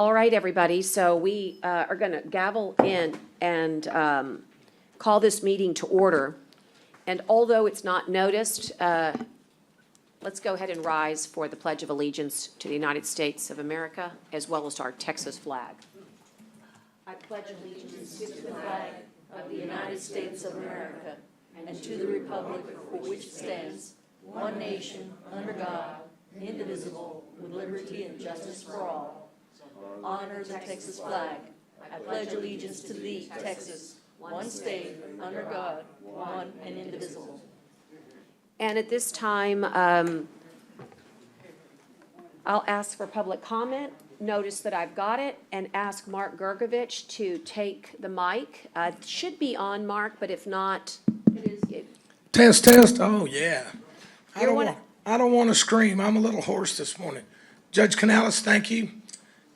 All right, everybody, so we are going to gavel in and call this meeting to order. And although it's not noticed, let's go ahead and rise for the Pledge of Allegiance to the United States of America, as well as to our Texas flag. I pledge allegiance to the flag of the United States of America and to the republic for which it stands, one nation, under God, indivisible, with liberty and justice for all. Honor the Texas flag. I pledge allegiance to thee, Texas, one state, under God, one and indivisible. And at this time, I'll ask for public comment. Notice that I've got it, and ask Mark Gergovich to take the mic. It should be on, Mark, but if not, Test, test. Oh, yeah. I You're one don't want to scream. I'm a little hoarse this morning. Judge Canales, thank you.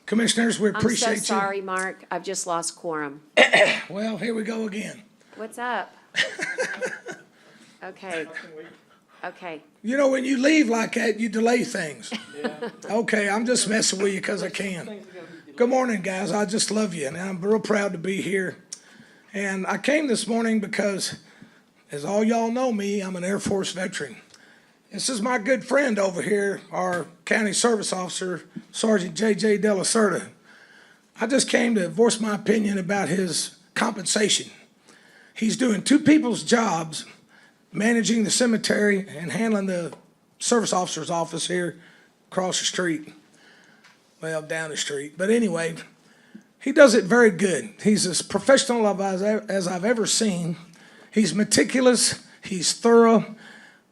Commissioners, we I'm so appreciate you. sorry, Mark. I've just lost quorum. Well, here we go again. What's up? Okay. Okay. You know, when you leave like that, you delay things. Okay, I'm just messing with you because I can. Good morning, guys. I just love you, and I'm real proud to be here. And I came this morning because, as all y'all know me, I'm an Air Force veteran. This is my good friend over here, our county service officer, Sergeant J.J. De La Cerda. I just came to voice my opinion about his compensation. He's doing two people's jobs, managing the cemetery and handling the service officer's office here across the street. Well, down the street. But anyway, he does it very good. He's as professional as I've ever seen. He's meticulous. He's thorough.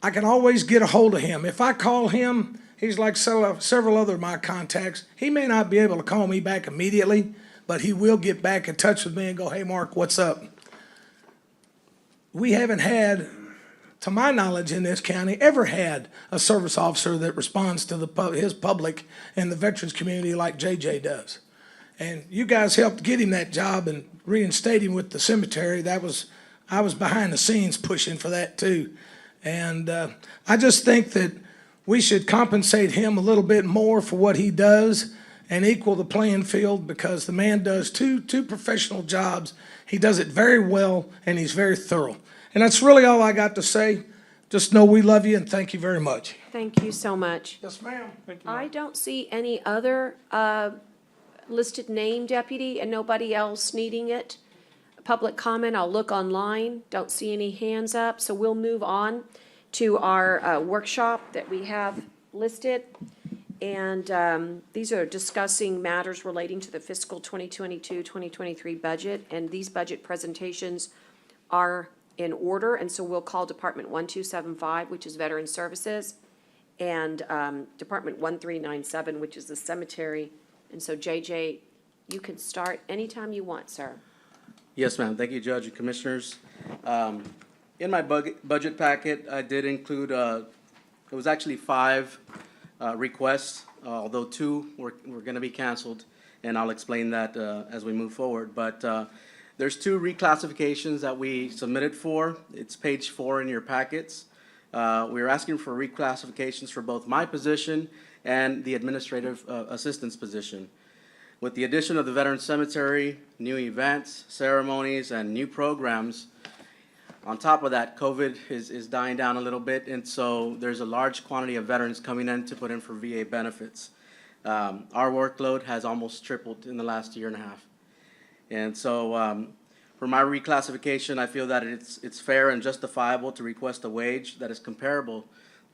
I can always get a hold of him. If I call him, he's like several other of my contacts. He may not be able to call me back immediately, but he will get back in touch with me and go, hey, Mark, what's up? We haven't had, to my knowledge in this county, ever had a service officer that responds to his public and the veterans community like JJ does. And you guys helped get him that job and reinstate him with the cemetery. I was behind the scenes pushing for that too. And I just think that we should compensate him a little bit more for what he does and equal the playing field, because the man does two professional jobs. He does it very well, and he's very thorough. And that's really all I got to say. Just know we love you, and thank you very much. Thank you so much. Yes, ma'am. Thank you. I don't see any other listed name, deputy, and nobody else needing it. Public comment, I'll look online, don't see any hands up, so we'll move on to our workshop that we have listed. And these are discussing matters relating to the fiscal 2022-2023 budget, and these budget presentations are in order, and so we'll call Department 1275, which is Veteran Services, and Department 1397, which is the Cemetery. And so JJ, you can start anytime you want, sir. Yes, ma'am. Thank you, Judge and Commissioners. In my budget packet, I did include, it was actually 5 requests, although 2 were going to be canceled, and I'll explain that as we move forward. But there's 2 reclassifications that we submitted for. It's page 4 in your packets. We're asking for reclassifications for both my position and the administrative assistant's position. With the addition of the Veteran Cemetery, new events, ceremonies, and new programs, on top of that, COVID is dying down a little bit, and so there's a large quantity of veterans coming in to put in for VA benefits. Our workload has almost tripled in the last year and a half. And so for my reclassification, I feel that it's fair and justifiable to request a wage that is comparable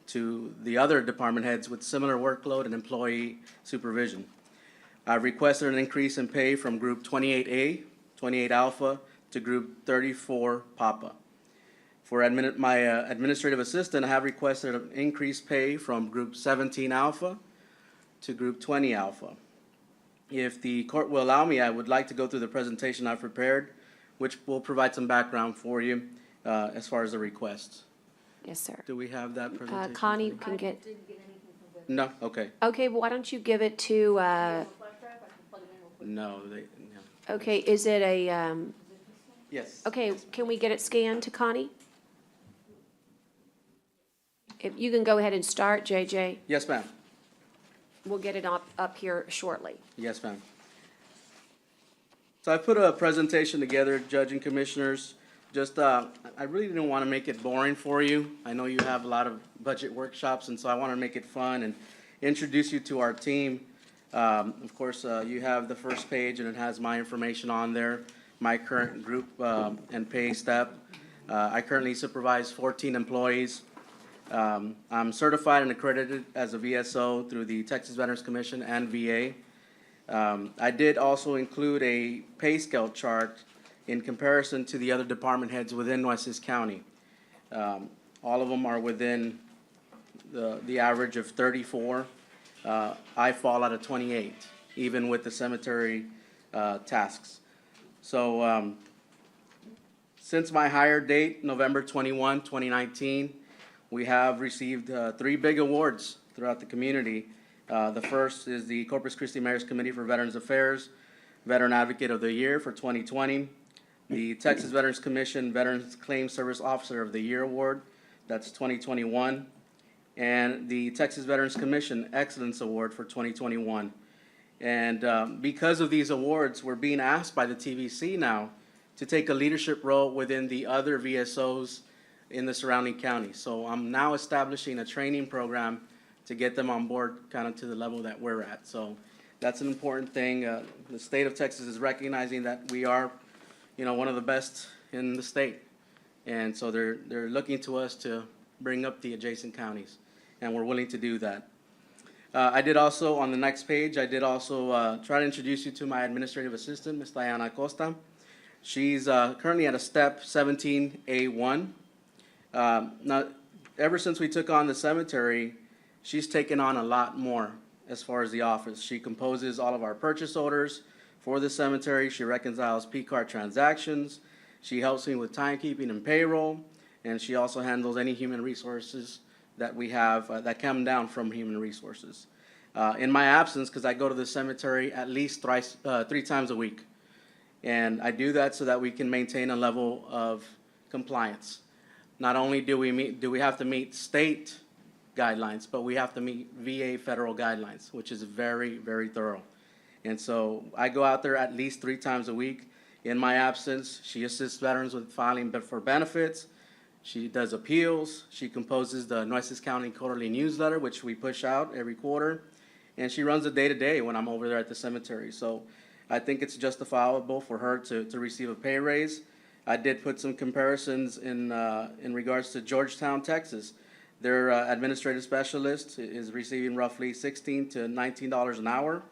to the other department heads with similar workload and employee supervision. I've requested an increase in pay from Group 28A, 28 Alpha, to Group 34 Papa. For my administrative assistant, I have requested an increased pay from Group 17 Alpha to Group 20 Alpha. If the court will allow me, I would like to go through the presentation I've prepared, which will provide some background for you as far as the requests. Yes, sir. Do we have that presentation? Connie can get, No? Okay. okay, well, why don't you give it to, No. No. okay, is it a, Yes. okay, can we get it scanned to Connie? If you can go ahead and start, JJ, Yes, ma'am. we'll get it up here shortly. Yes, ma'am. So I put a presentation together, Judge and Commissioners. Just, I really didn't want to make it boring for you. I know you have a lot of budget workshops, and so I want to make it fun and introduce you to our team. Of course, you have the first page, and it has my information on there, my current group and pay step. I currently supervise 14 employees. I'm certified and accredited as a VSO through the Texas Veterans Commission and VA. I did also include a pay scale chart in comparison to the other department heads within Nueces County. All of them are within the average of 34. I fall out of 28, even with the cemetery tasks. So since my hire date, November 21, 2019, we have received 3 big awards throughout the community. The first is the Corpus Christi Mayor's Committee for Veterans Affairs Veteran Advocate of the Year for 2020. The Texas Veterans Commission Veterans Claims Service Officer of the Year Award, that's 2021. And the Texas Veterans Commission Excellence Award for 2021. And because of these awards, we're being asked by the TVC now to take a leadership role within the other VSOs in the surrounding counties. So I'm now establishing a training program to get them on board kind of to the level that we're at. So that's an important thing. The state of Texas is recognizing that we are, one of the best in the state. And so they're looking to us to bring up the adjacent counties, and we're willing to do that. I did also, on the next page, I did also try to introduce you to my administrative assistant, Ms. Diana Acosta. She's currently at a step 17A1. Now, ever since we took on the cemetery, she's taken on a lot more as far as the office. She composes all of our purchase orders for the cemetery. She reconciles P-card transactions. She helps me with timekeeping and payroll, and she also handles any human resources that we have that come down from human resources. In my absence, because I go to the cemetery at least 3 times a week, and I do that so that we can maintain a level of compliance. Not only do we have to meet state guidelines, but we have to meet VA federal guidelines, which is very, very thorough. And so I go out there at least 3 times a week. In my absence, she assists veterans with filing for benefits. She does appeals. She composes the Nueces County Quarterly Newsletter, which we push out every quarter. And she runs the day-to-day when I'm over there at the cemetery. So I think it's justifiable for her to receive a pay raise. I did put some comparisons in regards to Georgetown, Texas. Their administrative specialist is receiving roughly $16 to $19 an hour.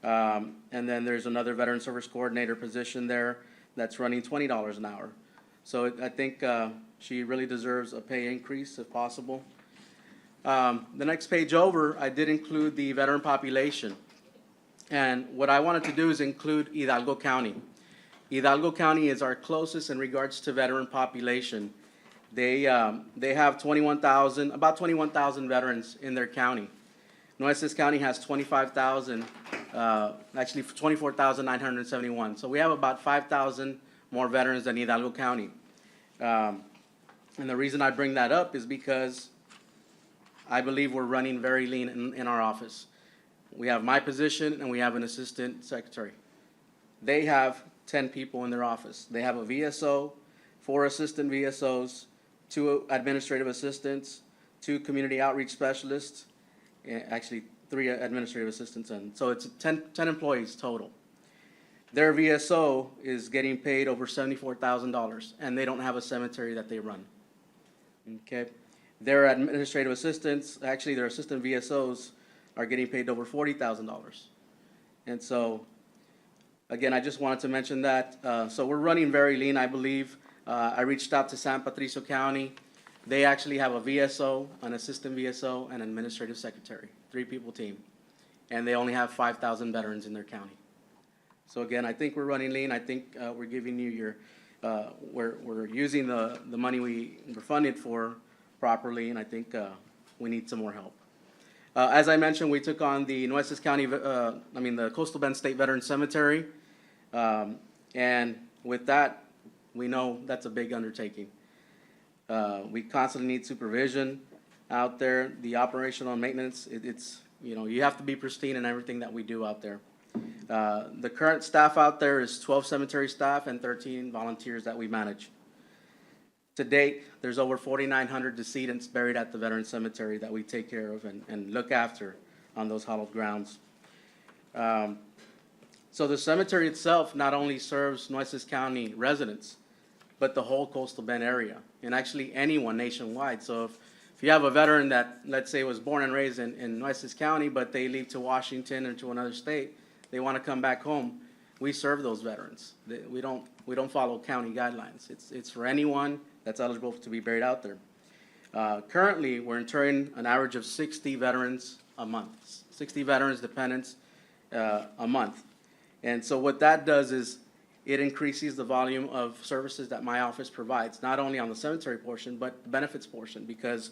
And then there's another veteran service coordinator position there that's running $20 an hour. So I think she really deserves a pay increase if possible. The next page over, I did include the veteran population. And what I wanted to do is include Hidalgo County. Hidalgo County is our closest in regards to veteran population. They have about 21,000 veterans in their county. Nueces County has 25,000, actually 24,971. So we have about 5,000 more veterans than Hidalgo County. And the reason I bring that up is because I believe we're running very lean in our office. We have my position and we have an assistant secretary. They have 10 people in their office. They have a VSO, 4 assistant VSOs, 2 administrative assistants, 2 community outreach specialists, actually 3 administrative assistants, and so it's 10 employees total. Their VSO is getting paid over $74,000, and they don't have a cemetery that they run. Okay, their administrative assistants, actually their assistant VSOs, are getting paid over $40,000, and so again, I just wanted to mention that. So we're running very lean, I believe. I reached out to San Patricio County. They actually have a VSO, an assistant VSO, and an administrative secretary, 3-people team. And they only have 5,000 veterans in their county. So again, I think we're running lean. I think we're giving you your, we're using the money we're funded for properly, and I think we need some more help. As I mentioned, we took on the Nueces County, the Coastal Bend State Veterans Cemetery. And with that, we know that's a big undertaking. We constantly need supervision out there. The operational maintenance, it's you have to be pristine in everything that we do out there. The current staff out there is 12 cemetery staff and 13 volunteers that we manage. To date, there's over 4,900 decedents buried at the Veteran Cemetery that we take care of and look after on those hallowed grounds. So the cemetery itself not only serves Nueces County residents, but the whole coastal Bend area, and actually anyone nationwide. So if you have a veteran that, let's say, was born and raised in Nueces County, but they leave to Washington or to another state, they want to come back home, we serve those veterans. We don't follow county guidelines. It's for anyone that's eligible to be buried out there. Currently, we're interring an average of 60 veterans a month, 60 veterans dependents a month. And so what that does is it increases the volume of services that my office provides, not only on the cemetery portion, but the benefits portion, because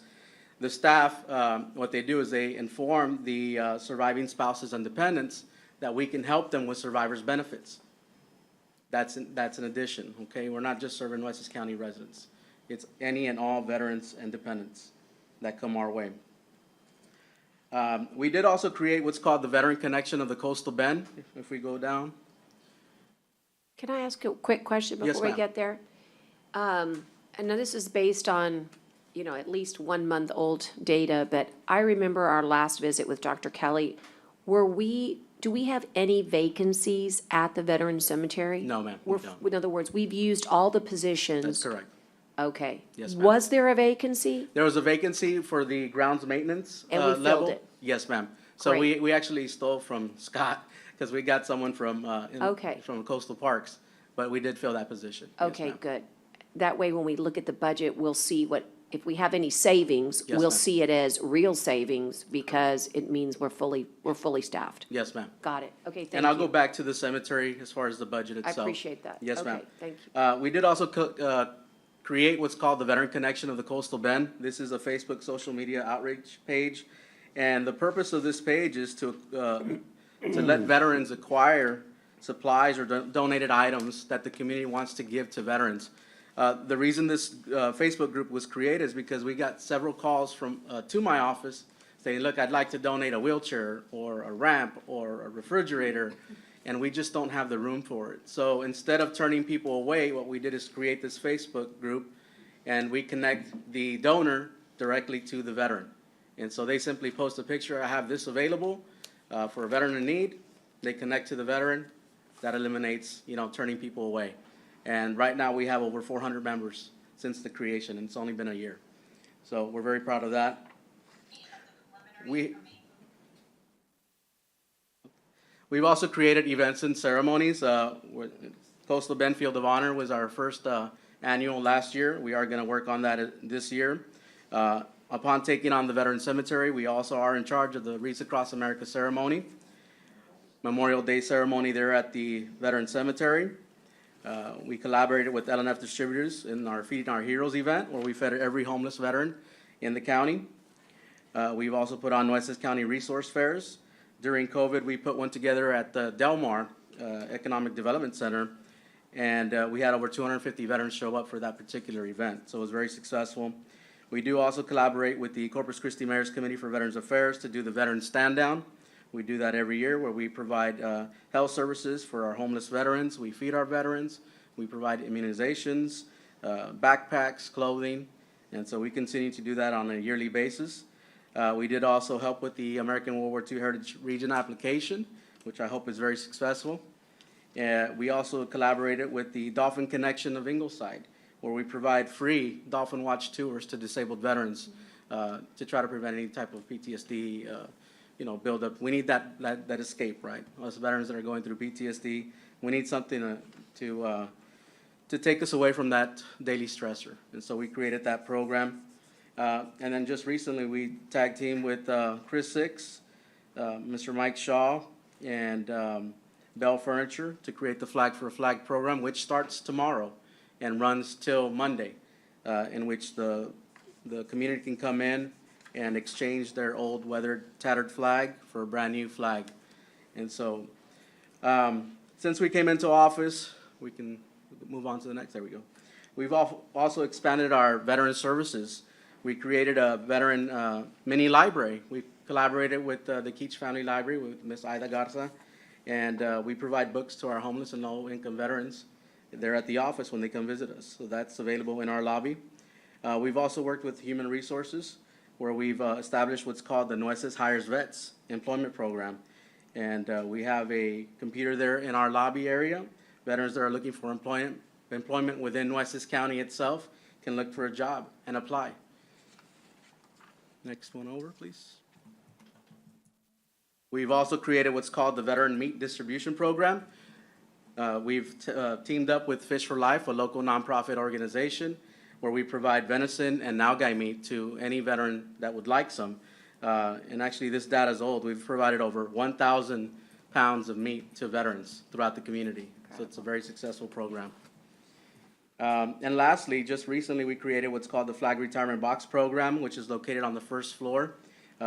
the staff, what they do is they inform the surviving spouses and dependents that we can help them with survivors' benefits. That's an addition, okay? We're not just serving Nueces County residents. It's any and all veterans and dependents that come our way. We did also create what's called the Veteran Connection of the Coastal Bend, if we go down. Can I ask a quick question Yes, before we ma'am. get there? I know this is based on, at least 1 month old data, but I remember our last visit with Dr. Kelly. Do we have any vacancies at the Veteran Cemetery? No, ma'am, we don't. In other words, we've used all the positions. That's correct. Okay. Yes, ma'am. Was there a vacancy? There was a vacancy for the grounds maintenance And we filled level. it. Yes, ma'am. So Great. we actually stole from Scott, because we got someone from, Okay. from Coastal Parks, but we did fill that position. Yes, Okay, ma'am. good. That way, when we look at the budget, we'll see if we have any savings, Yes, we'll ma'am. see it as real savings because it means we're fully staffed. Yes, ma'am. Got it. Okay, thank you. And I'll go back to the cemetery as far as the budget I itself. appreciate that. Yes, ma'am. Okay, thank you. We did also create what's called the Veteran Connection of the Coastal Bend. This is a Facebook social media outreach page. And the purpose of this page is to let veterans acquire supplies or donated items that the community wants to give to veterans. The reason this Facebook group was created is because we got several calls to my office saying, look, I'd like to donate a wheelchair or a ramp or a refrigerator, and we just don't have the room for it. So instead of turning people away, what we did is create this Facebook group, and we connect the donor directly to the veteran. And so they simply post a picture, I have this available for a veteran in need. They connect to the veteran. That eliminates, turning people away. And right now, we have over 400 members since the creation, and it's only been a year. So we're very proud of that. We've also created events and ceremonies. Coastal Bend Field of Honor was our first annual last year. We are going to work on that this year. Upon taking on the Veteran Cemetery, we also are in charge of the Wreaths Across America ceremony, Memorial Day ceremony there at the Veteran Cemetery. We collaborated with L&F Distributors in our Feeding Our Heroes event, where we fed every homeless veteran in the county. We've also put on Nueces County Resource Fairs. During COVID, we put one together at the Del Mar Economic Development Center, and we had over 250 veterans show up for that particular event, so it was very successful. We do also collaborate with the Corpus Christi Mayor's Committee for Veterans Affairs to do the Veteran Stand Down. We do that every year, where we provide health services for our homeless veterans. We feed our veterans. We provide immunizations, backpacks, clothing, and so we continue to do that on a yearly basis. We did also help with the American World War II Heritage Region application, which I hope is very successful. We also collaborated with the Dolphin Connection of Ingleside, where we provide free dolphin watch tours to disabled veterans to try to prevent any type of PTSD buildup. We need that escape, right? Us veterans that are going through PTSD, we need something to take us away from that daily stressor. And so we created that program. And then just recently, we tag teamed with Chris Six, Mr. Mike Shaw, and Bell Furniture to create the Flag for a Flag program, which starts tomorrow and runs till Monday, in which the community can come in and exchange their old weathered, tattered flag for a brand new flag. And so, since we came into office, we can move on to the next, there we go. We've also expanded our veteran services. We created a veteran mini library. We collaborated with the Keach Family Library with Miss Ida Garza, And we provide books to our homeless and low-income veterans. They're at the office when they come visit us, so that's available in our lobby. We've also worked with Human Resources, where we've established what's called the Nueces Hires Vets Employment Program. And we have a computer there in our lobby area. Veterans that are looking for employment within Nueces County itself can look for a job and apply. Next one over, please. We've also created what's called the Veteran Meat Distribution Program. We've teamed up with Fish for Life, a local nonprofit organization, where we provide venison and nalgai meat to any veteran that would like some. And actually, this data is old. We've provided over 1,000 pounds of meat to veterans throughout the community. So it's a very successful program. And lastly, just recently, we created what's called the Flag Retirement Box Program, which is located on the first floor.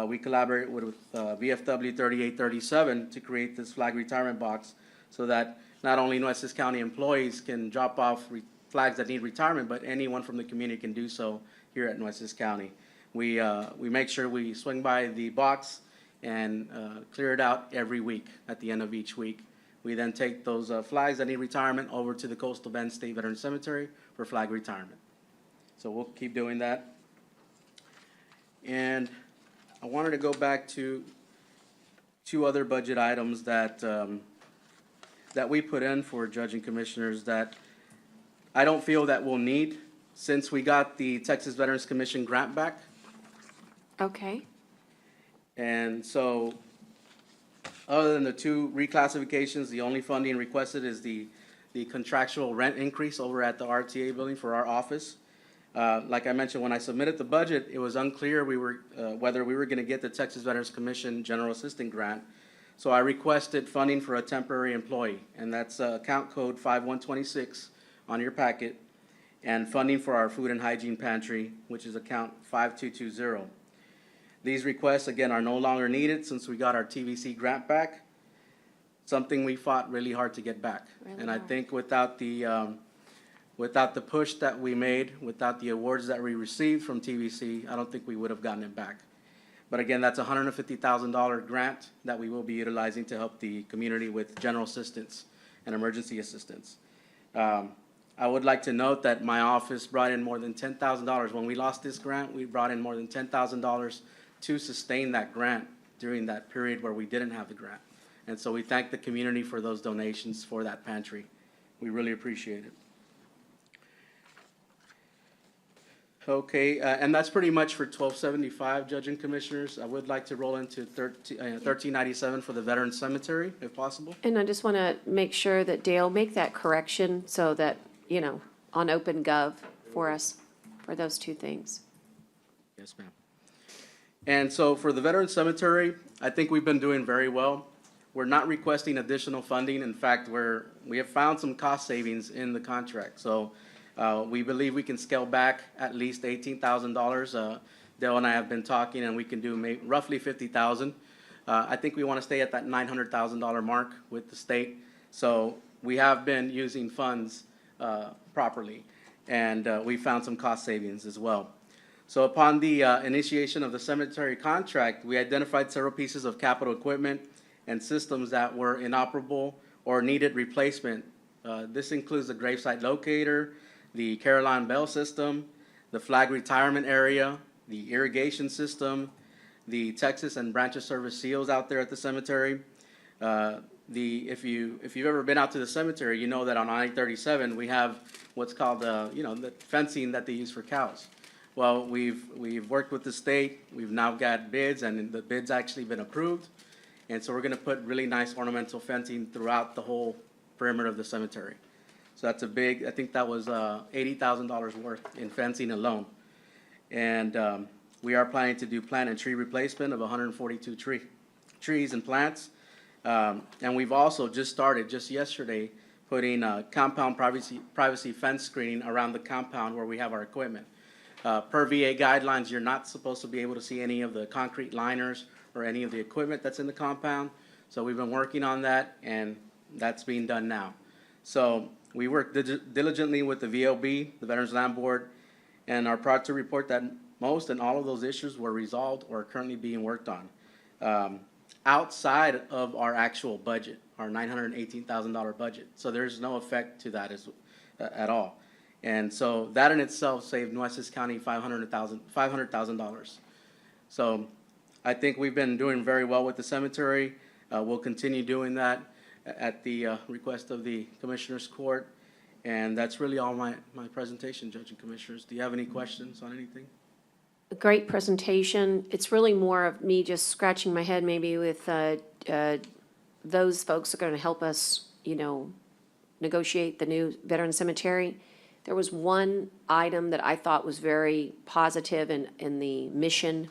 We collaborate with VFW 3837 to create this Flag Retirement Box so that not only Nueces County employees can drop off flags that need retirement, but anyone from the community can do so here at Nueces County. We make sure we swing by the box and clear it out every week at the end of each week. We then take those flags that need retirement over to the Coastal Bend State Veteran Cemetery for flag retirement. So we'll keep doing that. And I wanted to go back to two other budget items that that we put in for Judge and Commissioners that I don't feel that we'll need since we got the Texas Veterans Commission grant back. Okay, And so, other than the two reclassifications, the only funding requested is the contractual rent increase over at the RTA building for our office. Like I mentioned, when I submitted the budget, it was unclear whether we were gonna get the Texas Veterans Commission General Assistant Grant. So I requested funding for a temporary employee, and that's account code 5126 on your packet, and funding for our food and hygiene pantry, which is account 5220. These requests, again, are no longer needed since we got our TVC grant back, something we fought really hard to get back. Really And I hard. think without the push that we made, without the awards that we received from TVC, I don't think we would have gotten it back. But again, that's a $150,000 grant that we will be utilizing to help the community with general assistance and emergency assistance. I would like to note that my office brought in more than $10,000. When we lost this grant, we brought in more than $10,000 to sustain that grant during that period where we didn't have the grant. And so we thank the community for those donations for that pantry. We really appreciate it. Okay, and that's pretty much for 1275, Judge and Commissioners. I would like to roll into 1397 for the Veterans Cemetery, if possible. and I just want to make sure that Dale, make that correction so that, you know, on OpenGov for us, for those two things. Yes, ma'am. And so for the Veterans Cemetery, I think we've been doing very well. We're not requesting additional funding. In fact, we have found some cost savings in the contract. So we believe we can scale back at least $18,000. Dale and I have been talking, and we can do roughly $50,000. I think we want to stay at that $900,000 mark with the state. So we have been using funds properly, and we found some cost savings as well. So upon the initiation of the cemetery contract, we identified several pieces of capital equipment and systems that were inoperable or needed replacement. This includes the gravesite locator, the Caroline Bell system, the flag retirement area, the irrigation system, the Texas and Branches Service seals out there at the cemetery. If you've ever been out to the cemetery, you know that on I-37 we have what's called the fencing that they use for cows. Well, we've worked with the state. We've now got bids, and the bid's actually been approved. And so we're going to put really nice ornamental fencing throughout the whole perimeter of the cemetery. So that's a big, I think that was $80,000 worth in fencing alone. And we are planning to do plant and tree replacement of 142 trees and plants. And we've also just started, just yesterday, putting compound privacy fence screening around the compound where we have our equipment. Per VA guidelines, you're not supposed to be able to see any of the concrete liners or any of the equipment that's in the compound. So we've been working on that, and that's being done now. So we work diligently with the VLB, the Veterans Land Board, and are proud to report that most and all of those issues were resolved or are currently being worked on. Outside of our actual budget, our $918,000 budget. So there's no effect to that at all. And so that in itself saved Nueces County $500,000. So I think we've been doing very well with the cemetery. We'll continue doing that at the request of the Commissioners Court. And that's really all my presentation, Judge and Commissioners. Do you have any questions on anything? A great presentation. It's really more of me just scratching my head maybe with those folks that are going to help us, negotiate the new veteran cemetery. There was one item that I thought was very positive in the mission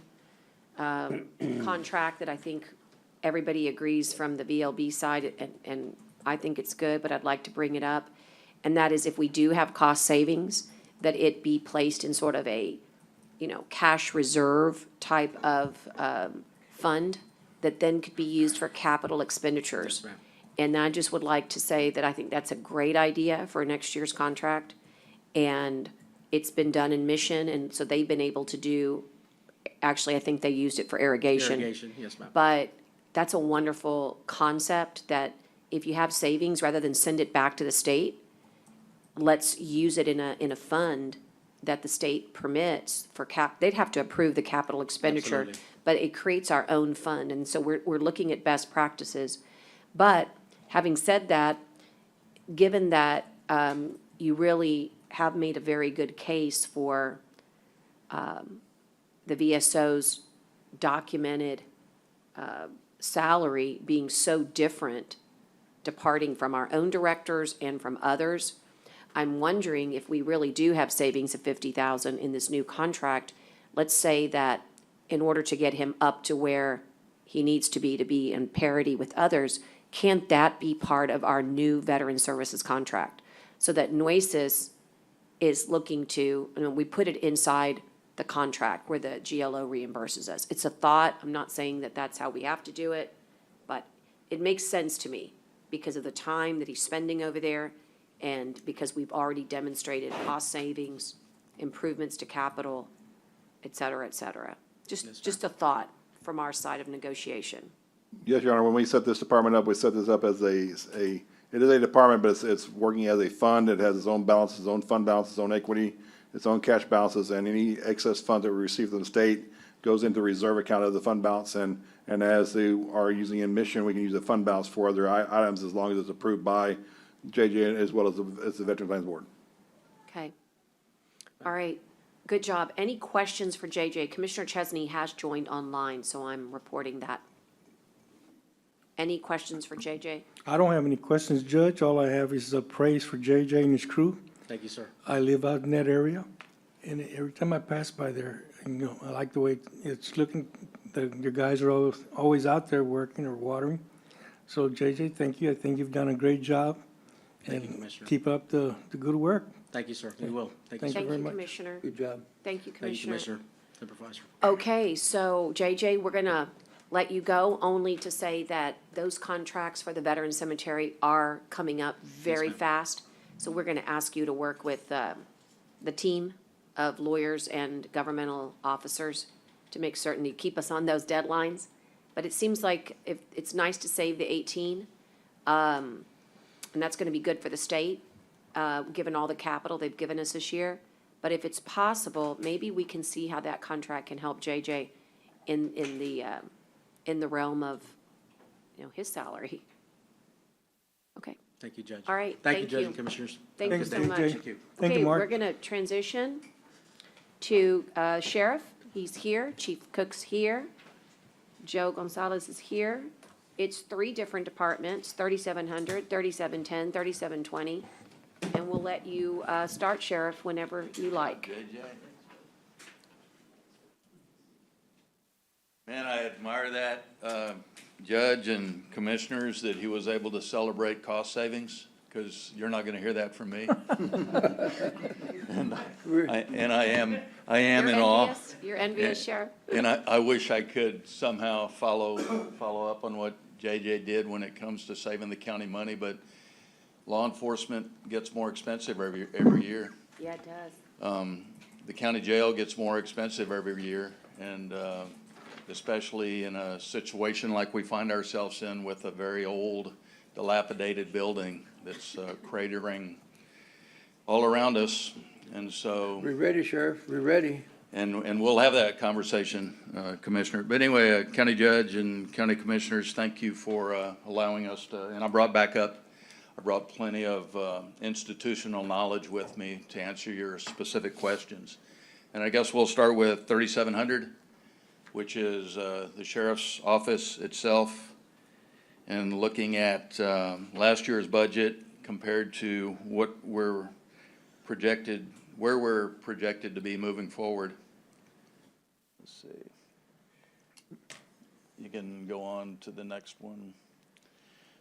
contract that I think everybody agrees from the VLB side, and I think it's good, but I'd like to bring it up. And that is if we do have cost savings, that it be placed in sort of a, cash reserve type of fund that then could be used for capital expenditures. Yes, ma'am. And I just would like to say that I think that's a great idea for next year's contract. And it's been done in Mission, and so they've been able to do, actually, I think they used it for irrigation. Irrigation, yes, ma'am. But that's a wonderful concept that if you have savings, rather than send it back to the state, let's use it in a fund that the state permits for they'd have to approve the capital expenditure. Absolutely. But it creates our own fund, and so we're looking at best practices. But having said that, given that you really have made a very good case for the VSO's documented salary being so different, departing from our own directors and from others, I'm wondering if we really do have savings of $50,000 in this new contract. Let's say that in order to get him up to where he needs to be in parity with others, can't that be part of our new veteran services contract? So that Nueces is looking to, we put it inside the contract where the GLO reimburses us. It's a thought. I'm not saying that that's how we have to do it, but it makes sense to me because of the time that he's spending over there and because we've already demonstrated cost savings, improvements to capital, et cetera, et cetera. Just a thought from our side of negotiation. Yes, Your Honor, when we set this department up, we set this up as it is a department, but it's working as a fund. It has its own balance, its own fund balance, its own equity, its own cash balances, and any excess funds that we receive from the state goes into the reserve account of the fund balance. And as they are using in Mission, we can use the fund balance for other items as long as it's approved by JJ as well as the Veterans Plans Board. Okay. All right. Good job. Any questions for JJ? Commissioner Chesney has joined online, so I'm reporting that. Any questions for JJ? I don't have any questions, Judge. All I have is praise for JJ and his crew. Thank you, sir. I live out in that area, and every time I pass by there, I like the way it's looking. Your guys are always out there working or watering. So JJ, thank you. I think you've done a great job. Thank you, And Commissioner. keep up the good work. Thank you, sir. We will. Thank you, Thank sir. Thank very you, much. Commissioner. Good job. Thank you, Thank you, Commissioner. Commissioner. Supervisor. Okay, so JJ, we're gonna let you go, only to say that those contracts for the veteran cemetery are coming up very ma'am. fast. So we're gonna ask you to work with the team of lawyers and governmental officers to make certain you keep us on those deadlines. But it seems like it's nice to save the 18, and that's gonna be good for the state, given all the capital they've given us this year. But if it's possible, maybe we can see how that contract can help JJ in the realm of, his salary. Okay, Thank you, Judge. all right, Thank you, thank Judge you. and Commissioners. Thank you Thanks, so JJ. much. Thank you. Thank you, Okay, Mark. we're gonna transition to Sheriff. He's here, Chief Cook's here, Joe Gonzalez is here. It's 3 different departments, 3700, 3710, 3720. And we'll let you start, Sheriff, whenever you like. Man, I admire that, Judge and Commissioners, that he was able to celebrate cost savings, because you're not gonna hear that from me. And I am You're in awe. envious? You're envious, Sheriff? And I wish I could somehow follow up on what JJ did when it comes to saving the county money, but law enforcement gets more expensive every year. Yeah, it does. The county jail gets more expensive every year, and especially in a situation like we find ourselves in with a very old dilapidated building that's cratering all around us. And so, We're ready, Sheriff, we're ready. and we'll have that conversation, Commissioner. But anyway, County Judge and County Commissioners, thank you for allowing us to, and I brought plenty of institutional knowledge with me to answer your specific questions. And I guess we'll start with 3700, which is the sheriff's office itself. And looking at last year's budget compared to what where we're projected to be moving forward. Let's see. You can go on to the next one.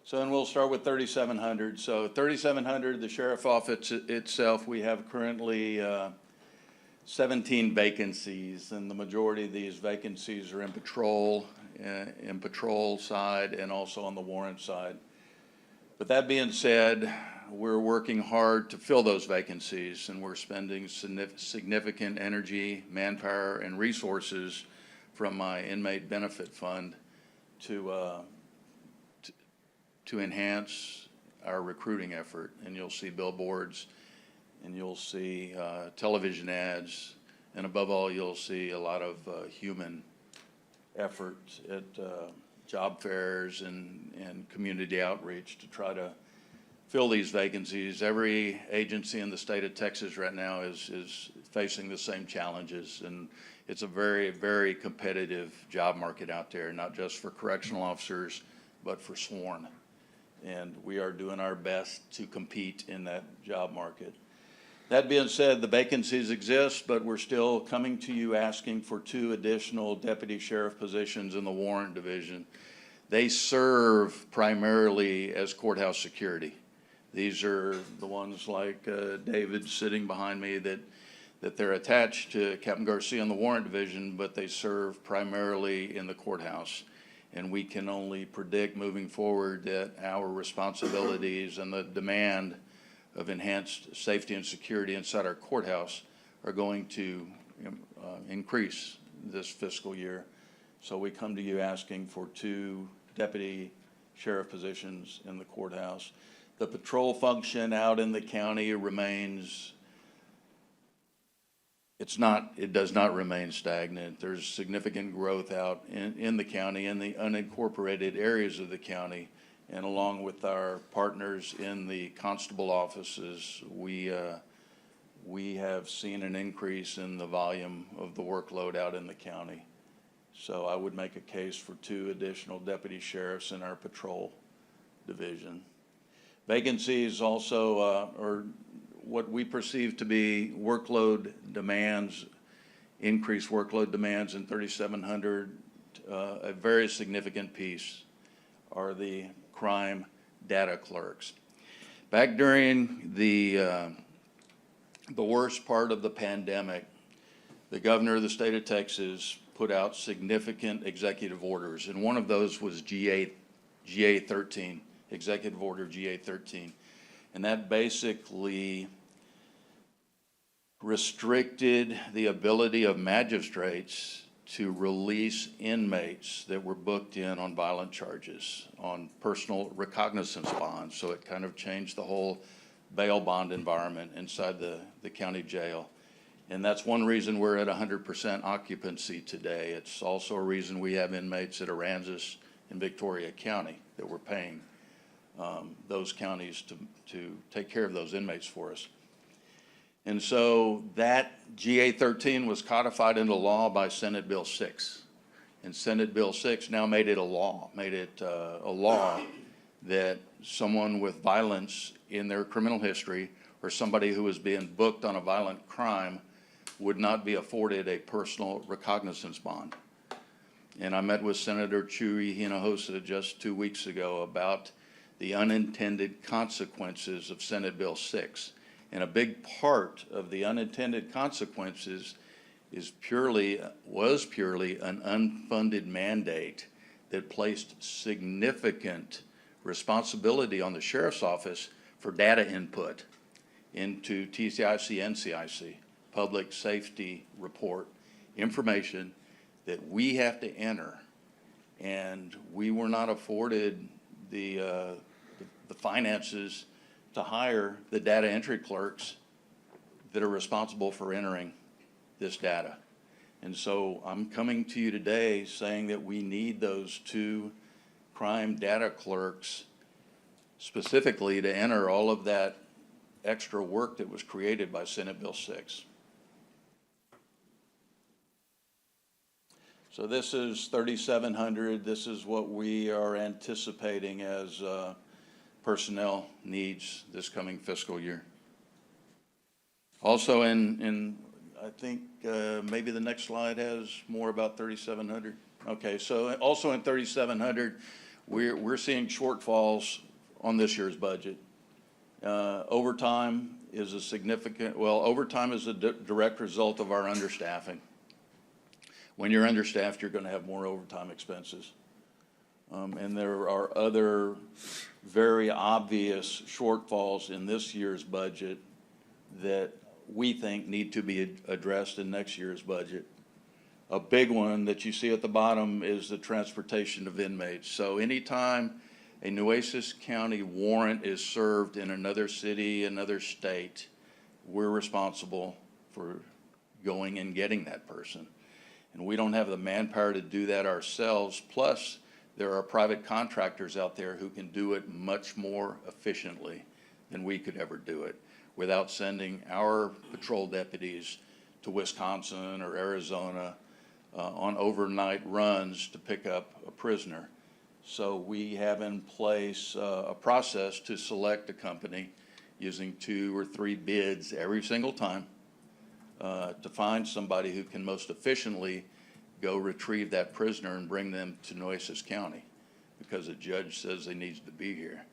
So, and we'll start with 3700. So 3700, the sheriff office itself, we have currently 17 vacancies, and the majority of these vacancies are in patrol side and also on the warrant side. But that being said, we're working hard to fill those vacancies, and we're spending significant energy, manpower, and resources from my inmate benefit fund to enhance our recruiting effort. And you'll see billboards, and you'll see television ads, and above all, you'll see a lot of human effort at job fairs and community outreach to try to fill these vacancies. Every agency in the state of Texas right now is facing the same challenges, and it's a very, very competitive job market out there, not just for correctional officers, but for sworn. And we are doing our best to compete in that job market. That being said, the vacancies exist, but we're still coming to you asking for 2 additional deputy sheriff positions in the warrant division. They serve primarily as courthouse security. These are the ones like David sitting behind me that they're attached to Captain Garcia in the warrant division, but they serve primarily in the courthouse. And we can only predict moving forward that our responsibilities and the demand of enhanced safety and security inside our courthouse are going to increase this fiscal year. So we come to you asking for 2 deputy sheriff positions in the courthouse. The patrol function out in the county remains, it does not remain stagnant. There's significant growth out in the county, in the unincorporated areas of the county. And along with our partners in the constable offices, we have seen an increase in the volume of the workload out in the county. So I would make a case for 2 additional deputy sheriffs in our patrol division. Vacancies also are what we perceive to be workload demands, increased workload demands in 3700. A very significant piece are the crime data clerks. Back during the worst part of the pandemic, the governor of the state of Texas put out significant executive orders, and one of those was GA13, Executive Order GA13, and that basically restricted the ability of magistrates to release inmates that were booked in on violent charges, on personal recognizance bonds. So it kind of changed the whole bail bond environment inside the county jail. And that's one reason we're at 100% occupancy today. It's also a reason we have inmates at Aransas in Victoria County that we're paying those counties to take care of those inmates for us. And so that GA13 was codified into law by Senate Bill 6. And Senate Bill 6 now made it a law that someone with violence in their criminal history or somebody who was being booked on a violent crime would not be afforded a personal recognizance bond. And I met with Senator Chuy Hinojosa just 2 weeks ago about the unintended consequences of Senate Bill 6. And a big part of the unintended consequences was purely an unfunded mandate that placed significant responsibility on the sheriff's office for data input into TCIC, NCIC, public safety report, information that we have to enter. And we were not afforded the the finances to hire the data entry clerks that are responsible for entering this data. And so I'm coming to you today saying that we need those 2 crime data clerks specifically to enter all of that extra work that was created by Senate Bill 6. So this is 3,700. This is what we are anticipating as personnel needs this coming fiscal year. Also I think maybe the next slide has more about 3,700. Okay, so also in 3,700, we're seeing shortfalls on this year's budget. Overtime is a significant, overtime is a direct result of our understaffing. When you're understaffed, you're gonna have more overtime expenses. And there are other very obvious shortfalls in this year's budget that we think need to be addressed in next year's budget. A big one that you see at the bottom is the transportation of inmates. So anytime a Nueces County warrant is served in another city, another state, we're responsible for going and getting that person. And we don't have the manpower to do that ourselves. Plus, there are private contractors out there who can do it much more efficiently than we could ever do it, without sending our patrol deputies to Wisconsin or Arizona on overnight runs to pick up a prisoner. So we have in place a process to select a company using 2 or 3 bids every single time to find somebody who can most efficiently go retrieve that prisoner and bring them to Nueces County because a judge says they need to be here.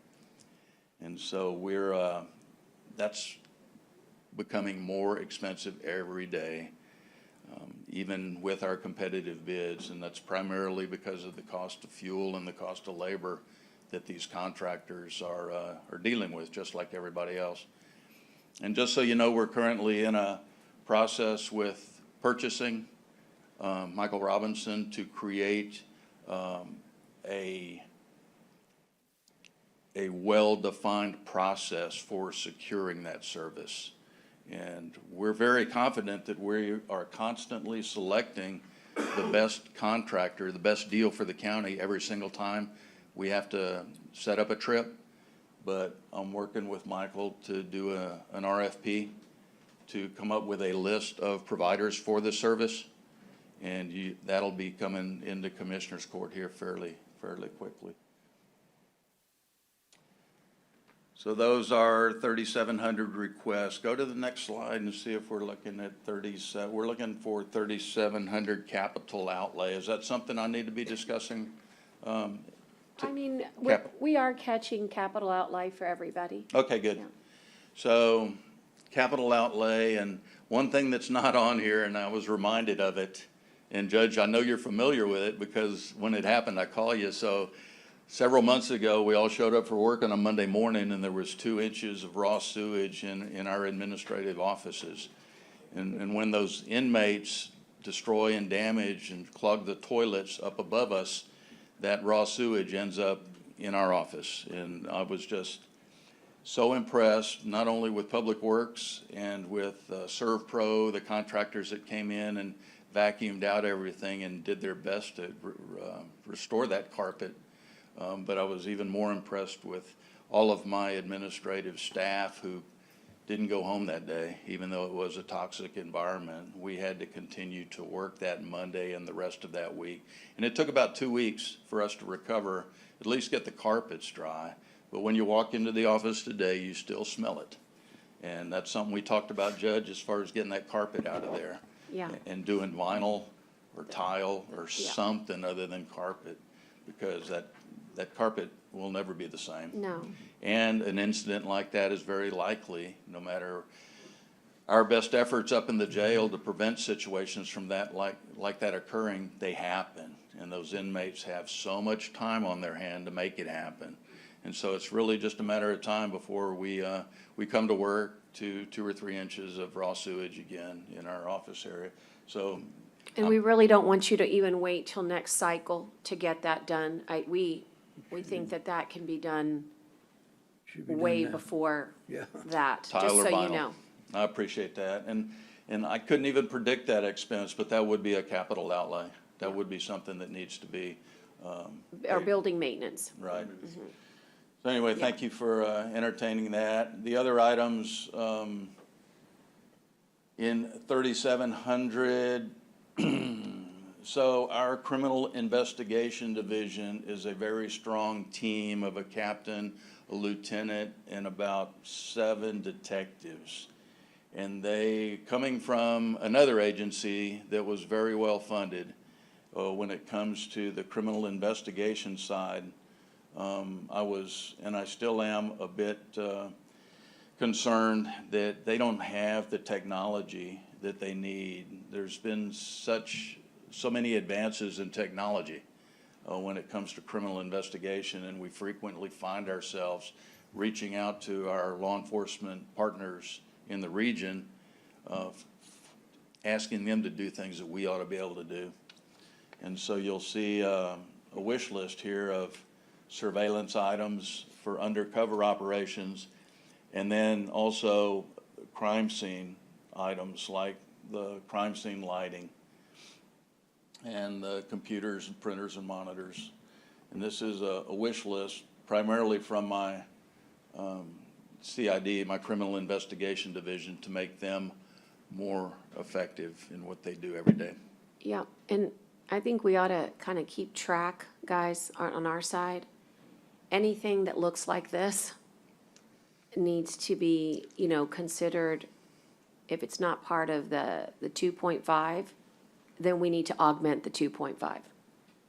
And so that's becoming more expensive every day, even with our competitive bids, and that's primarily because of the cost of fuel and the cost of labor that these contractors are dealing with, just like everybody else. And just so you know, we're currently in a process with purchasing Michael Robinson to create a well-defined process for securing that service. And we're very confident that we are constantly selecting the best contractor, the best deal for the county every single time we have to set up a trip. But I'm working with Michael to do an RFP to come up with a list of providers for the service. And that'll be coming into Commissioner's Court here fairly quickly. So those are 3,700 requests. Go to the next slide and see if we're looking at 37. We're looking for 3,700 capital outlay. Is that something I need to be discussing? I mean, Cap- we are catching capital outlay for everybody. Okay, good. Yeah. So capital outlay, and one thing that's not on here, and I was reminded of it, and Judge, I know you're familiar with it because when it happened, I call you. So several months ago, we all showed up for work on a Monday morning, and there was 2 inches of raw sewage in our administrative offices. And when those inmates destroy and damage and clog the toilets up above us, that raw sewage ends up in our office. And I was just so impressed, not only with Public Works and with ServPro, the contractors that came in and vacuumed out everything and did their best to restore that carpet. But I was even more impressed with all of my administrative staff who didn't go home that day, even though it was a toxic environment. We had to continue to work that Monday and the rest of that week. And it took about 2 weeks for us to recover, at least get the carpets dry. But when you walk into the office today, you still smell it. And that's something we talked about, Judge, as far as getting that carpet out of there. Yeah. And doing vinyl or tile or Yeah. something other than carpet, because that carpet will never be the same. No. And an incident like that is very likely, no matter our best efforts up in the jail to prevent situations from that, like that occurring, they happen. And those inmates have so much time on their hand to make it happen. And so it's really just a matter of time before we come to work to 2 or 3 inches of raw sewage again in our office area. So. And we really don't want you to even wait till next cycle to get that done. We think that can be done Should be doing way that. before Yeah. that, just Tyler so you Vinyl. know. I appreciate that. And I couldn't even predict that expense, but that would be a capital outlay. That would be something that needs to be, Or building maintenance. right. So anyway, thank you for entertaining that. The other items, in 3,700, so our criminal investigation division is a very strong team of a captain, a lieutenant, and about 7 detectives. And they, coming from another agency that was very well funded, when it comes to the criminal investigation side, I was, and I still am, a bit concerned that they don't have the technology that they need. There's been so many advances in technology when it comes to criminal investigation, and we frequently find ourselves reaching out to our law enforcement partners in the region, asking them to do things that we ought to be able to do. And so you'll see a wish list here of surveillance items for undercover operations, and then also crime scene items like the crime scene lighting and the computers and printers and monitors. And this is a wish list primarily from my CID, my Criminal Investigation Division, to make them more effective in what they do every day. Yeah, and I think we ought to kind of keep track, guys, on our side. Anything that looks like this needs to be, considered. If it's not part of the 2.5, then we need to augment the 2.5,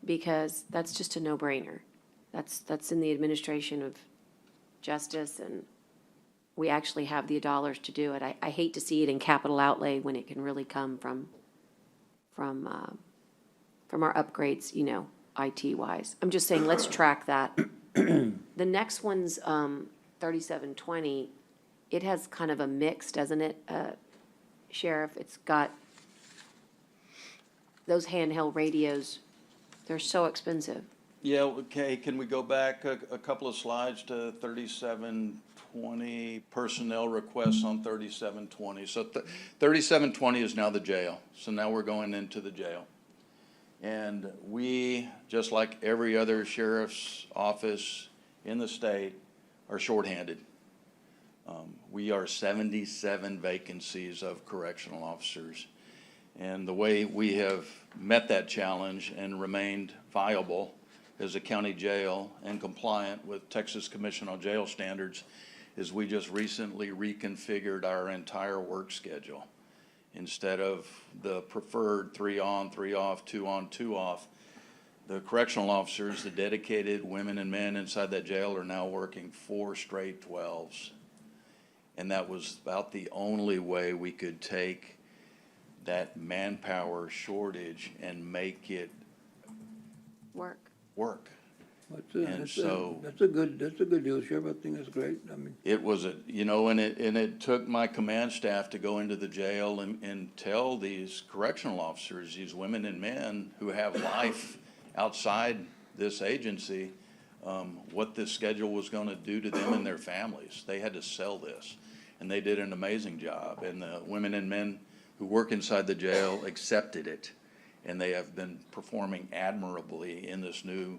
because that's just a no-brainer. That's in the administration of justice, and we actually have the dollars to do it. I hate to see it in capital outlay when it can really come from our upgrades, IT-wise. I'm just saying, let's track that. The next one's 3720. It has kind of a mix, doesn't it, Sheriff? It's got those handheld radios. They're so expensive. Yeah, okay, can we go back a couple of slides to 3720, personnel requests on 3720. So 3720 is now the jail, so now we're going into the jail. And we, just like every other sheriff's office in the state, are shorthanded. We are 77 vacancies of correctional officers. And the way we have met that challenge and remained viable as a county jail and compliant with Texas Commission on Jail Standards is we just recently reconfigured our entire work schedule. Instead of the preferred 3 on, 3 off, 2 on, 2 off, the correctional officers, the dedicated women and men inside that jail, are now working 4 straight 12s. And that was about the only way we could take that manpower shortage and make it Work. work. That's And so- that's a good deal, Sheriff. I think that's great. I mean, It was and it took my command staff to go into the jail and tell these correctional officers, these women and men who have life outside this agency, what this schedule was gonna do to them and their families. They had to sell this, and they did an amazing job. And the women and men who work inside the jail accepted it, and they have been performing admirably in this new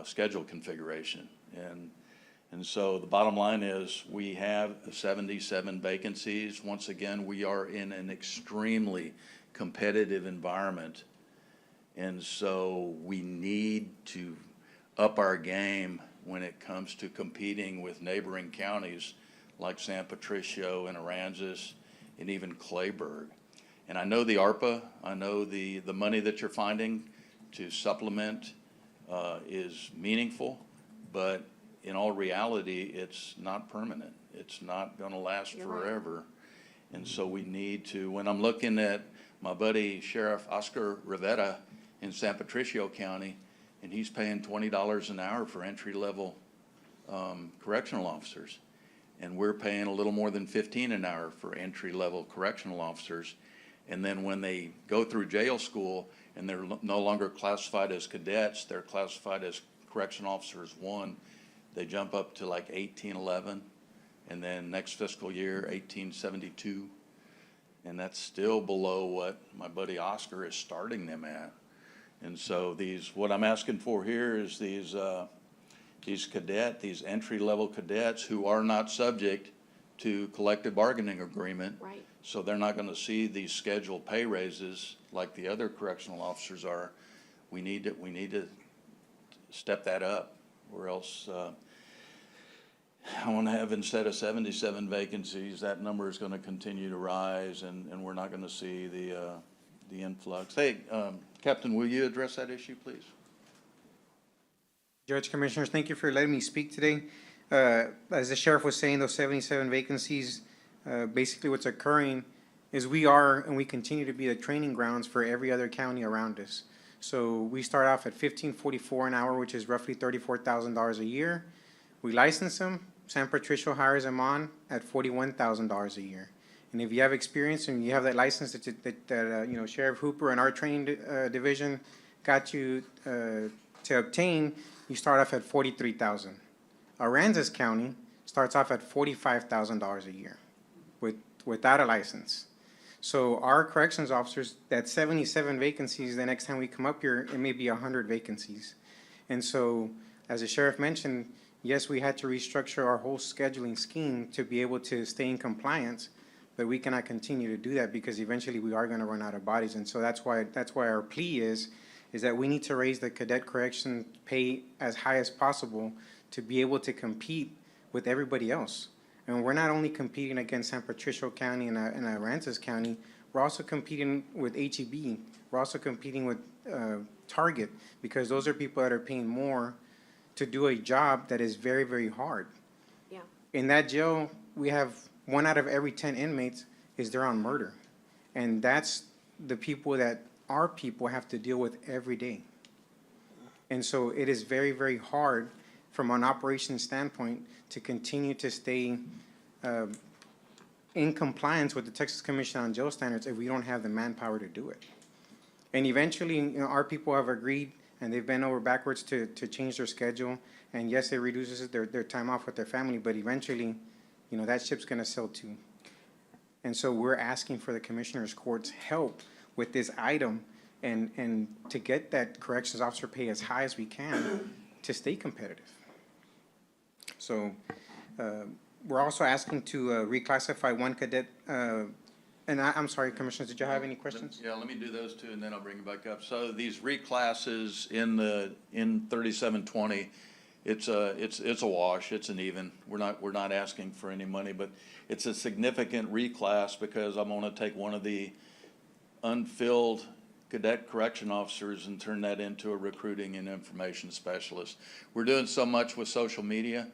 schedule configuration. And so the bottom line is we have 77 vacancies. Once again, we are in an extremely competitive environment. And so we need to up our game when it comes to competing with neighboring counties like San Patricio and Aransas and even Clayburgh. And I know the ARPA, I know the money that you're finding to supplement is meaningful, but in all reality, it's not permanent. It's not gonna last You're right. forever. And so we need to, when I'm looking at my buddy Sheriff Oscar Rivera in San Patricio County, and he's paying $20 an hour for entry-level correctional officers. And we're paying a little more than 15 an hour for entry-level correctional officers. And then when they go through jail school and they're no longer classified as cadets, they're classified as correction officers 1, they jump up to like 1811, and then next fiscal year, 1872. And that's still below what my buddy Oscar is starting them at. And so what I'm asking for here is these entry-level cadets who are not subject to collective bargaining agreement. Right. So they're not gonna see these scheduled pay raises like the other correctional officers are. We need to step that up, or else, I wanna have, instead of 77 vacancies, that number is gonna continue to rise, and we're not gonna see the influx. Hey, Captain, will you address that issue, please? Judge, Commissioners, thank you for letting me speak today. As the sheriff was saying, those 77 vacancies, basically what's occurring is we are and we continue to be the training grounds for every other county around us. So we start off at $15.44 an hour, which is roughly $34,000 a year. We license them. San Patricio hires them on at $41,000 a year. And if you have experience and you have that license that you know, Sheriff Hooper and our training division got you to obtain, you start off at $43,000. Aransas County starts off at $45,000 a year without a license. So our corrections officers, that 77 vacancies, the next time we come up here, it may be 100 vacancies. And so, as the sheriff mentioned, yes, we had to restructure our whole scheduling scheme to be able to stay in compliance, but we cannot continue to do that because eventually we are going to run out of bodies. And so that's why our plea is that we need to raise the cadet correction pay as high as possible to be able to compete with everybody else. And we're not only competing against San Patricio County and Aransas County, we're also competing with HEB. We're also competing with Target, because those are people that are paying more to do a job that is very, very hard. Yeah. In that jail, we have 1 out of every 10 inmates is there on murder. And that's the people that our people have to deal with every day. And so it is very, very hard from an operations standpoint to continue to stay in compliance with the Texas Commission on Jail Standards if we don't have the manpower to do it. And eventually, you know, our people have agreed and they've bent over backwards to change their schedule. And yes, it reduces their time off with their family, but eventually, you know, that ship's gonna sail too. And so we're asking for the Commissioner's Court's help with this item and to get that corrections officer pay as high as we can to stay competitive. So, we're also asking to reclassify one cadet, and I'm sorry, Commissioners, did you have any questions? Yeah, let me do those two, and then I'll bring it back up. So these reclasses in 3720, it's a wash, it's an even. We're not asking for any money, but it's a significant reclass because I'm gonna take one of the unfilled cadet correction officers and turn that into a recruiting and information specialist. We're doing so much with social media,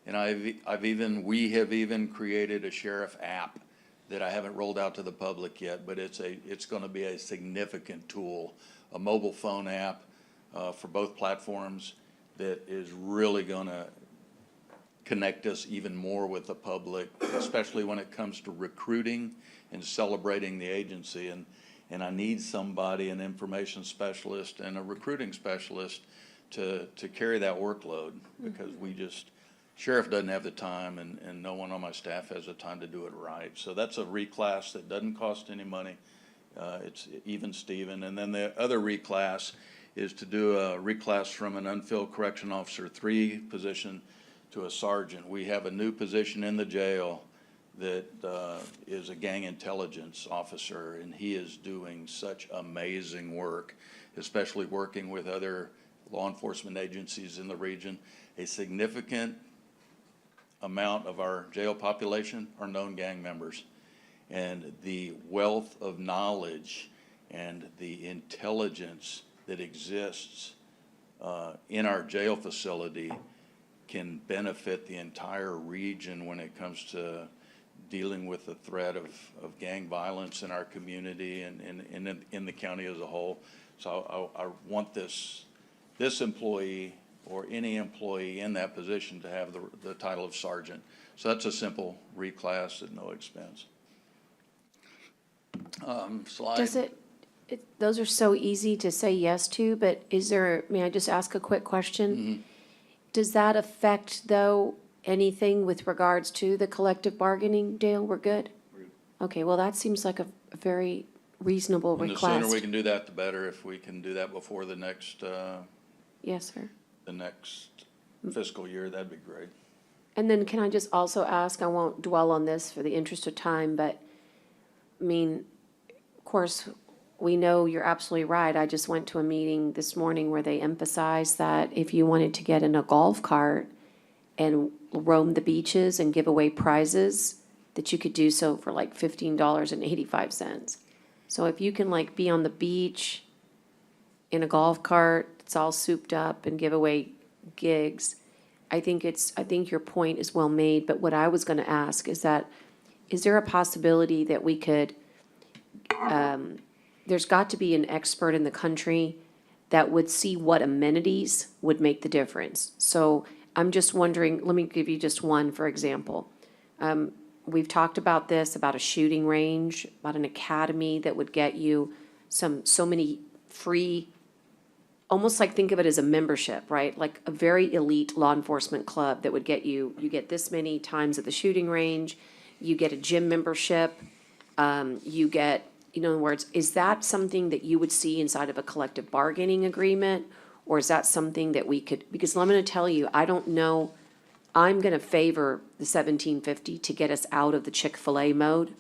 and we have even created a sheriff app that I haven't rolled out to the public yet, but it's gonna be a significant tool, a mobile phone app for both platforms that is really gonna connect us even more with the public, especially when it comes to recruiting and celebrating the agency. And I need somebody, an information specialist and a recruiting specialist to carry that workload, because sheriff doesn't have the time and no one on my staff has the time to do it right. So that's a reclass that doesn't cost any money. It's even Steven. And then the other reclass is to do a reclass from an unfilled correction officer 3 position to a sergeant. We have a new position in the jail that is a gang intelligence officer, and he is doing such amazing work, especially working with other law enforcement agencies in the region. A significant amount of our jail population are known gang members, and the wealth of knowledge and the intelligence that exists in our jail facility can benefit the entire region when it comes to dealing with the threat of gang violence in our community and in the county as a whole. So I want this employee or any employee in that position to have the title of sergeant. So that's a simple reclass at no expense. Slide. Does those are so easy to say yes to, but may I just ask a quick question? does that affect, though, anything with regards to the collective bargaining, Dale? We're good? Okay, well, that seems like a very reasonable And the sooner we request. can do that, the better. If we can do that before the next Yes, sir. fiscal year, that'd be great. And then can I just also ask, I won't dwell on this for the interest of time, but, I mean, of course, we know you're absolutely right. I just went to a meeting this morning where they emphasized that if you wanted to get in a golf cart and roam the beaches and give away prizes, that you could do so for like $15.85. So if you can like be on the beach in a golf cart, it's all souped up and give away gigs, I think your point is well made, but what I was gonna ask is that, is there a possibility that we could, there's got to be an expert in the country that would see what amenities would make the difference. So I'm just wondering, let me give you just one, for example. We've talked about this, about a shooting range, about an academy that would get you so many free, almost like think of it as a membership, right? Like a very elite law enforcement club that would get you get this many times at the shooting range, you get a gym membership, you get, in other words, is that something that you would see inside of a collective bargaining agreement? Or is that something that we could, because I'm gonna tell you, I don't know, I'm gonna favor the $17.50 to get us out of the Chick-fil-A mode.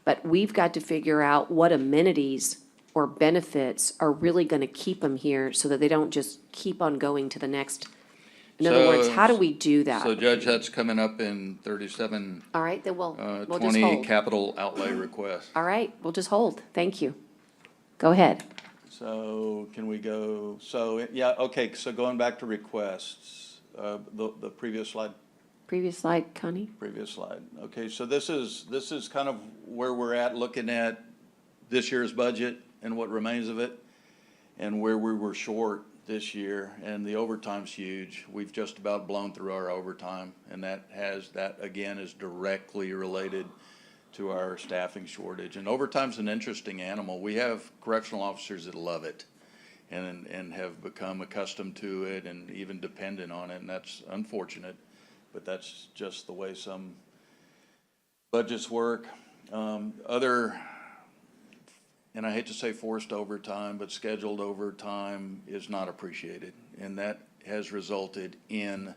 But we've got to figure out what amenities or benefits are really gonna keep them here so that they don't just keep on going to the next. In other words, how do we do that? So Judge, that's coming up in 37, All right, then we'll just 20 hold. capital outlay requests. All right, we'll just hold. Thank you. Go ahead. So can we go, so, yeah, okay, so going back to requests, the previous slide. Previous slide, Connie. Previous slide. Okay, so this is kind of where we're at, looking at this year's budget and what remains of it, and where we were short this year, and the overtime's huge. We've just about blown through our overtime, and that again is directly related to our staffing shortage. And overtime's an interesting animal. We have correctional officers that love it and have become accustomed to it and even dependent on it, and that's unfortunate. But that's just the way some budgets work. And I hate to say forced overtime, but scheduled overtime is not appreciated. And that has resulted in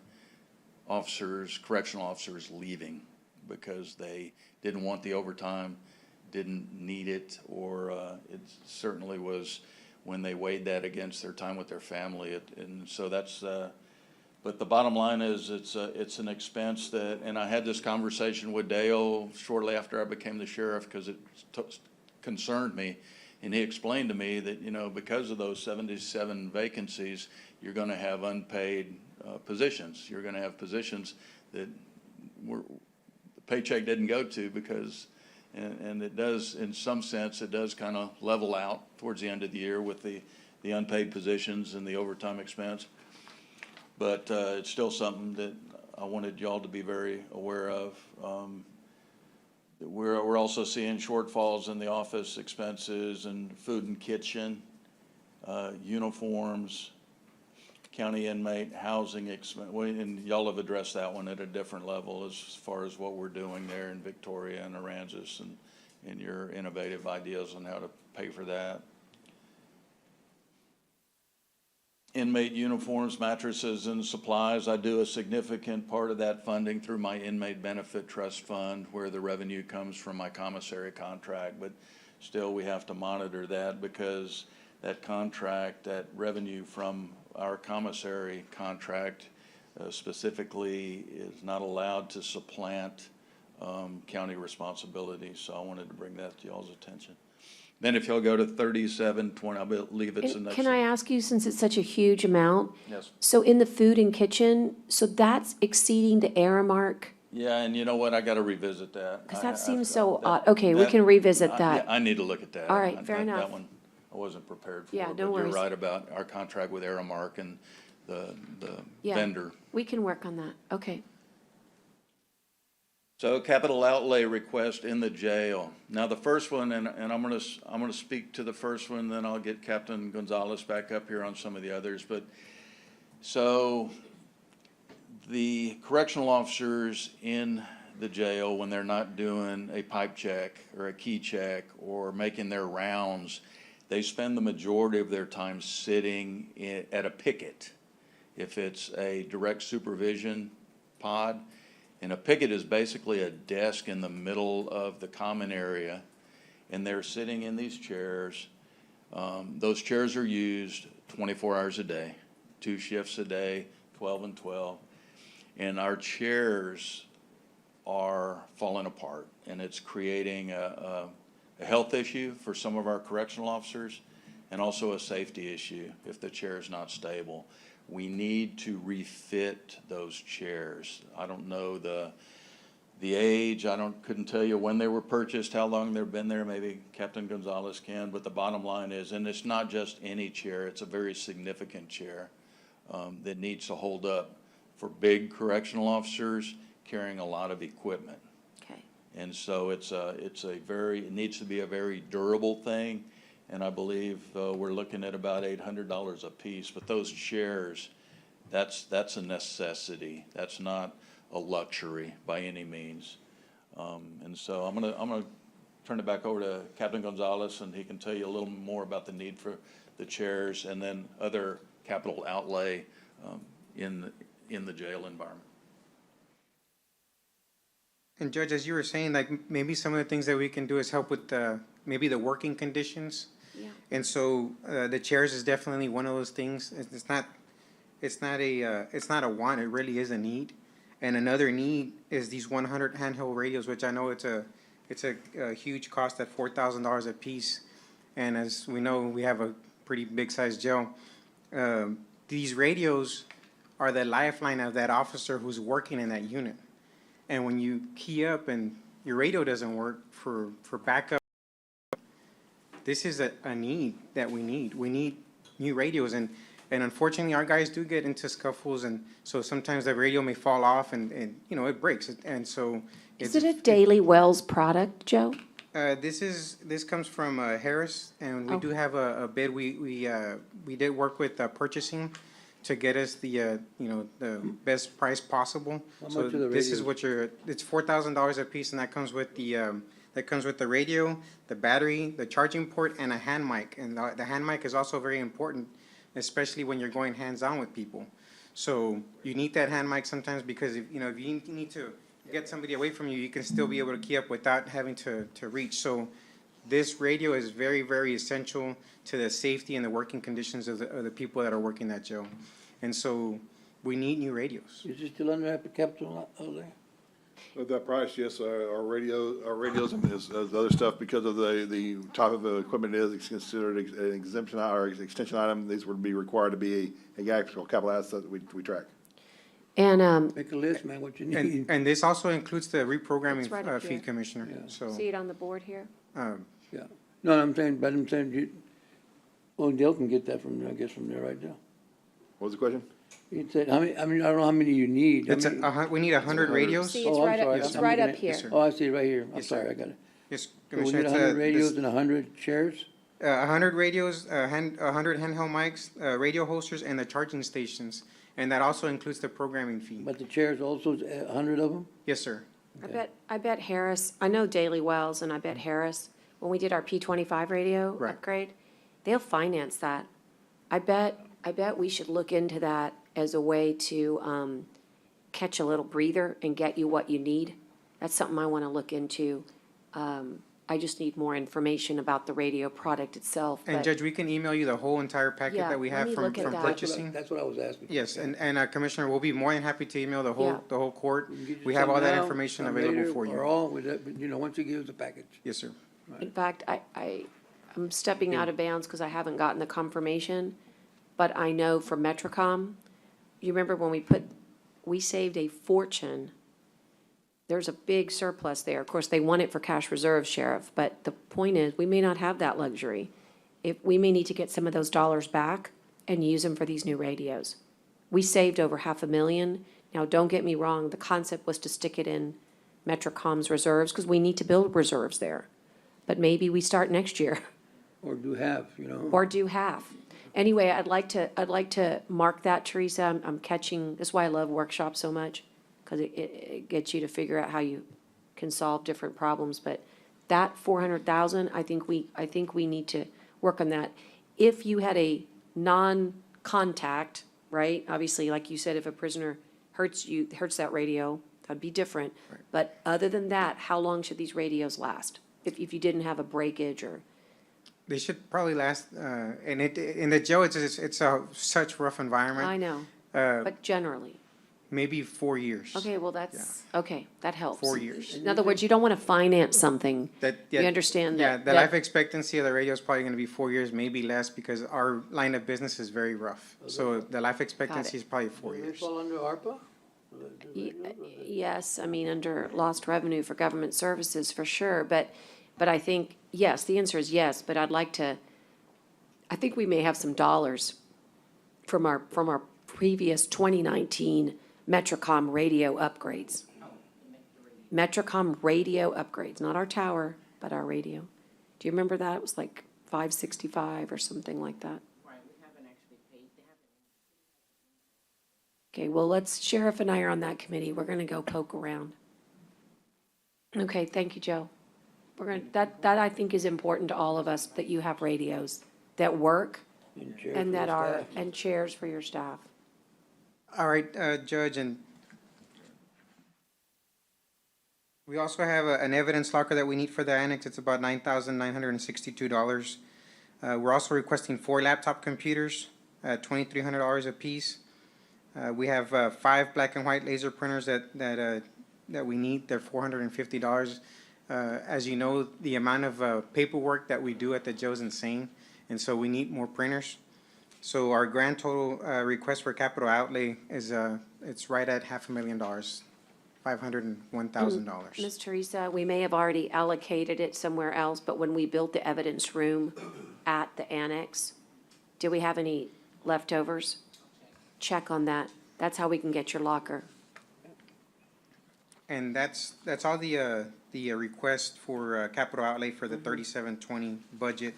correctional officers leaving because they didn't want the overtime, didn't need it, or it certainly was when they weighed that against their time with their family. And so that's, but the bottom line is it's an expense that, and I had this conversation with Dale shortly after I became the sheriff because it concerned me. And he explained to me that, because of those 77 vacancies, you're going to have unpaid positions. You're going to have positions that the paycheck didn't go to because, and it does, in some sense, it does kind of level out towards the end of the year with the unpaid positions and the overtime expense. But it's still something that I wanted y'all to be very aware of. We're also seeing shortfalls in the office expenses and food and kitchen, uniforms, county inmate housing expense. And y'all have addressed that one at a different level as far as what we're doing there in Victoria and Aransas and your innovative ideas on how to pay for that. Inmate uniforms, mattresses, and supplies. I do a significant part of that funding through my inmate benefit trust fund where the revenue comes from my commissary contract, but still we have to monitor that because that contract, that revenue from our commissary contract specifically is not allowed to supplant county responsibilities. So I wanted to bring that to y'all's attention. Then if y'all go to 3720, I believe it's the next. Can I ask you, since it's such a huge amount? Yes. So in the food and kitchen, so that's exceeding the Aramark? Yeah, and you know what? I got to revisit that. Because that seems so odd. Okay, we can revisit that. I need to look at that. All right, fair enough. That one I wasn't prepared for. Yeah, no But worries. you're right about our contract with Aramark and the Yeah. vendor. We can work on that. Okay. So capital outlay request in the jail. Now, the first one, and I'm gonna speak to the first one, then I'll get Captain Gonzalez back up here on some of the others. But, so, The correctional officers in the jail, when they're not doing a pipe check or a key check or making their rounds, they spend the majority of their time sitting at a picket. If it's a direct supervision pod, and a picket is basically a desk in the middle of the common area, and they're sitting in these chairs. Those chairs are used 24 hours a day, 2 shifts a day, 12 and 12. And our chairs are falling apart, and it's creating a health issue for some of our correctional officers and also a safety issue if the chair is not stable. We need to refit those chairs. I don't know the age, couldn't tell you when they were purchased, how long they've been there, maybe Captain Gonzalez can, but the bottom line is, and it's not just any chair, it's a very significant chair that needs to hold up for big correctional officers carrying a lot of equipment. Okay. And so it needs to be a very durable thing, and I believe we're looking at about $800 a piece. But those chairs, that's a necessity. That's not a luxury by any means. And so I'm gonna turn it back over to Captain Gonzalez, and he can tell you a little more about the need for the chairs and then other capital outlay in the jail environment. And Judge, as you were saying, like maybe some of the things that we can do is help with maybe the working conditions. Yeah. And so the chairs is definitely one of those things. It's not a want, it really is a need. And another need is these 100 handheld radios, which I know it's a huge cost at $4,000 a piece. And as we know, we have a pretty big sized jail. These radios are the lifeline of that officer who's working in that unit. And when you key up and your radio doesn't work for backup, this is a need that we need. We need new radios, and unfortunately, our guys do get into scuffles, and so sometimes the radio may fall off, and it breaks. And so, Is it a Daily Wells product, Joe? this comes from Harris, and we Oh. do have a bid. We did work with purchasing to get us the best price possible. How So much are the this is radios? it's $4,000 a piece, and that comes with the radio, the battery, the charging port, and a hand mic. And the hand mic is also very important, especially when you're going hands-on with people. So you need that hand mic sometimes because if you need to get somebody away from you, you can still be able to key up without having to reach. So this radio is very, very essential to the safety and the working conditions of the people that are working that jail. And so we need new radios. Is it still under capital outlay? With that price, yes, our radios and this other stuff, because of the type of equipment it's considered an exemption or extension item. These would be required to be a actual capital asset that we track. And Make a list, man, what you need. And this also includes the reprogramming It's right up fee, here. Commissioner. Yeah. So, see it on the board here? Yeah. No, I'm saying Dale can get that from there right now. What was the question? He said, I don't know how many you need. How it's many- we need 100 radios. See, it's Oh, I'm right up, sorry. it's I'm right looking up at- here. Yes, sir. Oh, I see it right here. I'm Yes, sir. sorry, I got it. Yes, So we Commissioner. need it's, 100 radios and 100 chairs? 100 radios, 100 handheld mics, radio holsters, and the charging stations. And that also includes the programming fee. But the chairs also, 100 of them? Yes, sir. I bet Harris, I know Daily Wells, and I bet Harris, when we did our P25 radio Right. upgrade, they'll finance that. I bet we should look into that as a way to catch a little breather and get you what you need. That's something I want to look into. I just need more information about the radio product itself. And but- Judge, we can email you the whole entire packet Yeah, that we let have me from look at that. purchasing. That's what I was asking. Yes, and Commissioner, we'll be more than happy to email the Yeah. whole court. can get you We have all some that now, information some available later, for Or you. all, with that, but, once you give us a package. Yes, sir. In fact, I'm stepping out of bounds because I haven't gotten the confirmation, but I know from Metrocom, you remember when we saved a fortune. There's a big surplus there. Of course, they want it for cash reserves, Sheriff, but the point is, we may not have that luxury. We may need to get some of those dollars back and use them for these new radios. We saved over $500,000. Now, don't get me wrong, the concept was to stick it in Metrocom's reserves because we need to build reserves there. But maybe we start next year Or do half, or do half. Anyway, I'd like to mark that, Teresa. I'm catching, that's why I love workshops so much, because it gets you to figure out how you can solve different problems. But that 400,000, I think we need to work on that. If you had a non-contact, right? Obviously, like you said, if a prisoner hurts that radio, that'd be different. But other than that, how long should these radios last? If you didn't have a breakage or, They should probably last, and in the jail, it's such rough environment. I know, Uh, but generally. maybe 4 years. Okay, well, okay, that helps. 4 years. In other words, you don't want to finance something. You understand Yeah, that? the life expectancy of the radio is probably gonna be 4 years, maybe less, because our line of business is very rough. So the life expectancy is probably 4 Do they years. fall under ARPA? Yes, I mean, under lost revenue for government services, for sure, but I think, yes, the answer is yes, but I think we may have some dollars from our previous 2019 Metrocom radio upgrades. Metrocom radio upgrades, not our tower, but our radio. Do you remember that? It was like 565 or something like that. Okay, well, Sheriff and I are on that committee. We're gonna go poke around. Okay, thank you, Joe. That I think is important to all of us, that you have radios that work chairs and for that the are, staff. and chairs for your staff. All right, Judge, and we also have an evidence locker that we need for the annex. It's about $9,962. We're also requesting 4 laptop computers, $2,300 apiece. We have 5 black and white laser printers that we need. They're $450. As you know, the amount of paperwork that we do at the jail is insane, and so we need more printers. So our grand total request for capital outlay is, it's right at $500,000, $501,000. Ms. Teresa, we may have already allocated it somewhere else, but when we built the evidence room at the annex, do we have any leftovers? Check on that. That's how we can get your locker. And that's all the request for capital outlay for the 3720 budget.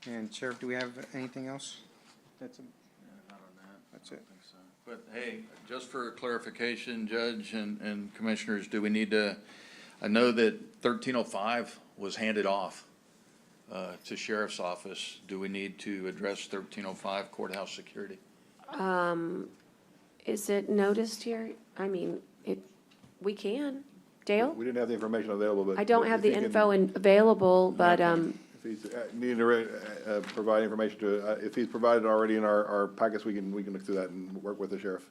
And Sheriff, do we have anything else? That's it. But hey, just for clarification, Judge and Commissioners, do we need to, I know that 1305 was handed off to Sheriff's Office. Do we need to address 1305 courthouse security? Is it noticed here? I mean, we can. Dale? We didn't have the information available, but. I don't have the if he can- info available, but, If he's needing to provide information to, if he's provided already in our packets, we can look through that and work with the sheriff.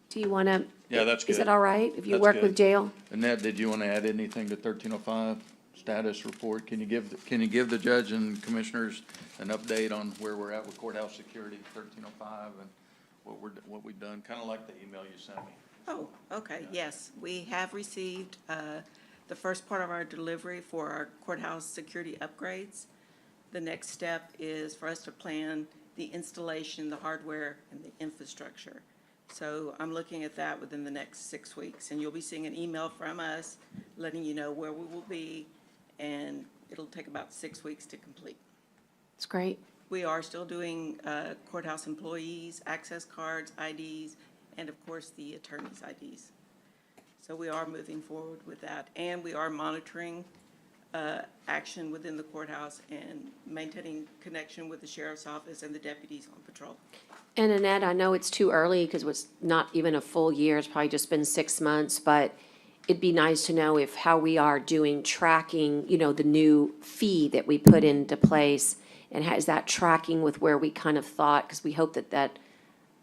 do you want to? Yeah, that's Is good. it all right if you That's work good. with Dale? Annette, did you want to add anything to 1305 status report? Can you give the judge and commissioners an update on where we're at with courthouse security, 1305, and what we've done, kind of like the email you sent me? Oh, okay, yes. We have received the first part of our delivery for our courthouse security upgrades. The next step is for us to plan the installation, the hardware, and the infrastructure. So I'm looking at that within the next 6 weeks, and you'll be seeing an email from us letting you know where we will be, and it'll take about 6 weeks to complete. It's great. We are still doing courthouse employees, access cards, IDs, and of course, the attorney's IDs. So we are moving forward with that, and we are monitoring action within the courthouse and maintaining connection with the sheriff's office and the deputies on patrol. And Annette, I know it's too early because it's not even a full year. It's probably just been 6 months, but it'd be nice to know how we are doing tracking, the new fee that we put into place. And is that tracking with where we kind of thought? Because we hope that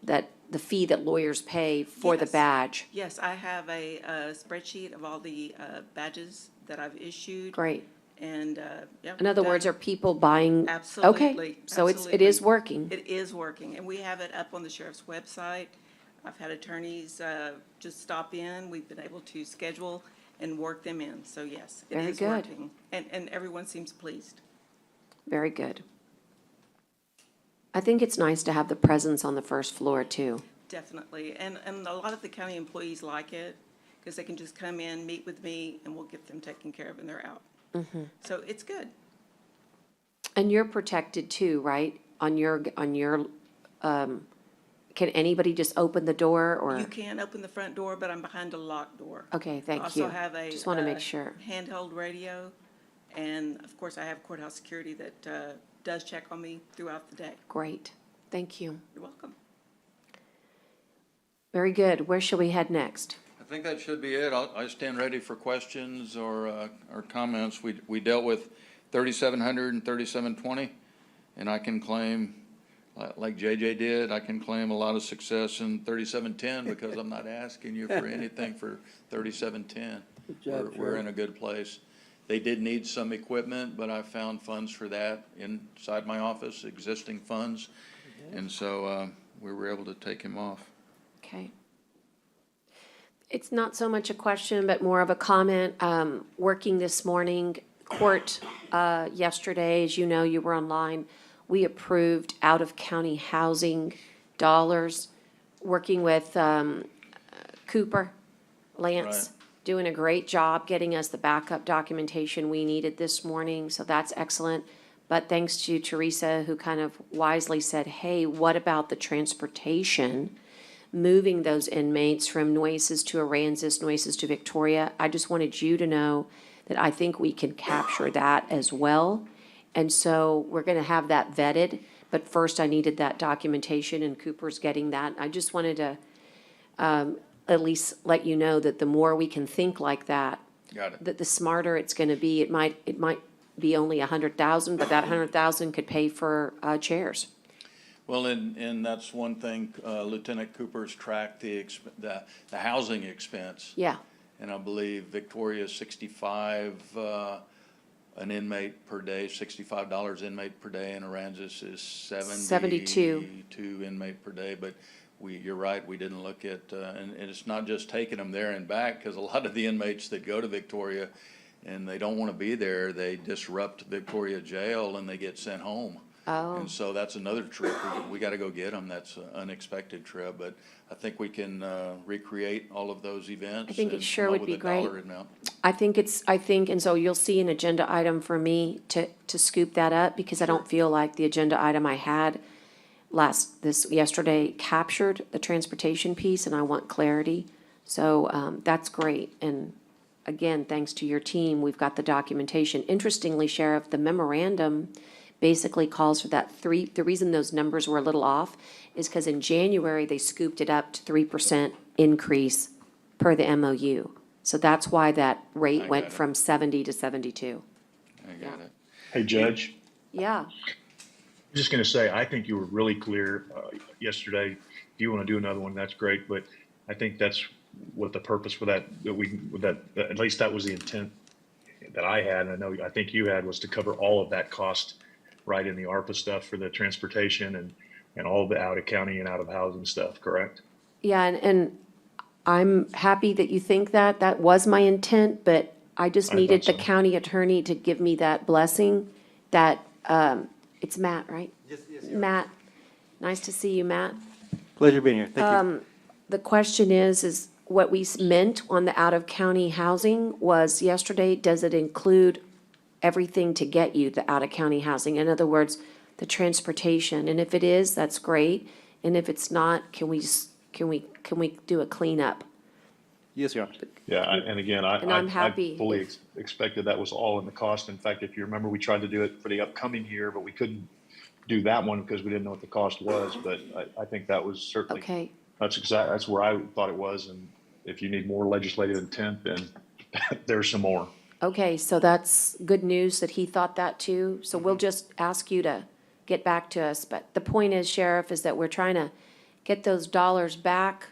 the fee that lawyers pay for the Yes. badge. Yes, I have a spreadsheet of all the badges that I've issued. Great. And, yeah. In other words, are people buying? Absolutely. Okay, so it is absolutely. working. It is working, and we have it up on the sheriff's website. I've had attorneys just stop in. We've been able to schedule and work them in. So yes, it Very is good. working. And everyone seems pleased. Very good. I think it's nice to have the presence on the first floor too. Definitely. And a lot of the county employees like it because they can just come in, meet with me, and we'll get them taken care of and they're out. So it's good. And you're protected too, right? on your, can anybody just open the door or? You can open the front door, but I'm behind a locked door. Okay, thank I you. also have a. Just want to make sure. Handheld radio, and of course, I have courthouse security that does check on me throughout the day. Great, thank you. You're welcome. Very good. Where shall we head next? I think that should be it. I stand ready for questions or comments. We dealt with 3,700 and 3,720, and I can claim, like JJ did, I can claim a lot of success in 3,710 because I'm not asking you for anything for 3,710. Good job, We're Sheriff. in a good place. They did need some equipment, but I found funds for that inside my office, existing funds, and so we were able to take him off. Okay. It's not so much a question, but more of a comment. Working this morning, court, yesterday, as you know, you were online, we approved out-of-county housing dollars, working with Cooper, Lance, Right. doing a great job getting us the backup documentation we needed this morning, so that's excellent. But thanks to Teresa, who kind of wisely said, hey, what about the transportation? Moving those inmates from Nueces to Aransas, Nueces to Victoria. I just wanted you to know that I think we can capture that as well. And so we're gonna have that vetted, but first I needed that documentation and Cooper's getting that. I just wanted to at least let you know that the more we can think like that, Got it. that the smarter it's gonna be. It might be only 100,000, but that 100,000 could pay for chairs. Well, and that's one thing, Lieutenant Cooper's tracked the housing expense. Yeah, And I believe Victoria's 65, an inmate per day, $65 inmate per day, and Aransas is 72. 72 inmate per day, but you're right, we didn't look at, and it's not just taking them there and back, because a lot of the inmates that go to Victoria and they don't want to be there, they disrupt Victoria Jail and they get sent home. Oh. And so that's another trip. We got to go get them. That's an unexpected trip, but I think we can recreate all of those events. I think it and sure come up would with be a dollar great. amount. I think, and so you'll see an agenda item for me to scoop that up, because I don't feel like the agenda item I had yesterday captured the transportation piece, and I want clarity. So, that's great. And again, thanks to your team, we've got the documentation. Interestingly, Sheriff, the memorandum basically calls for that the reason those numbers were a little off is because in January, they scooped it up to 3% increase per the MOU. So that's why that I rate got went it. from 70 to 72. I got it. Hey, Judge, Yeah, I'm just going to say, I think you were really clear yesterday. If you want to do another one, that's great, but I think that's what the purpose for that at least that was the intent that I had, and I think you had, was to cover all of that cost right in the ARPA stuff for the transportation and all the out-of-county and out-of-housing stuff, correct? yeah, and I'm happy that you think that. That was my intent, but I just I needed the thought so. county attorney to give me that blessing that, it's Matt, right? Yes. Matt, nice to see you, Matt. Pleasure being here. Thank you. The question is what we meant on the out-of-county housing was yesterday, does it include everything to get you the out-of-county housing? In other words, the transportation, and if it is, that's great, and if it's not, can we do a cleanup? Yes, Your Honor. Yeah, and again, And I'm I happy. fully expected that was all in the cost. In fact, if you remember, we tried to do it for the upcoming year, but we couldn't do that one because we didn't know what the cost was, but I think that was certainly. Okay, That's where I thought it was, and if you need more legislative intent, then there's some more. okay, so that's good news that he thought that too, so we'll just ask you to get back to us, but the point is, Sheriff, is that we're trying to get those dollars back,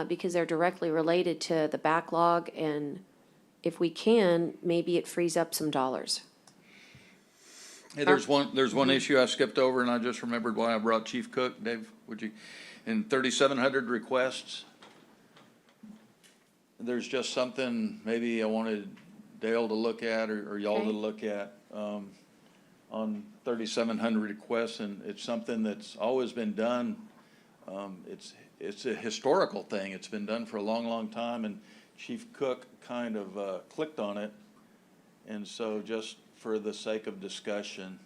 because they're directly related to the backlog, and if we can, maybe it frees up some dollars. Hey, there's one issue I skipped over, and I just remembered why I brought Chief Cook. Dave, would you, in 3,700 requests, there's just something maybe I wanted Dale to look at or y'all to Okay. look at, on 3,700 requests, and it's something that's always been done. It's a historical thing. It's been done for a long, long time, and Chief Cook kind of clicked on it. And so just for the sake of discussion,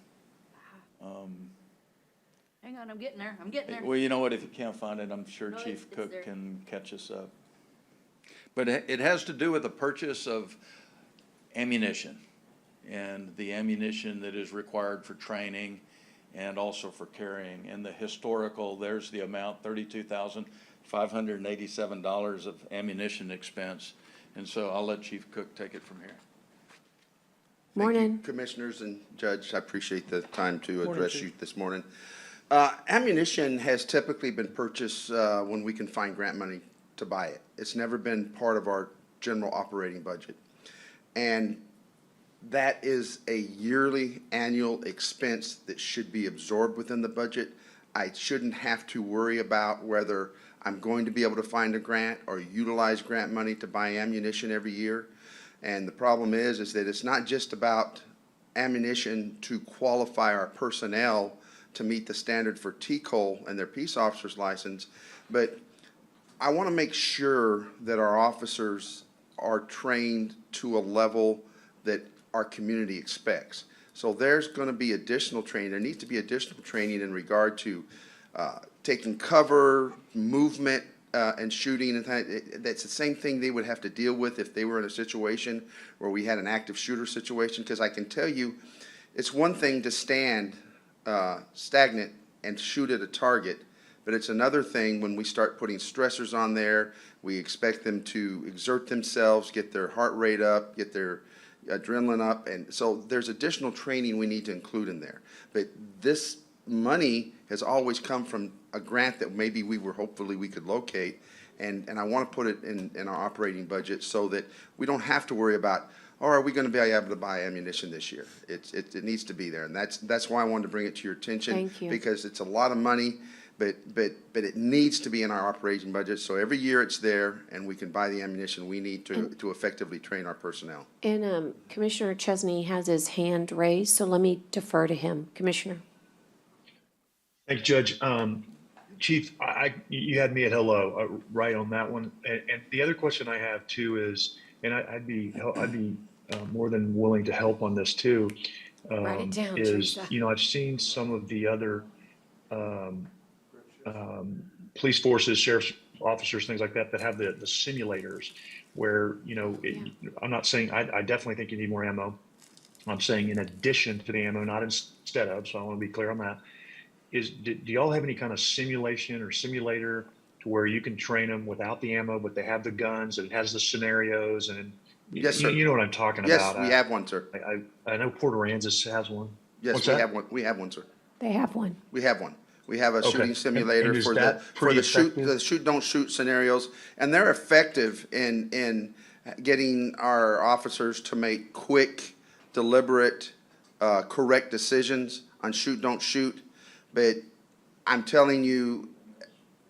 Hang on, I'm getting there, I'm getting there. Well, you know what, if you can't find it, I'm sure No, Chief it's Cook there. can catch us up. But it has to do with the purchase of ammunition and the ammunition that is required for training and also for carrying. And the historical, there's the amount, $32,587 of ammunition expense. And so I'll let Chief Cook take it from here. Thank you, Morning. Commissioners and Judge, I appreciate the time to Morning, address Chief. you this morning. Ammunition has typically been purchased when we can find grant money to buy it. It's never been part of our general operating budget. And that is a yearly, annual expense that should be absorbed within the budget. I shouldn't have to worry about whether I'm going to be able to find a grant or utilize grant money to buy ammunition every year. And the problem is that it's not just about ammunition to qualify our personnel to meet the standard for TCOL and their peace officer's license, but I want to make sure that our officers are trained to a level that our community expects. So there's going to be additional training. There needs to be additional training in regard to taking cover, movement, and shooting, and that's the same thing they would have to deal with if they were in a situation where we had an active shooter situation. Because I can tell you, it's one thing to stand stagnant and shoot at a target, but it's another thing when we start putting stressors on there. We expect them to exert themselves, get their heart rate up, get their adrenaline up, and so there's additional training we need to include in there. But this money has always come from a grant that maybe hopefully we could locate, and I want to put it in our operating budget so that we don't have to worry about, oh, are we going to be able to buy ammunition this year? It needs to be there, and that's why I wanted to bring it to your attention. Thank you. Because it's a lot of money, but it needs to be in our operating budget, so every year it's there, and we can buy the ammunition we need to effectively train our personnel. And Commissioner Chesney has his hand raised, so let me defer to him. Commissioner? Thank you, Judge. Chief, you had me at hello, right on that one. And the other question I have too is, and I'd be more than willing to help on this too. Write it down, Is, Teresa. I've seen some of the other police forces, sheriff's officers, things like that, that have the simulators where, I'm not saying, I definitely think you need more ammo. I'm saying in addition to the ammo, not instead of, so I want to be clear on that. Do y'all have any kind of simulation or simulator to where you can train them without the ammo, but they have the guns and it has the scenarios and Yes, sir. you know what I'm talking Yes, about? we have one, sir. I know Port Aransas has one. Yes, What's we that? have one. We have one, sir. They have one. We have one. We have a Okay. shooting simulator And is for that pretty effective? the shoot, don't shoot scenarios. And they're effective in getting our officers to make quick, deliberate, correct decisions on shoot, don't shoot. But I'm telling you,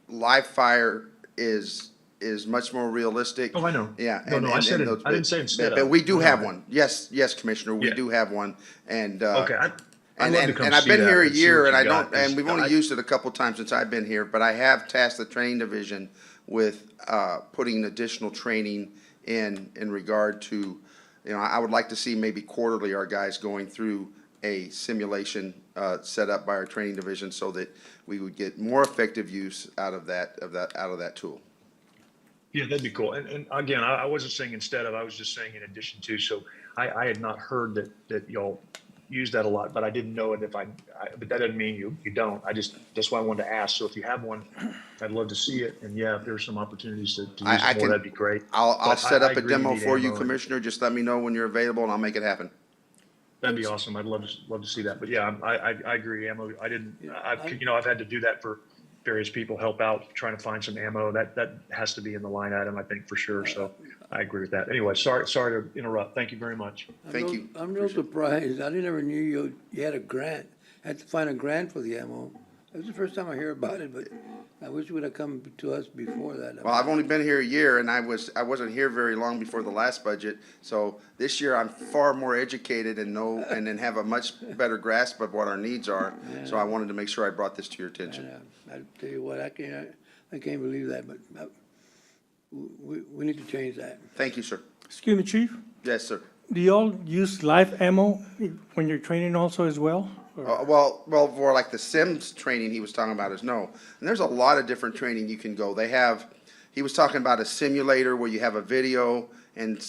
live fire is much more realistic. Oh, I know. Yeah. No, I said it. I didn't say instead But of. we do No, have no. one. Yes, Commissioner, we Yeah. do have one. And, Okay, I'd love to come and I've see been that here a and see year, what and I you got, don't, and 'cause we've only used it a couple times since I've been here, but I have tasked the training division with putting additional training in regard to, I would like to see maybe quarterly our guys going through a simulation set up by our training division so that we would get more effective use out of that tool. Yeah, that'd be cool. And again, I wasn't saying instead of, I was just saying in addition to, so I had not heard that y'all use that a lot, but I didn't know it but that doesn't mean you don't. That's why I wanted to ask. So if you have one, I'd love to see it. And yeah, if there's some opportunities to use it more, that'd be great. I'll But set I up a agree you demo need for you, ammo and- Commissioner. Just let me know when you're available and I'll make it happen. That'd be awesome. I'd love to see that. But yeah, I agree. Ammo, I've had to do that for various people, help out, trying to find some ammo. That has to be in the line item, I think, for sure. So I agree with that. Anyway, sorry to interrupt. Thank you very much. Thank you. I'm real surprised. I never knew you had a grant, had to find a grant for the ammo. It was the first time I hear about it, but I wish it would have come to us before that. Well, I've only been here a year, and I wasn't here very long before the last budget. So this year, I'm far more educated and then have a much better grasp of what our needs are. So I wanted to make sure I brought this to your attention. I tell you what, I can't believe that, but we need to change that. Thank you, sir. Excuse me, Chief, Yes, sir. do y'all use live ammo when you're training also as well? Well, for like the Sims training he was talking about is no. And there's a lot of different training you can go. They have, he was talking about a simulator where you have a video and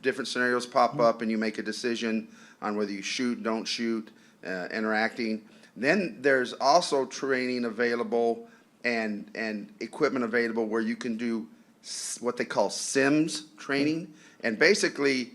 different scenarios pop up and you make a decision on whether you shoot, don't shoot, interacting. Then there's also training available and equipment available where you can do what they call Sims training. And basically,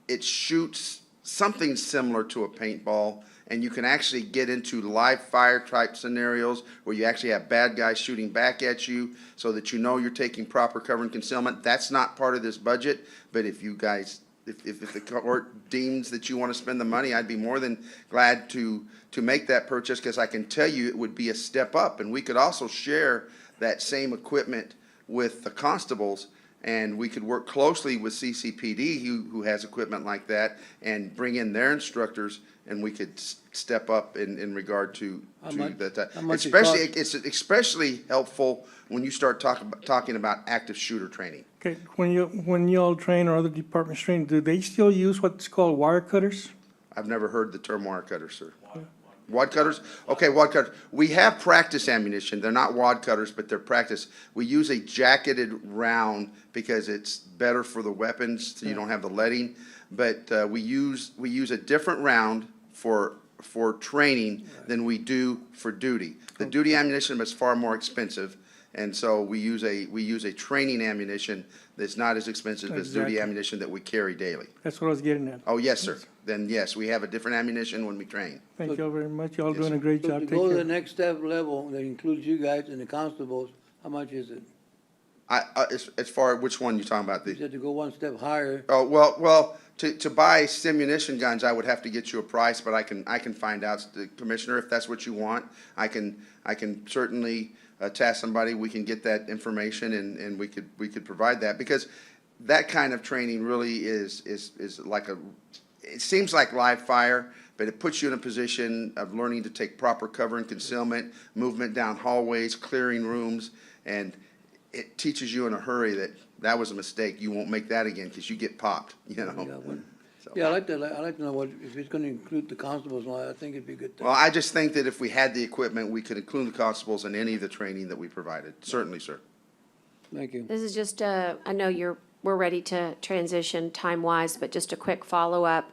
it shoots something similar to a paintball, and you can actually get into live fire type scenarios where you actually have bad guys shooting back at you so that you know you're taking proper cover and concealment. That's not part of this budget, but if you guys, if the court deems that you want to spend the money, I'd be more than glad to make that purchase, because I can tell you it would be a step up, and we could also share that same equipment with the constables, and we could work closely with CCPD, who has equipment like that, and bring in their instructors, and we could step up in regard to How much that. it Especially, cost? it's especially helpful when you start talking about active shooter training. Okay, when you all train or other departments train, do they still use what's called wire cutters? I've never heard the term wire cutter, sir. Wad cutters? Okay, wad cutters. We have practice ammunition. They're not wad cutters, but they're practice. We use a jacketed round because it's better for the weapons, so you don't have the leading. But we use a different round for training than we do for duty. The duty ammunition is far more expensive, and so we use a training ammunition that's not as expensive as duty Exactly. ammunition that we carry daily. That's what I was getting at. Oh, yes, sir. Then yes, we have a different ammunition when we train. Thank you all very much. Y'all Yes, doing a great So job. to Take go to the care. next step level, that includes you guys and the constables, how much is it? As far as which one you talking about? You said to go one step higher. Oh, well, to buy simunition guns, I would have to get you a price, but I can find out, Commissioner, if that's what you want. I can certainly task somebody, we can get that information and we could provide that, because that kind of training really is like it seems like live fire, but it puts you in a position of learning to take proper cover and concealment, movement down hallways, clearing rooms, and it teaches you in a hurry that was a mistake. You won't make that again because you get popped, you Yeah, know? when- So- Yeah, I'd like to know what, if it's gonna include the constables and all that, I think it'd be good. Well, I just think that if we had the equipment, we could include the constables in any of the training that we provided. Certainly, sir. Thank you. This is just I know we're ready to transition time-wise, but just a quick follow-up.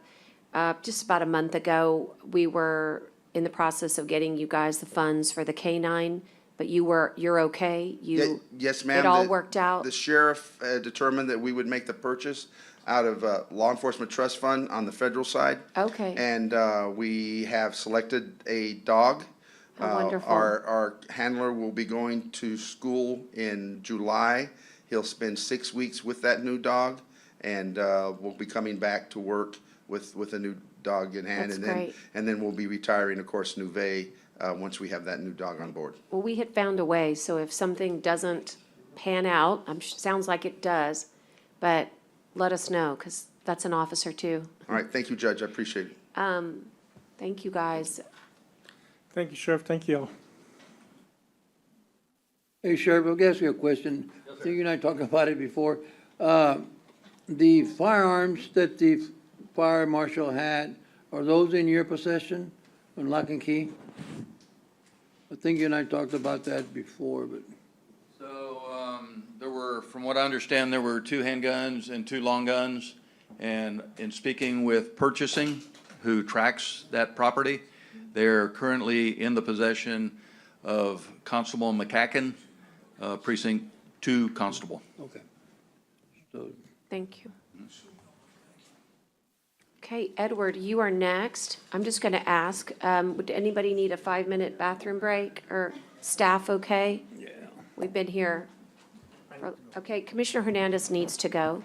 Just about a month ago, we were in the process of getting you guys the funds for the K-9, but you're okay? Yes, ma'am. It all The- worked out? The sheriff determined that we would make the purchase out of Law Enforcement Trust Fund on the federal side. Okay. And we have selected a dog. How wonderful. Our handler will be going to school in July. He'll spend 6 weeks with that new dog, and we'll be coming back to work with a new dog in hand. That's And then great. And then we'll be retiring, of course, Nuvei, once we have that new dog on board. Well, we had found a way, so if something doesn't pan out, sounds like it does, but let us know, because that's an officer too. All right, thank you, Judge, I appreciate it. Thank you, guys. Thank you, Sheriff. Thank you all. Hey, Sheriff, I'll ask you a question. I think you and I talked about it before. The firearms that the fire marshal had, are those in your possession on lock and key? I think you and I talked about that before, but. So, there were, from what I understand, there were 2 handguns and 2 long guns. And in speaking with purchasing, who tracks that property, they're currently in the possession of Constable McCacken, Precinct 2 Constable. Okay. So, Thank you. Okay, Edward, you are next. I'm just going to ask, would anybody need a 5-minute bathroom break, or staff okay? yeah. We've been here. Okay, Commissioner Hernandez needs to go.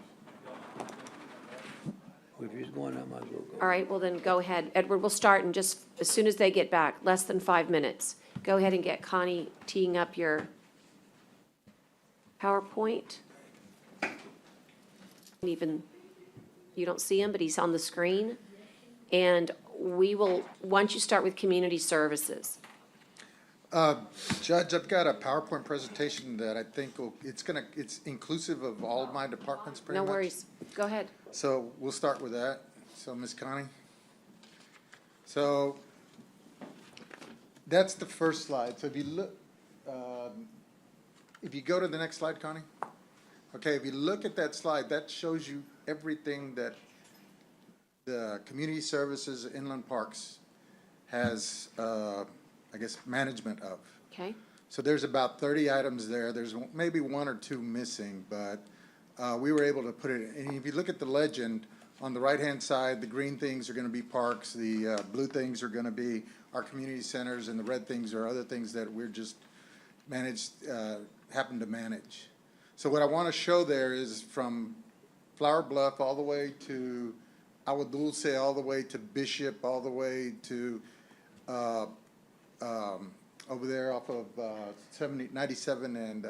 If he's going, I might as well go. All right, well then go ahead. Edward, we'll start in just, as soon as they get back, less than 5 minutes. Go ahead and get Connie teeing up your PowerPoint. Even, you don't see him, but he's on the screen. And we will, once you start with community services. Judge, I've got a PowerPoint presentation that I think it's inclusive of all of my departments pretty No much. worries. Go ahead. So we'll start with that. So Ms. Connie. So That's the first slide. So if you look, if you go to the next slide, Connie. Okay, if you look at that slide, that shows you everything that the Community Services Inland Parks has, I guess, management of. Okay, So there's about 30 items there. There's maybe one or two missing, but we were able to put it, and if you look at the legend, on the right-hand side, the green things are gonna be parks, the blue things are gonna be our community centers, and the red things are other things that we're just happen to manage. So what I wanna show there is from Flower Bluff all the way to Agua Dulce, all the way to Bishop, all the way to, over there off of 97 and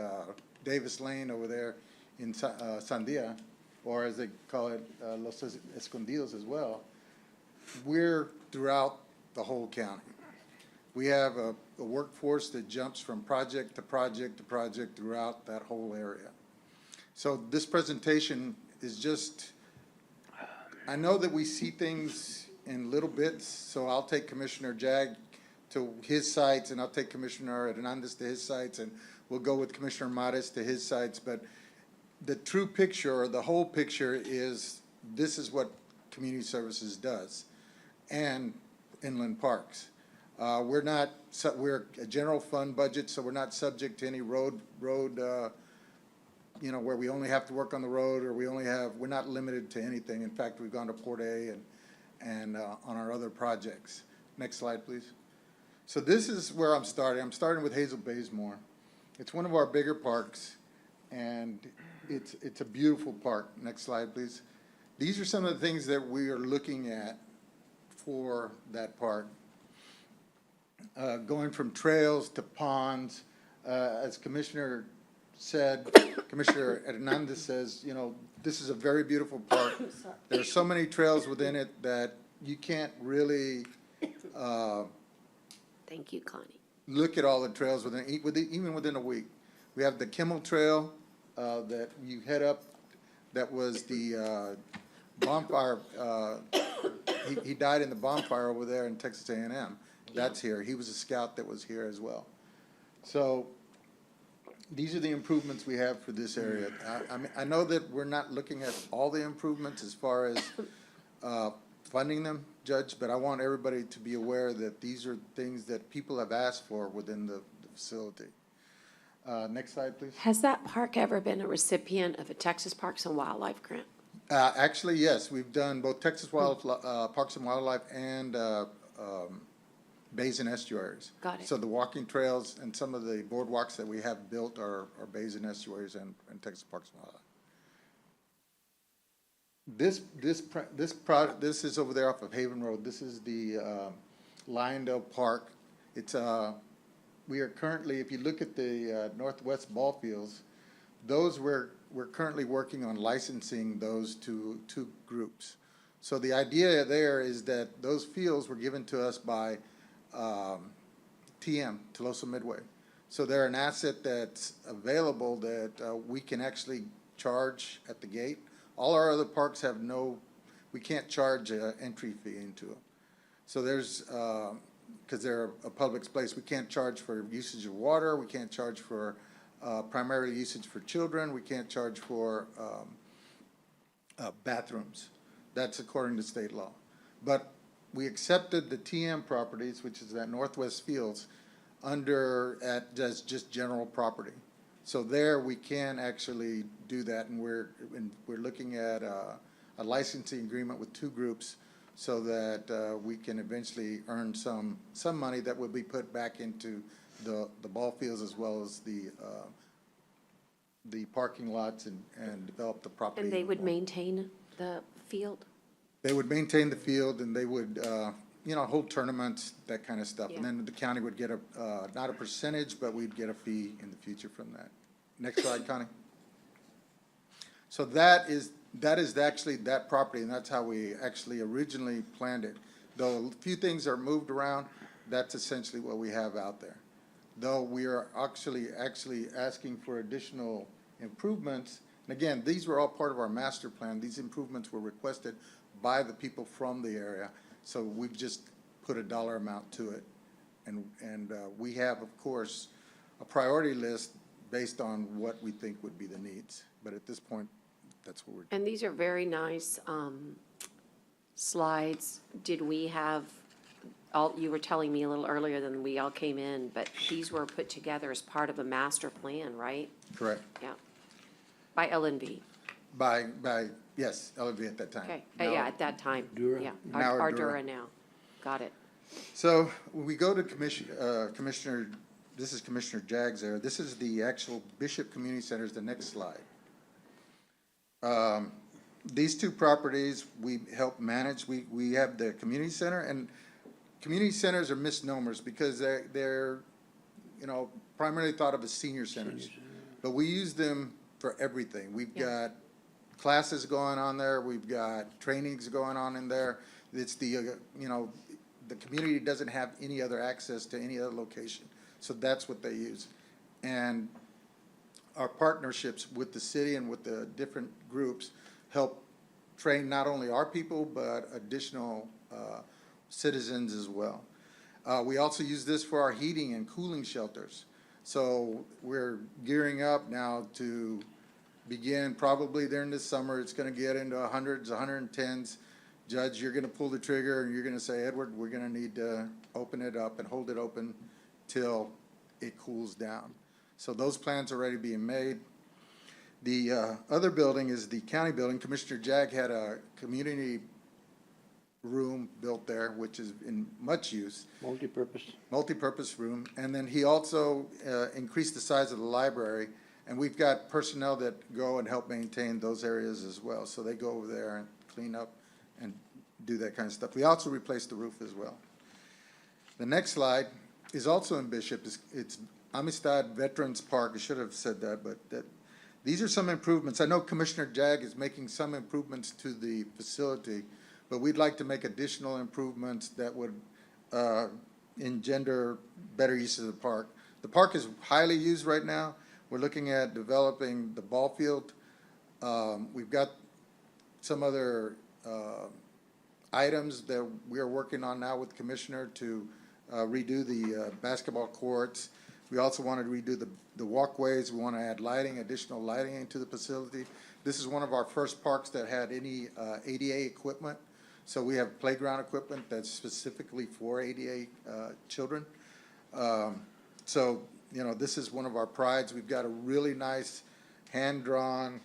Davis Lane over there in Sandia, or as they call it, Los Escondidos as well. We're throughout the whole county. We have a workforce that jumps from project to project to project throughout that whole area. So this presentation is just, I know that we see things in little bits, so I'll take Commissioner Jag to his sites, and I'll take Commissioner Hernandez to his sites, and we'll go with Commissioner Mares to his sites, but the true picture, or the whole picture, is this is what Community Services does, and Inland Parks. We're not, we're a general fund budget, so we're not subject to any road, you know, where we only have to work on the road, or we're not limited to anything. In fact, we've gone to Port A and on our other projects. Next slide, please. So this is where I'm starting. I'm starting with Hazel Baysmore. It's one of our bigger parks, and it's a beautiful park. Next slide, please. These are some of the things that we are looking at for that park. Going from trails to ponds, as Commissioner Hernandez says, you know, this is a very beautiful park. There are so many trails within it that you can't really, thank you, Connie. look at all the trails even within a week. We have the Kimmel Trail, that you head up, that was the, bonfire, he died in the bonfire over there in Texas A&M. That's here. He was a scout that was here as well. So these are the improvements we have for this area. I mean, I know that we're not looking at all the improvements as far as funding them, Judge, but I want everybody to be aware that these are things that people have asked for within the facility. Next slide, please. Has that park ever been a recipient of a Texas Parks and Wildlife grant? Actually, yes, we've done both Texas Parks and Wildlife and bays and estuaries. Got it. So the walking trails and some of the boardwalks that we have built are bays and estuaries and Texas Parks and Wildlife. This is over there off of Haven Road. This is the Lyondale Park. It's we are currently, if you look at the northwest ball fields, those we're currently working on licensing those to two groups. So the idea there is that those fields were given to us by TM, Tolosa Midway. So they're an asset that's available that we can actually charge at the gate. All our other parks have we can't charge an entry fee into them. So there's, because they're a public place, we can't charge for usage of water, we can't charge for primary usage for children, we can't charge for bathrooms. That's according to state law. But we accepted the TM properties, which is that Northwest Fields, as just general property. So there we can actually do that, and we're looking at a licensing agreement with two groups so that we can eventually earn some money that will be put back into the ball fields as well as the parking lots and develop the property. And they would maintain the field? They would maintain the field, and they would, hold tournaments, that kind of stuff. Yeah. And then the county would get not a percentage, but we'd get a fee in the future from that. Next slide, Connie. So that is actually that property, and that's how we actually originally planned it. Though a few things are moved around, that's essentially what we have out there. Though we are actually asking for additional improvements. And again, these were all part of our master plan. These improvements were requested by the people from the area. So we've just put a dollar amount to it. And we have, of course, a priority list based on what we think would be the needs. But at this point, that's what we're. And these are very nice slides. Did we have, you were telling me a little earlier than we all came in, but these were put together as part of a master plan, right? Correct. Yeah. By LNV. By, yes, LV at that time. Okay, Now- yeah, at that time. Dura. Yeah, Now Ardura Ardura. now. Got it. So when we go to Commissioner, this is Commissioner Jaggs there. This is the actual Bishop Community Center, is the next slide. These two properties we help manage. We have the community center, and community centers are misnomers because they're, you know, primarily thought of as senior centers. But we use them for everything. We've got classes going on there. We've got trainings going on in there. It's the, you know, the community doesn't have any other access to any other location. So that's what they use. And our partnerships with the city and with the different groups help train not only our people, but additional citizens as well. We also use this for our heating and cooling shelters. So we're gearing up now to begin probably during this summer. It's going to get into hundreds, 110s. Judge, you're going to pull the trigger and you're going to say, Edward, we're going to need to open it up and hold it open till it cools down. So those plans are already being made. The other building is the county building. Commissioner Jagg had a community room built there, which is in much use. Multi-purpose room. And then he also increased the size of the library. And we've got personnel that go and help maintain those areas as well. So they go over there and clean up and do that kind of stuff. We also replaced the roof as well. The next slide is also in Bishop. It's Amistad Veterans Park. I should have said that, but these are some improvements. I know Commissioner Jagg is making some improvements to the facility, but we'd like to make additional improvements that would engender better use of the park. The park is highly used right now. We're looking at developing the ball field. We've got some other items that we are working on now with the commissioner to redo the basketball courts. We also want to redo the walkways. We want to add lighting, additional lighting into the facility. This is one of our first parks that had any ADA equipment. So we have playground equipment that's specifically for ADA children. So, you know, this is one of our prides. We've got a really nice hand-drawn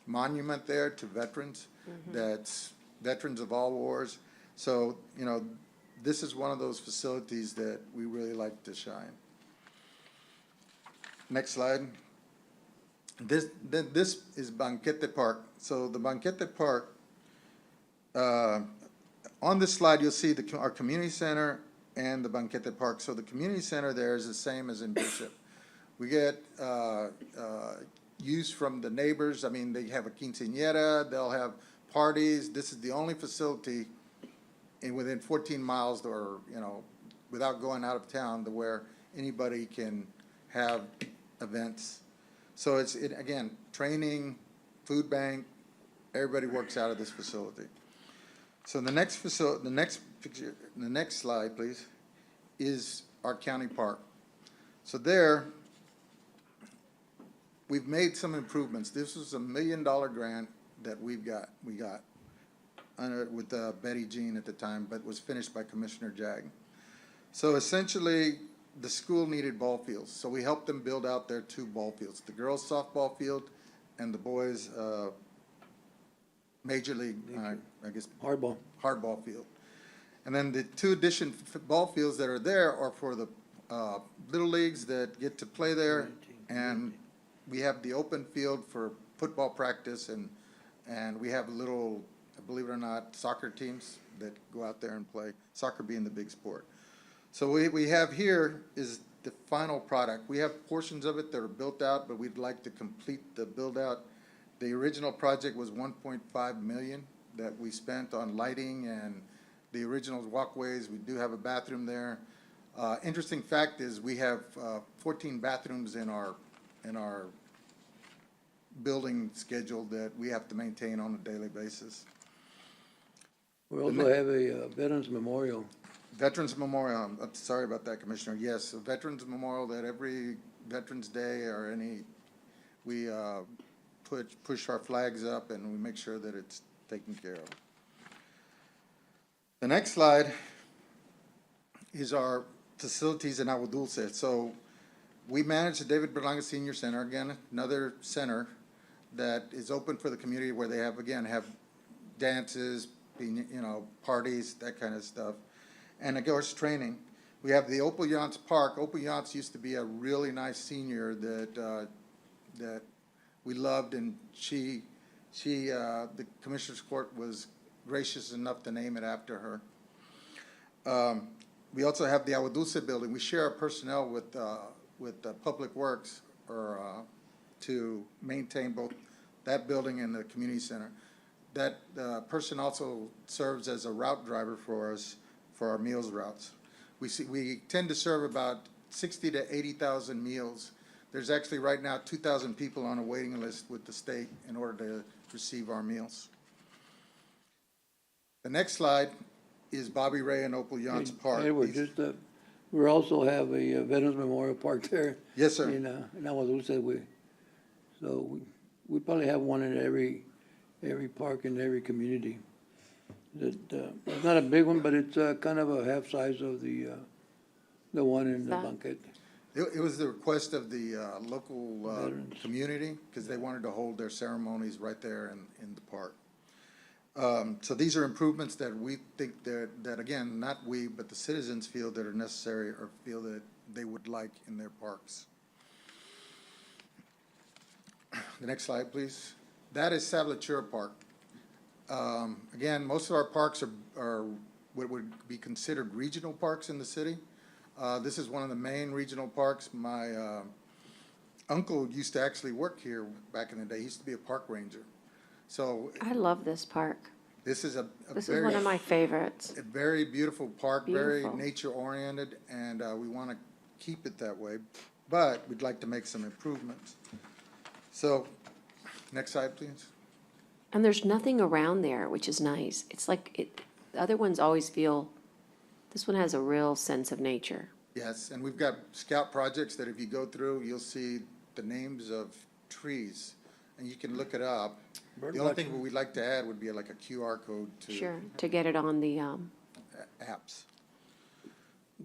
monument there to veterans. That's veterans of all wars. So, you know, this is one of those facilities that we really like to shine. Next slide. This is Banquete Park. So the Banquete Park, on this slide, you'll see our community center and the Banquete Park. So the community center there is the same as in Bishop. We get use from the neighbors. I mean, they have a quinceañera, they'll have parties. This is the only facility within 14 miles or, you know, without going out of town to where anybody can have events. So it's, again, training, food bank, everybody works out of this facility. So the next facility, the next slide, please, is our county park. So there, we've made some improvements. This was $1 million grant that we got with Betty Jean at the time, but was finished by Commissioner Jagg. So essentially, the school needed ball fields, so we helped them build out their 2 ball fields, the girls' softball field and the boys' major league, I guess. Hardball field. And then the 2 addition ball fields that are there are for the little leagues that get to play there, and we have the open field for football practice, and we have little, believe it or not, soccer teams that go out there and play, soccer being the big sport. So we have here is the final product. We have portions of it that are built out, but we'd like to complete the build out. The original project was $1.5 million that we spent on lighting and the original walkways. We do have a bathroom there. Interesting fact is we have 14 bathrooms in our building schedule that we have to maintain on a daily basis. We also have a Veterans Memorial Veterans Memorial, I'm sorry about that, Commissioner. Yes, a Veterans Memorial that every Veterans Day or any, we push our flags up and we make sure that it's taken care of. The next slide is our facilities in Agua Dulce. So we manage the David Berlanga Senior Center, again, another center that is open for the community where they have, again, have dances, parties, that kind of stuff. And of course, training. We have the Opal Yance Park. Opal Yance used to be a really nice senior that we loved, and the Commissioner's Court was gracious enough to name it after her. We also have the Agua Dulce building. We share our personnel with Public Works to maintain both that building and the community center. That person also serves as a route driver for us for our meals routes. We tend to serve about 60 to 80,000 meals. There's actually right now 2,000 people on a waiting list with the state in order to receive our meals. The next slide is Bobby Ray and Opal Yance Park. Edward, we also have a Veterans Memorial Park there. Yes, sir. In Agua Dulce, we probably have one in every park in every community. It's not a big one, but it's kind of a half size of the one in the Banquete. It was the request of the local Veterans. community, because they wanted to hold their ceremonies right there in the park. So these are improvements that we think that again, not we, but the citizens feel that are necessary or feel that they would like in their parks. The next slide, please. That is Salvatierra Park. Again, most of our parks are what would be considered regional parks in the city. This is one of the main regional parks. My uncle used to actually work here back in the day. He used to be a park ranger. So I love this park. this is This is one of my favorites. a very beautiful park, very Beautiful. nature-oriented, and we want to keep it that way. But we'd like to make some improvements. So, next slide, please. And there's nothing around there, which is nice. It's like, the other ones always feel, this one has a real sense of nature. Yes, and we've got scout projects that if you go through, you'll see the names of trees, and you can look it up. The only thing we'd like to add would be like a QR code to Sure, to get it on the, apps.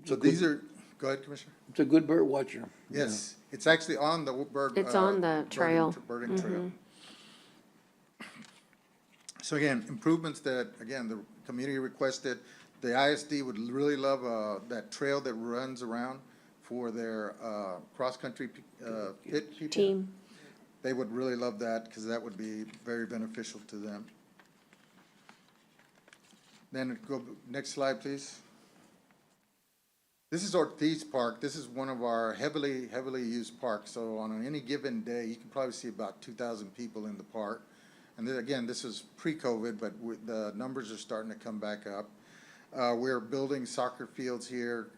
So these are, go ahead, Commissioner. It's a good bird watcher. Yes, it's actually on the bird. It's on the trail. Birding trail. So again, improvements that, again, the community requested. The ISD would really love that trail that runs around for their cross-country pit people. team. They would really love that because that would be very beneficial to them. Then go, next slide, please. This is Ortiz Park. This is one of our heavily used parks. So on any given day, you can probably see about 2,000 people in the park. And then again, this is pre-COVID, but the numbers are starting to come back up. We're building soccer fields here.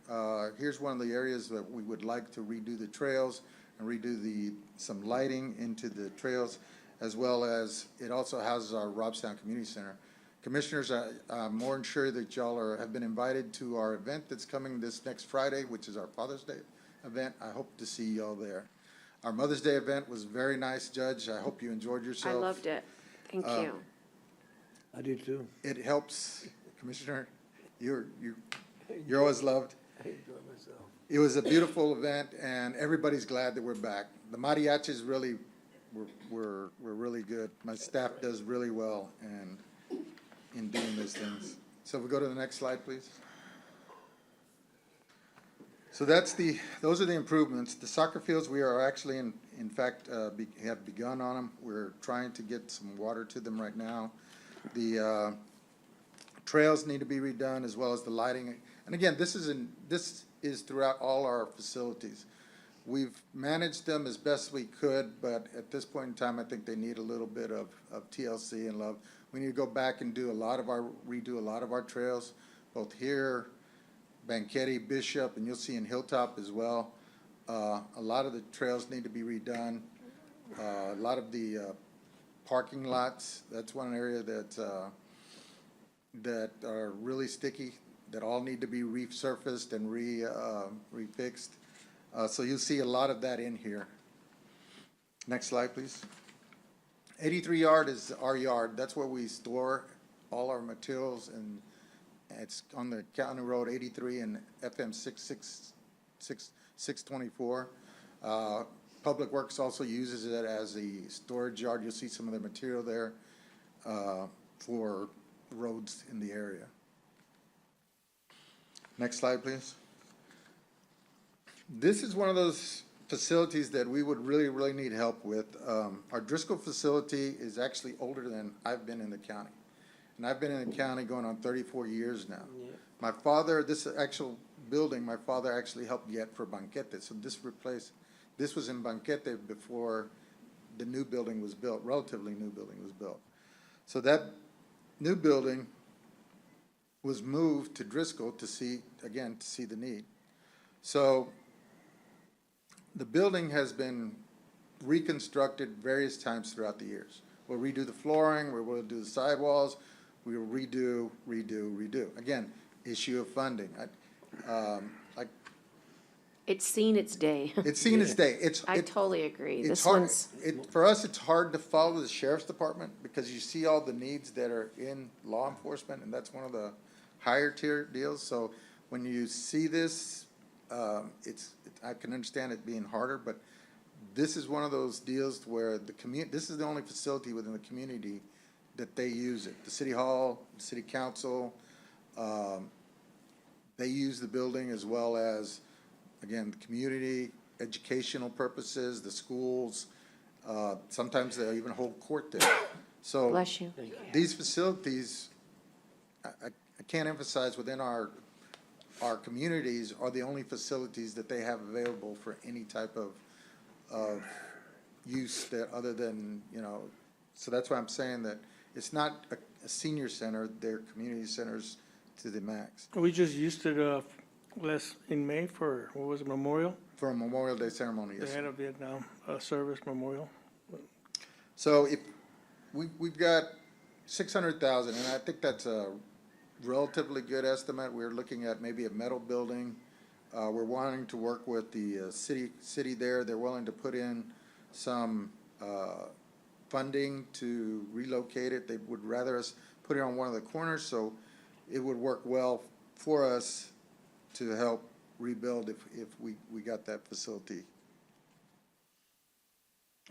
Here's one of the areas that we would like to redo the trails and redo some lighting into the trails, as well as it also houses our Robstown Community Center. Commissioners, I'm more than sure that y'all have been invited to our event that's coming this next Friday, which is our Father's Day event. I hope to see y'all there. Our Mother's Day event was very nice, Judge. I hope you enjoyed yourself. I loved it. Thank you. I do too. It helps, Commissioner. You're always loved. I enjoy myself. It was a beautiful event, and everybody's glad that we're back. The mariachis really were really good. My staff does really well in doing these things. So if we go to the next slide, please. So those are the improvements. The soccer fields, we are actually in fact have begun on them. We're trying to get some water to them right now. The trails need to be redone, as well as the lighting. And again, this is throughout all our facilities. We've managed them as best we could, but at this point in time, I think they need a little bit of TLC and love. We need to go back and redo a lot of our trails, both here, Banquete, Bishop, and you'll see in Hilltop as well. A lot of the trails need to be redone. A lot of the parking lots, that's one area that are really sticky. that all need to be resurfaced and refixed. So you'll see a lot of that in here. Next slide, please. 83 yard is our yard. That's where we store all our materials, and it's on the County Road 83 and FM 624. Public Works also uses it as a storage yard. You'll see some of the material there for roads in the area. Next slide, please. This is one of those facilities that we would really, really need help with. Our Driscoll facility is actually older than I've been in the county. And I've been in the county going on 34 years now. My father, this actual building, my father actually helped get for Banquete. So this was in Banquete before the new building was built, relatively new building was built. So that new building was moved to Driscoll to see the need. So the building has been reconstructed various times throughout the years. We'll redo the flooring, we'll do the sidewalls, we will redo. Again, issue of funding. It's seen its day. It's seen its day. I totally agree. It's This hard, one's, for us, it's hard to follow the sheriff's department because you see all the needs that are in law enforcement, and that's one of the higher tier deals. So when you see this, I can understand it being harder, but this is one of those deals where this is the only facility within the community that they use it. The city hall, the city council, they use the building as well as, again, the community, educational purposes, the schools. Sometimes they even hold court there. So bless you. these facilities, I can't emphasize, within our communities are the only facilities that they have available for any type of use that other than, so that's why I'm saying that it's not a senior center, they're community centers to the max. We just used it in May for, what was it, Memorial? For a Memorial Day ceremony, The yes. head of Vietnam service memorial. So if, we've got 600,000, and I think that's a relatively good estimate. We're looking at maybe a metal building. We're wanting to work with the city there. They're willing to put in some funding to relocate it. They would rather us put it on one of the corners, so it would work well for us to help rebuild if we got that facility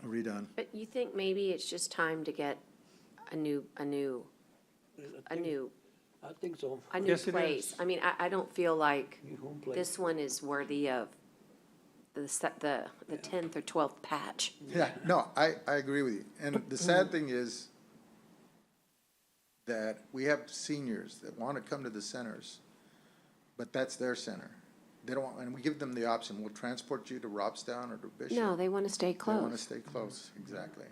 redone. But you think maybe it's just time to get a new I think so. Yes, it place? is. I mean, I don't feel like New home place. this one is worthy of the 10th or 12th patch. Yeah, no, I agree with you. And the sad thing is that we have seniors that want to come to the centers, but that's their center. They don't, and we give them the option, we'll transport you to Robstown or to Bishop. No, they want to stay They want to close. stay close, exactly.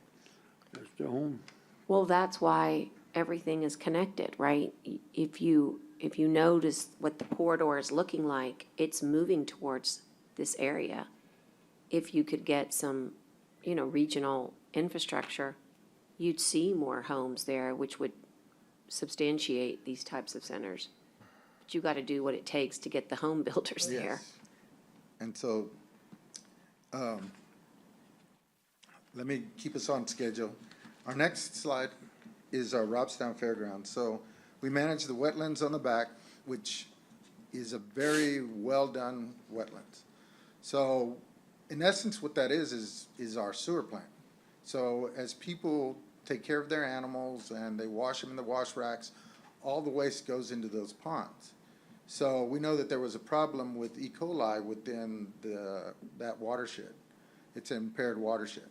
That's their home. Well, that's why everything is connected, right? If you notice what the corridor is looking like, it's moving towards this area. If you could get some, regional infrastructure, you'd see more homes there, which would substantiate these types of centers. But you got to do what it takes to get the home builders there. Yes. And so, let me keep us on schedule. Our next slide is our Robstown Fairgrounds. So we manage the wetlands on the back, which is a very well-done wetlands. So in essence, what that is our sewer plant. So as people take care of their animals and they wash them in the wash racks, all the waste goes into those ponds. So we know that there was a problem with E. coli within that watershed. It's an impaired watershed.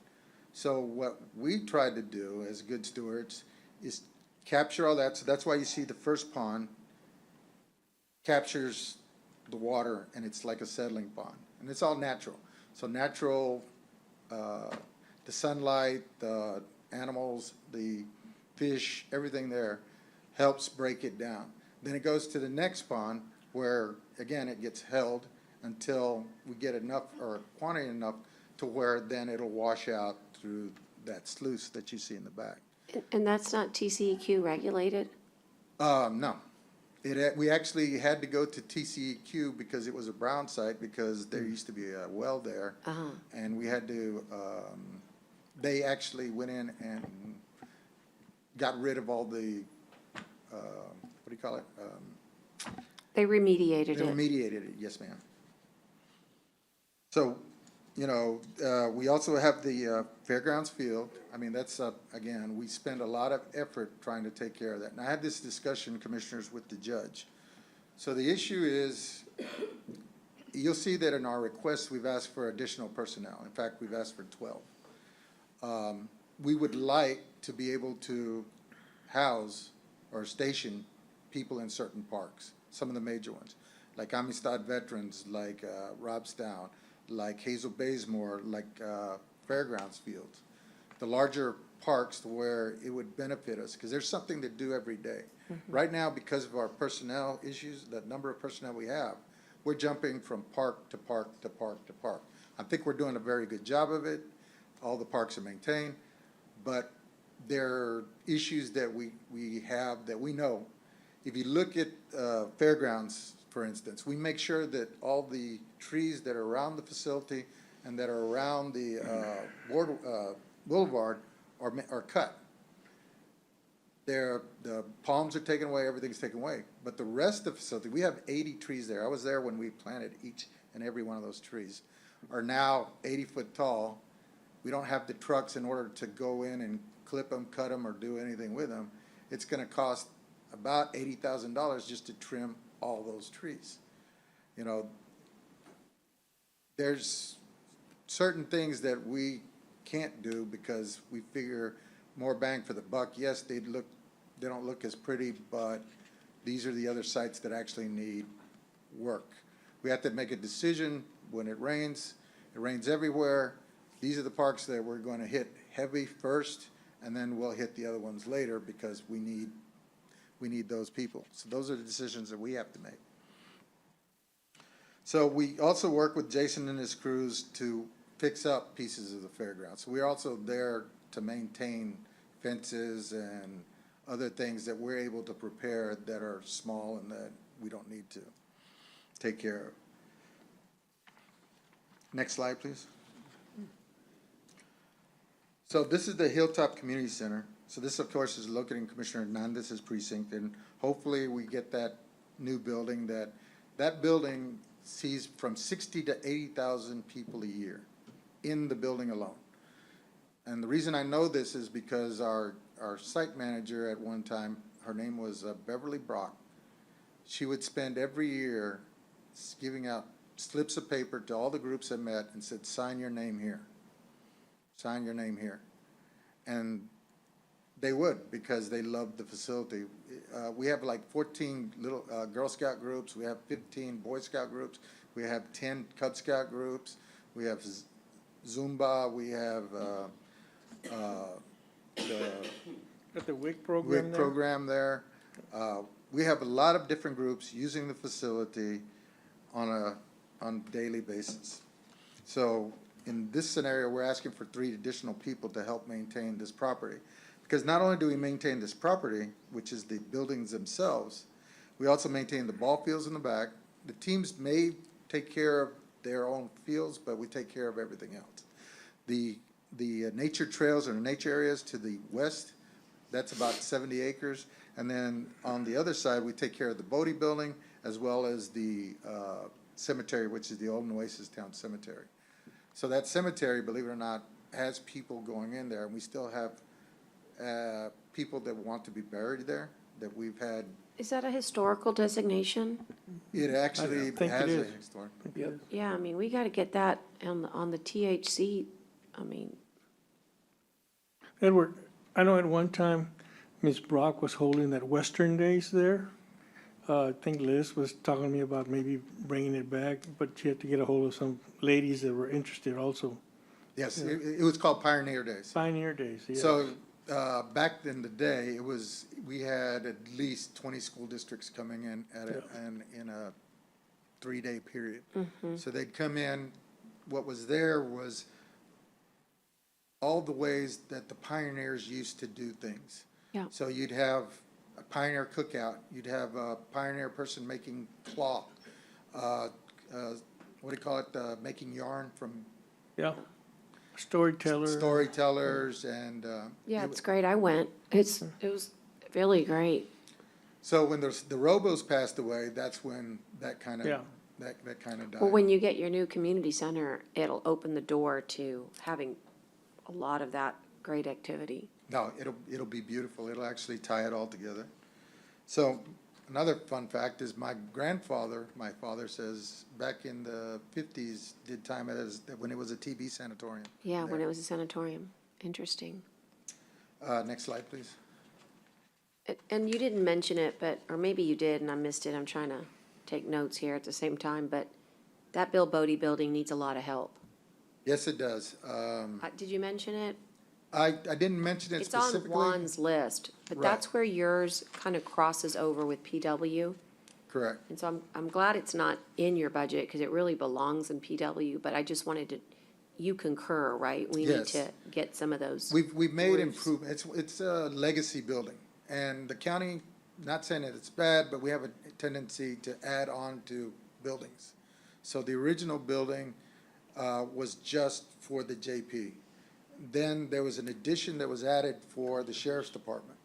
So what we tried to do as good stewards is capture all that. So that's why you see the first pond captures the water and it's like a settling pond. And it's all natural. So natural, the sunlight, the animals, the fish, everything there helps break it down. Then it goes to the next pond where, again, it gets held until we get enough or quantity enough to where then it'll wash out through that sluice that you see in the back. And that's not TCEQ regulated? No, We actually had to go to TCEQ because it was a brown site, because there used to be a well there. And we had to, they actually went in and got rid of all the, what do you call it? They remediated They it. remediated it, yes, ma'am. So, we also have the Fairgrounds Field. I mean, that's, again, we spend a lot of effort trying to take care of that. And I had this discussion, Commissioners, with the judge. So the issue is, you'll see that in our requests, we've asked for additional personnel. In fact, we've asked for 12. We would like to be able to house or station people in certain parks, some of the major ones, like Amistad Veterans, like Robstown, like Hazel Baysmore, like Fairgrounds Fields, the larger parks to where it would benefit us, because there's something to do every day. Right now, because of our personnel issues, the number of personnel we have, we're jumping from park to park to park to park. I think we're doing a very good job of it. All the parks are maintained, but there are issues that we have that we know. If you look at Fairgrounds, for instance, we make sure that all the trees that are around the facility and that are around the boulevard are cut. The palms are taken away, everything's taken away. But the rest of the facility, we have 80 trees there. I was there when we planted each and every one of those trees, are now 80-foot tall. We don't have the trucks in order to go in and clip them, cut them, or do anything with them. It's gonna cost about $80,000 just to trim all those trees. There's certain things that we can't do because we figure more bang for the buck. Yes, they don't look as pretty, but these are the other sites that actually need work. We have to make a decision when it rains. It rains everywhere. These are the parks that we're going to hit heavy first, and then we'll hit the other ones later because we need those people. So those are the decisions that we have to make. So we also work with Jason and his crews to fix up pieces of the fairgrounds. So we're also there to maintain fences and other things that we're able to prepare that are small and that we don't need to take care of. Next slide, please. So this is the Hilltop Community Center. So this, of course, is located in Commissioner Hernandez's precinct, and hopefully we get that new building. That building sees from 60 to 80,000 people a year in the building alone. And the reason I know this is because our site manager at one time, her name was Beverly Brock. She would spend every year giving out slips of paper to all the groups that met and said, sign your name here. Sign your name here. And they would, because they loved the facility. We have like 14 little Girl Scout groups. We have 15 Boy Scout groups. We have 10 Cub Scout groups. We have Zumba. We have Got the WIC program WIC there? program there. We have a lot of different groups using the facility on a daily basis. So in this scenario, we're asking for 3 additional people to help maintain this property. Because not only do we maintain this property, which is the buildings themselves, we also maintain the ball fields in the back. The teams may take care of their own fields, but we take care of everything else. The nature trails or nature areas to the west, that's about 70 acres. And then on the other side, we take care of the Bodie building as well as the cemetery, which is the Old Nueces Town Cemetery. So that cemetery, believe it or not, has people going in there, and we still have people that want to be buried there that we've had. Is that a historical designation? It actually think it has a is. historic. Yeah, I mean, we got to get that on the THC. I mean, Edward, I know at one time, Ms. Brock was holding that Western Days there. I think Liz was talking to me about maybe bringing it back, but she had to get a hold of some ladies that were interested also. Yes, it was called Pioneer Days. Pioneer Days, yeah. So, back in the day, we had at least 20 school districts coming in in a 3-day period. So they'd come in, what was there was all the ways that the pioneers used to do things. Yeah. So you'd have a pioneer cookout. You'd have a pioneer person making cloth. What do you call it, making yarn from Yeah. Storyteller. storytellers and. Yeah, it it's great. I went. It was really great. So when the Robos passed away, that's when that kind of, Yeah. that kind of died. Well, when you get your new community center, it'll open the door to having a lot of that great activity. No, it'll be beautiful. It'll actually tie it all together. So another fun fact is my father says, back in the 50s, did time as, when it was a TB sanatorium. Yeah, when there. it was a sanatorium. Interesting. Next slide, please. And you didn't mention it, but, or maybe you did and I missed it. I'm trying to take notes here at the same time, but that Bill Bodie building needs a lot of help. Yes, it does. Did you mention it? I didn't mention it It's on specifically. Juan's list, but Right. that's where yours kind of crosses over with PW. Correct. And so I'm glad it's not in your budget because it really belongs in PW, but I just wanted to, you concur, right? We need Yes. to get some of those. We've made roofs. improvements. It's a legacy building. And the county, not saying that it's bad, but we have a tendency to add on to buildings. So the original building was just for the JP. Then there was an addition that was added for the sheriff's department.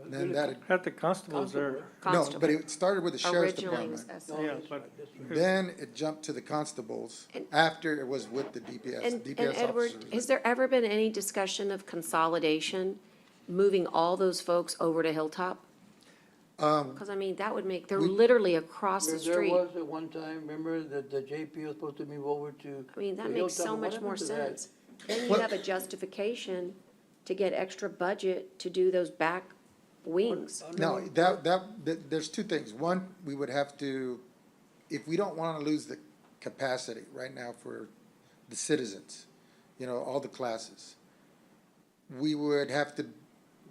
Then that, Had the constables there. no, Constable. but it started with the sheriff's Originally was department. SO. Yeah, but Then it jumped to the constables And- after it was with the DPS. And DPS Edward, officers. has there ever been any discussion of consolidation, moving all those folks over to Hilltop? Because I mean, that would make, they're literally across the There street. was at one time, remember that the JP was supposed to move over to. I mean, that to makes Hilltop. so What much happened more to that? sense. Then you What- have a justification to get extra budget to do those back wings. No, there's two things. One, we would have to, if we don't want to lose the capacity right now for the citizens, all the classes, we would have to,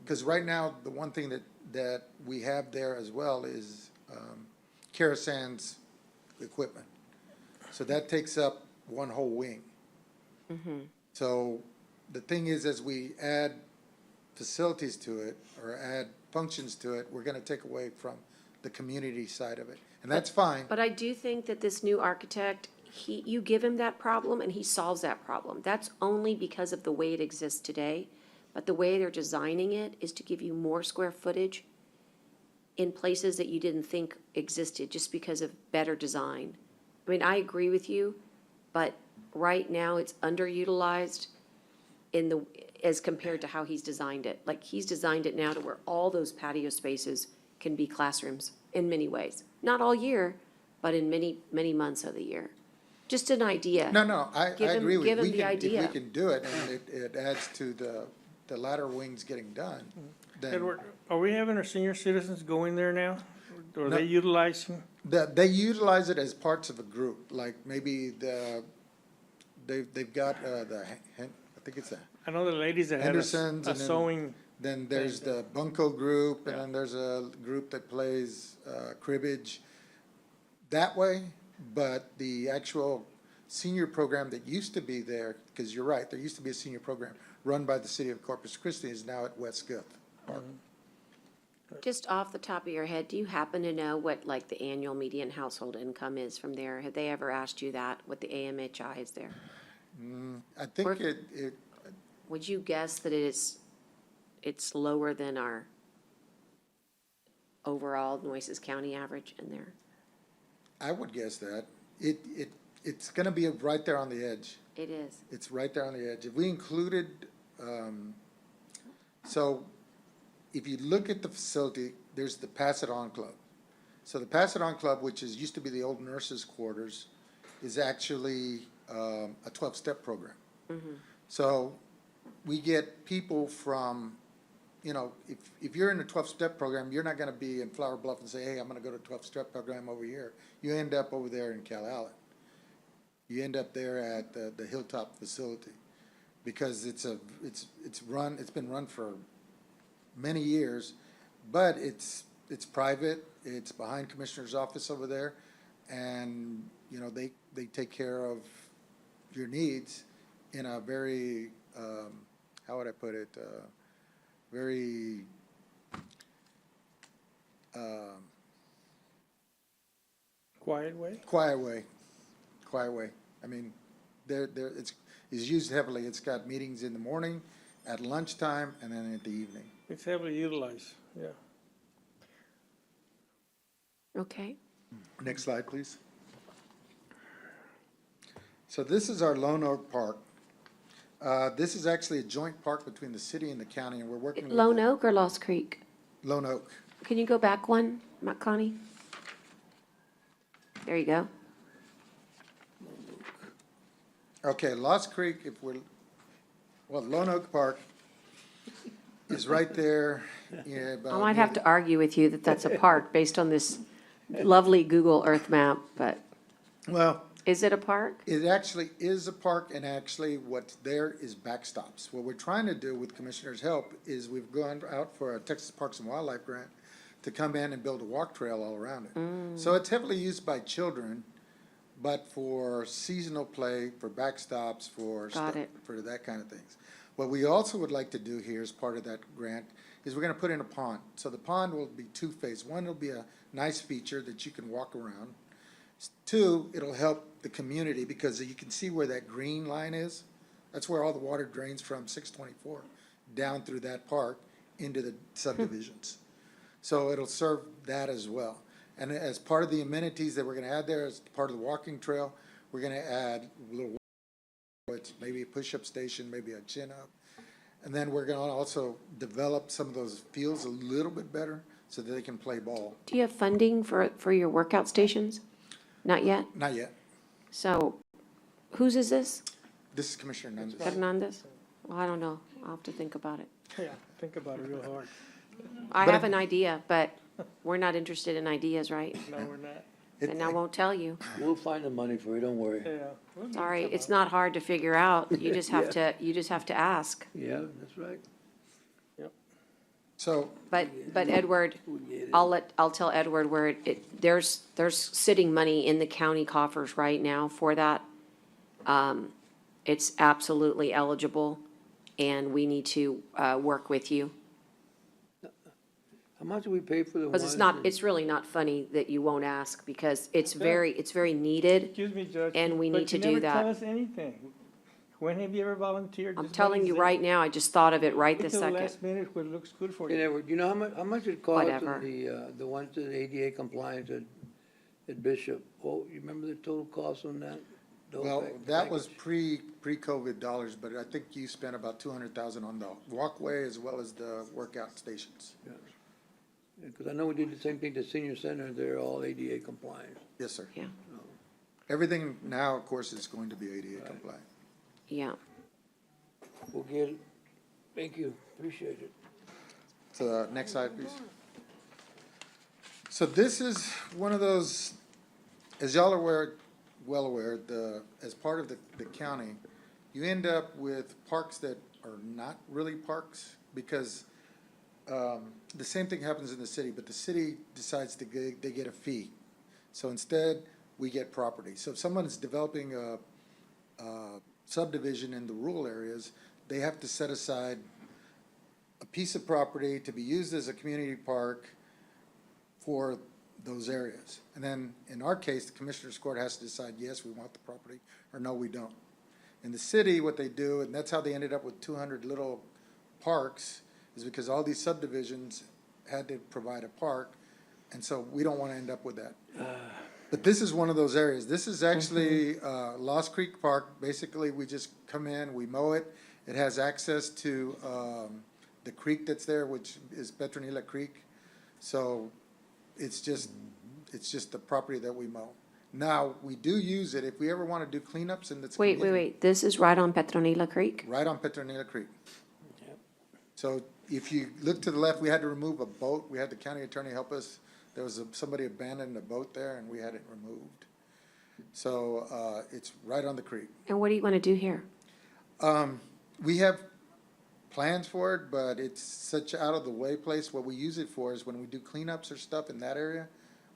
because right now, the one thing that we have there as well is Carasan's equipment. So that takes up one whole wing. So the thing is, as we add facilities to it or add functions to it, we're gonna take away from the community side of it. And that's fine. But I do think that this new architect, you give him that problem and he solves that problem. That's only because of the way it exists today. But the way they're designing it is to give you more square footage in places that you didn't think existed, just because of better design. I mean, I agree with you, but right now it's underutilized as compared to how he's designed it. Like, he's designed it now to where all those patio spaces can be classrooms in many ways. Not all year, but in many, many months of the year. Just an idea. No, I Give him- agree with you. give him We the can- idea. If we can do it and it adds to the latter wings getting done, then. Edward, are we having our senior citizens going there now? Or are No. they utilizing? They utilize it as parts of a group, like maybe they've got, I think it's I know the ladies that had Henderson's a and then- sewing, then there's the Bunko group, and Yeah. then there's a group that plays, cribbage that way, but the actual senior program that used to be there, because you're right, there used to be a senior program run by the city of Corpus Christi, is now at West Fifth Park. Just off the top of your head, do you happen to know what, like, the annual median household income is from there? Have they ever asked you that, what the AMHI is there? I think Or- it, Would you guess that it's lower than our overall Nueces County average in there? I would guess that. It's gonna be right there on the edge. It is. It's right there on the edge. If we included, so if you look at the facility, there's the Pass It On Club. So the Pass It On Club, which used to be the old nurses' quarters, is actually a 12-step program. So we get people from, if you're in a 12-step program, you're not gonna be in Flower Bluff and say, hey, I'm gonna go to a 12-step program over here. You end up over there in Calallen. You end up there at the Hilltop facility, because it's been run for many years, but it's private, it's behind Commissioner's office over there, and, they take care of your needs in a very, how would I put it, very Quiet way? Quiet Way. Quiet Way. I mean, it's used heavily. It's got meetings in the morning, at lunchtime, and then at the evening. It's heavily utilized, yeah. Okay. Next slide, please. So this is our Lone Oak Park. This is actually a joint park between the city and the county, and we're working with. Lone Oak or Lost Creek? Lone Oak. Can you go back one, Connie? There you go. Okay, Lost Creek, Lone Oak Park is right there. Yeah, I might have to argue with you that that's a park based on this lovely Google Earth map, but Well, is it a park? it actually is a park, and actually what's there is backstops. What we're trying to do with Commissioner's help is we've gone out for a Texas Parks and Wildlife grant to come in and build a walk trail all around it. So it's heavily used by children, but for seasonal play, for backstops, for Got it. for that kind of things. What we also would like to do here as part of that grant is we're gonna put in a pond. So the pond will be two-phase. One, it'll be a nice feature that you can walk around. Two, it'll help the community because you can see where that green line is. That's where all the water drains from 624 down through that park into the subdivisions. So it'll serve that as well. And as part of the amenities that we're gonna add there, as part of the walking trail, we're gonna add a little, it's maybe a push-up station, maybe a chin-up. And then we're gonna also develop some of those fields a little bit better so that they can play ball. Do you have funding for your workout stations? Not yet? Not yet. So whose is this? This is Commissioner Hernandez. Hernandez? Well, I don't know. I'll have to think about it. Yeah, think about it real hard. I have an idea, but we're not interested in ideas, right? No, we're not. And I won't tell you. We'll find the money for it, don't worry. Yeah. Sorry, it's not hard to figure out. You just have to, ask. Yeah, that's right. So, But Edward, I'll tell Edward where there's sitting money in the county coffers right now for that. It's absolutely eligible, and we need to, work with you. How much do we pay for the Because it's really not funny that you won't ask, because it's very needed. Excuse me, Judge. And we need to do But you that. never tell us anything. When have you ever volunteered? I'm Just telling you right now, I just thought of it right Wait this till the second. last minute when it looks good for Hey, you. Edward, you know how much it costs Whatever. the ones that ADA compliance at Bishop? Oh, you remember the total cost on that? Those well, pack- that was package? pre-COVID dollars, but I think you spent about 200,000 on the walkway as well as the workout stations. Because I know we did the same thing to senior center, they're all ADA compliant. Yes, sir. Yeah, Everything now, of course, is going to be ADA compliant. yeah. We'll get it. Thank you, appreciate it. So, next slide, please. So this is one of those, as y'all are well aware, as part of the county, you end up with parks that are not really parks because the same thing happens in the city, but the city decides they get a fee. So instead, we get property. So if someone is developing a subdivision in the rural areas, they have to set aside a piece of property to be used as a community park for those areas. And then, in our case, the Commissioner's Court has to decide, yes, we want the property, or no, we don't. In the city, what they do, and that's how they ended up with 200 little parks, is because all these subdivisions had to provide a park, and so we don't want to end up with that. But this is one of those areas. This is actually Lost Creek Park. Basically, we just come in, we mow it. It has access to the creek that's there, which is Petronila Creek. So it's just the property that we mow. Now, we do use it if we ever want to do cleanups in this community. Wait. This is right on Petronila Creek? Right on Petronila Creek. So if you look to the left, we had to remove a boat. We had the county attorney help us. There was somebody abandoned a boat there, and we had it removed. So it's right on the creek. And what do you want to do here? We have plans for it, but it's such out of the way place. What we use it for is when we do cleanups or stuff in that area,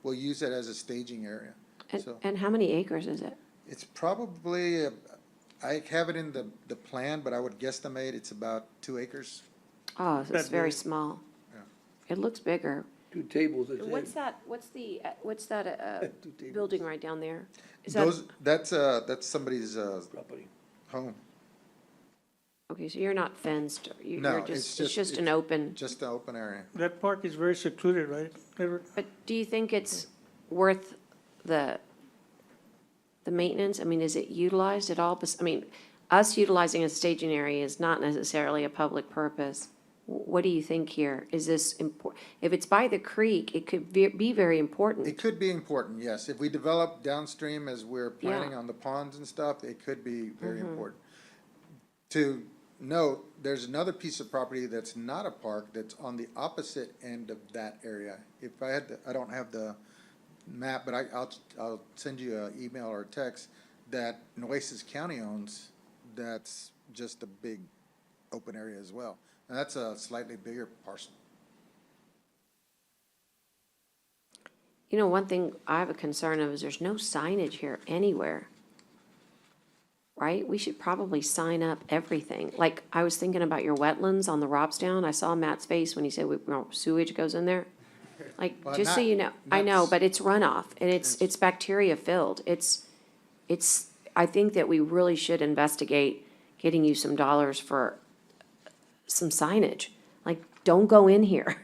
we'll use it as a staging area. So And how many acres is it? it's probably, I have it in the plan, but I would guesstimate it's about 2 acres. Oh, so it's That's very big. small. Yeah. It looks bigger. Two tables, that's What's it. that, what's that, Two tables. building right down there? Is that, That's somebody's, Property. home, okay, so you're not fenced, No, you're it's just, just- it's just an it's- open, just an open area. That park is very secluded, right, Edward? but do you think it's worth the maintenance? I mean, is it utilized at all? I mean, us utilizing a staging area is not necessarily a public purpose. What do you think here? Is this if it's by the creek, it could be very important. It could be important, yes. If we develop downstream as we're planning Yeah. on the ponds and stuff, it could be very important. To note, there's another piece of property that's not a park, that's on the opposite end of that area. If I had, I don't have the map, but I'll send you an email or a text that Nueces County owns, that's just a big open area as well. And that's a slightly bigger parcel. You know, one thing I have a concern of is there's no signage here anywhere. Right? We should probably sign up everything. Like, I was thinking about your wetlands on the Robstown. I saw Matt's face when he said sewage goes in there. Like, Well, just so not- you know, I know, not- but it's runoff and it's bacteria filled. I think that we really should investigate getting you some dollars for some signage. Like, don't go in here.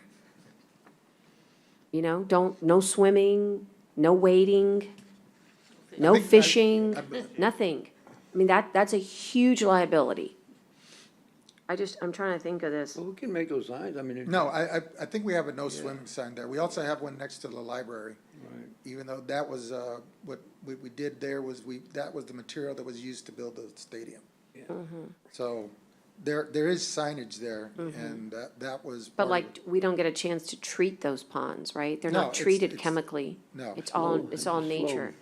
You know, no swimming, no wading, no think fishing, nothing. I mean, that's a huge liability. I'm trying to think of this. Well, we can make those signs, I mean. No, I think we have a no swimming sign there. We also have one next to the library. Right. Even though that was, what we did there was that was the material that was used to build the stadium. Yeah. So there is signage there and that was. But part of like, it. we don't get a chance to treat those ponds, right? They're No, not treated it's- chemically. No. It's all Slow. nature.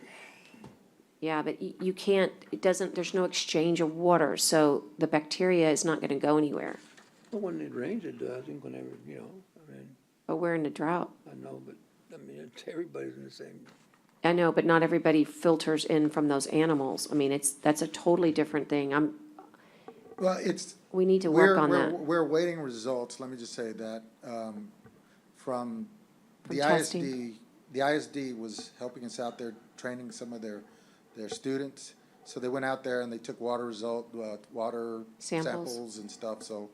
Yeah, but you can't, there's no exchange of water, so the bacteria is not gonna go anywhere. But when it rains, it does, and whenever, you know, I mean, But we're in a drought. I know, but, I mean, everybody's in the same. I know, but not everybody filters in from those animals. I mean, that's a totally different thing. Well, We need to work on we're, that. we're awaiting results, let me just say that, from the testing. ISD. The ISD was helping us out there, training some of their students. So they went out there and they took water water Samples. samples and stuff. So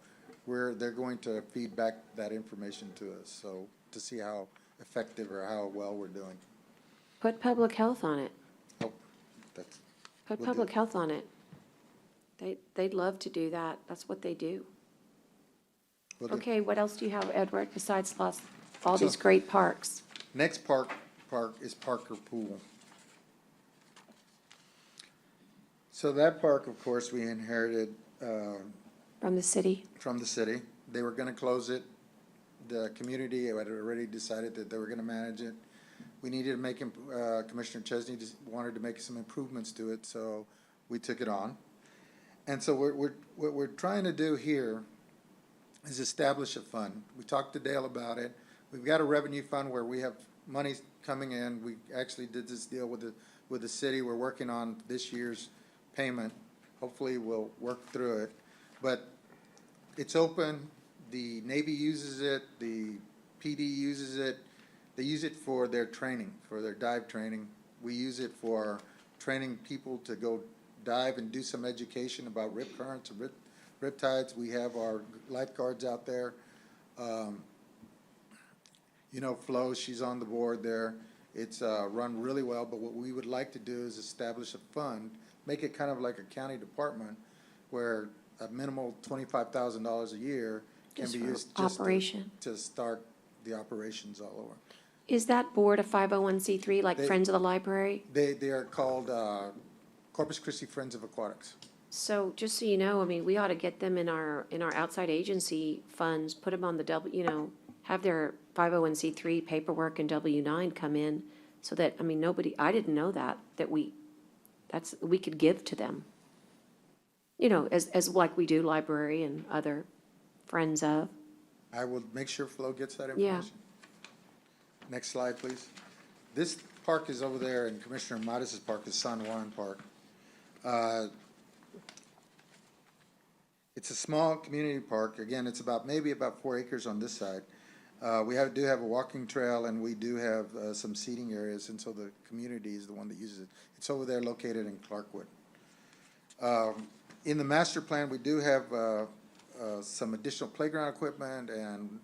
they're going to feed back that information to us, so to see how effective or how well we're doing. Put public health on it. Oh, that's, Put Will do. public health on it. They'd love to do that. That's what they do. we'll do. Okay, what else do you have, Edward, besides all these So- great parks? Next park is Parker Pool. So that park, of course, we inherited, From the city? from the city. They were gonna close it. The community had already decided that they were gonna manage it. We needed to make, Commissioner Chesney just wanted to make some improvements to it, so we took it on. And so what we're trying to do here is establish a fund. We talked to Dale about it. We've got a revenue fund where we have money coming in. We actually did this deal with the city. We're working on this year's payment. Hopefully, we'll work through it. But it's open. The Navy uses it. The PD uses it. They use it for their training, for their dive training. We use it for training people to go dive and do some education about rip currents and riptides. We have our lifeguards out there. You know, Flo, she's on the board there. It's run really well, but what we would like to do is establish a fund, make it kind of like a county department where a minimal $25,000 a year can Just be for used just operation. to start the operations all over. Is that board a 501c3 like They- Friends of the Library? They are called Corpus Christi Friends of Aquatics. So just so you know, I mean, we ought to get them in our outside agency funds, put them on the have their 501c3 paperwork and W-9 come in so that, I mean, I didn't know that we could give to them. You know, as like we do library and other friends of. I will make sure Flo gets that Yeah. information. Next slide, please. This park is over there, and Commissioner Mattis's park is San Juan Park. It's a small community park. Again, it's maybe about 4 acres on this side. Do have a walking trail, and we do have some seating areas, and so the community is the one that uses it. It's over there located in Clarkwood. In the master plan, we do have some additional playground equipment and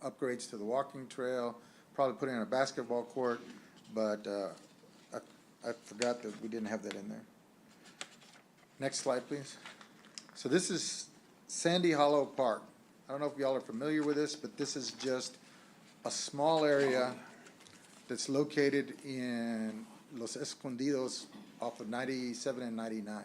upgrades to the walking trail, probably putting in a basketball court, but I forgot that we didn't have that in there. Next slide, please. So this is Sandy Hollow Park. I don't know if y'all are familiar with this, but this is just a small area that's located in Los Escondidos off of 97 and 99.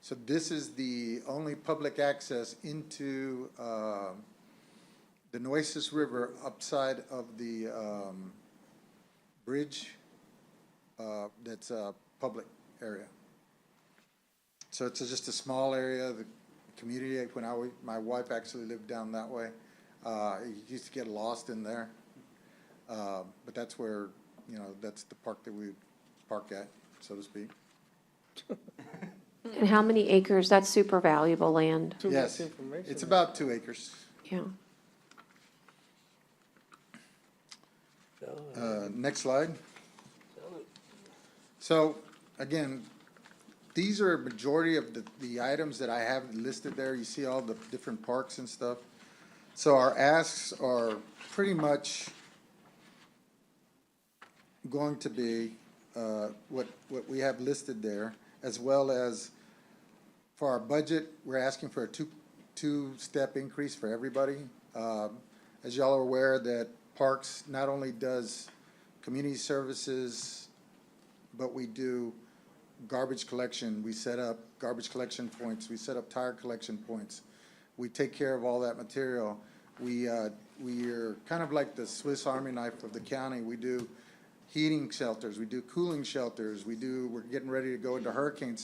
So this is the only public access into the Nueces River upside of the bridge that's a public area. So it's just a small area. The community, when my wife actually lived down that way, you used to get lost in there. But that's where, that's the park that we park at, so to speak. And how many acres? That's super valuable land. Too much Yes, information. it's about 2 acres. Yeah. Next slide. So, again, these are a majority of the items that I have listed there. You see all the different parks and stuff. So our asks are pretty much going to be what we have listed there, as well as for our budget, we're asking for a two-step increase for everybody. As y'all are aware, that Parks not only does community services, but we do garbage collection. We set up garbage collection points. We set up tire collection points. We take care of all that material. We are kind of like the Swiss Army knife of the county. We do heating shelters. We do cooling shelters. We're getting ready to go into hurricane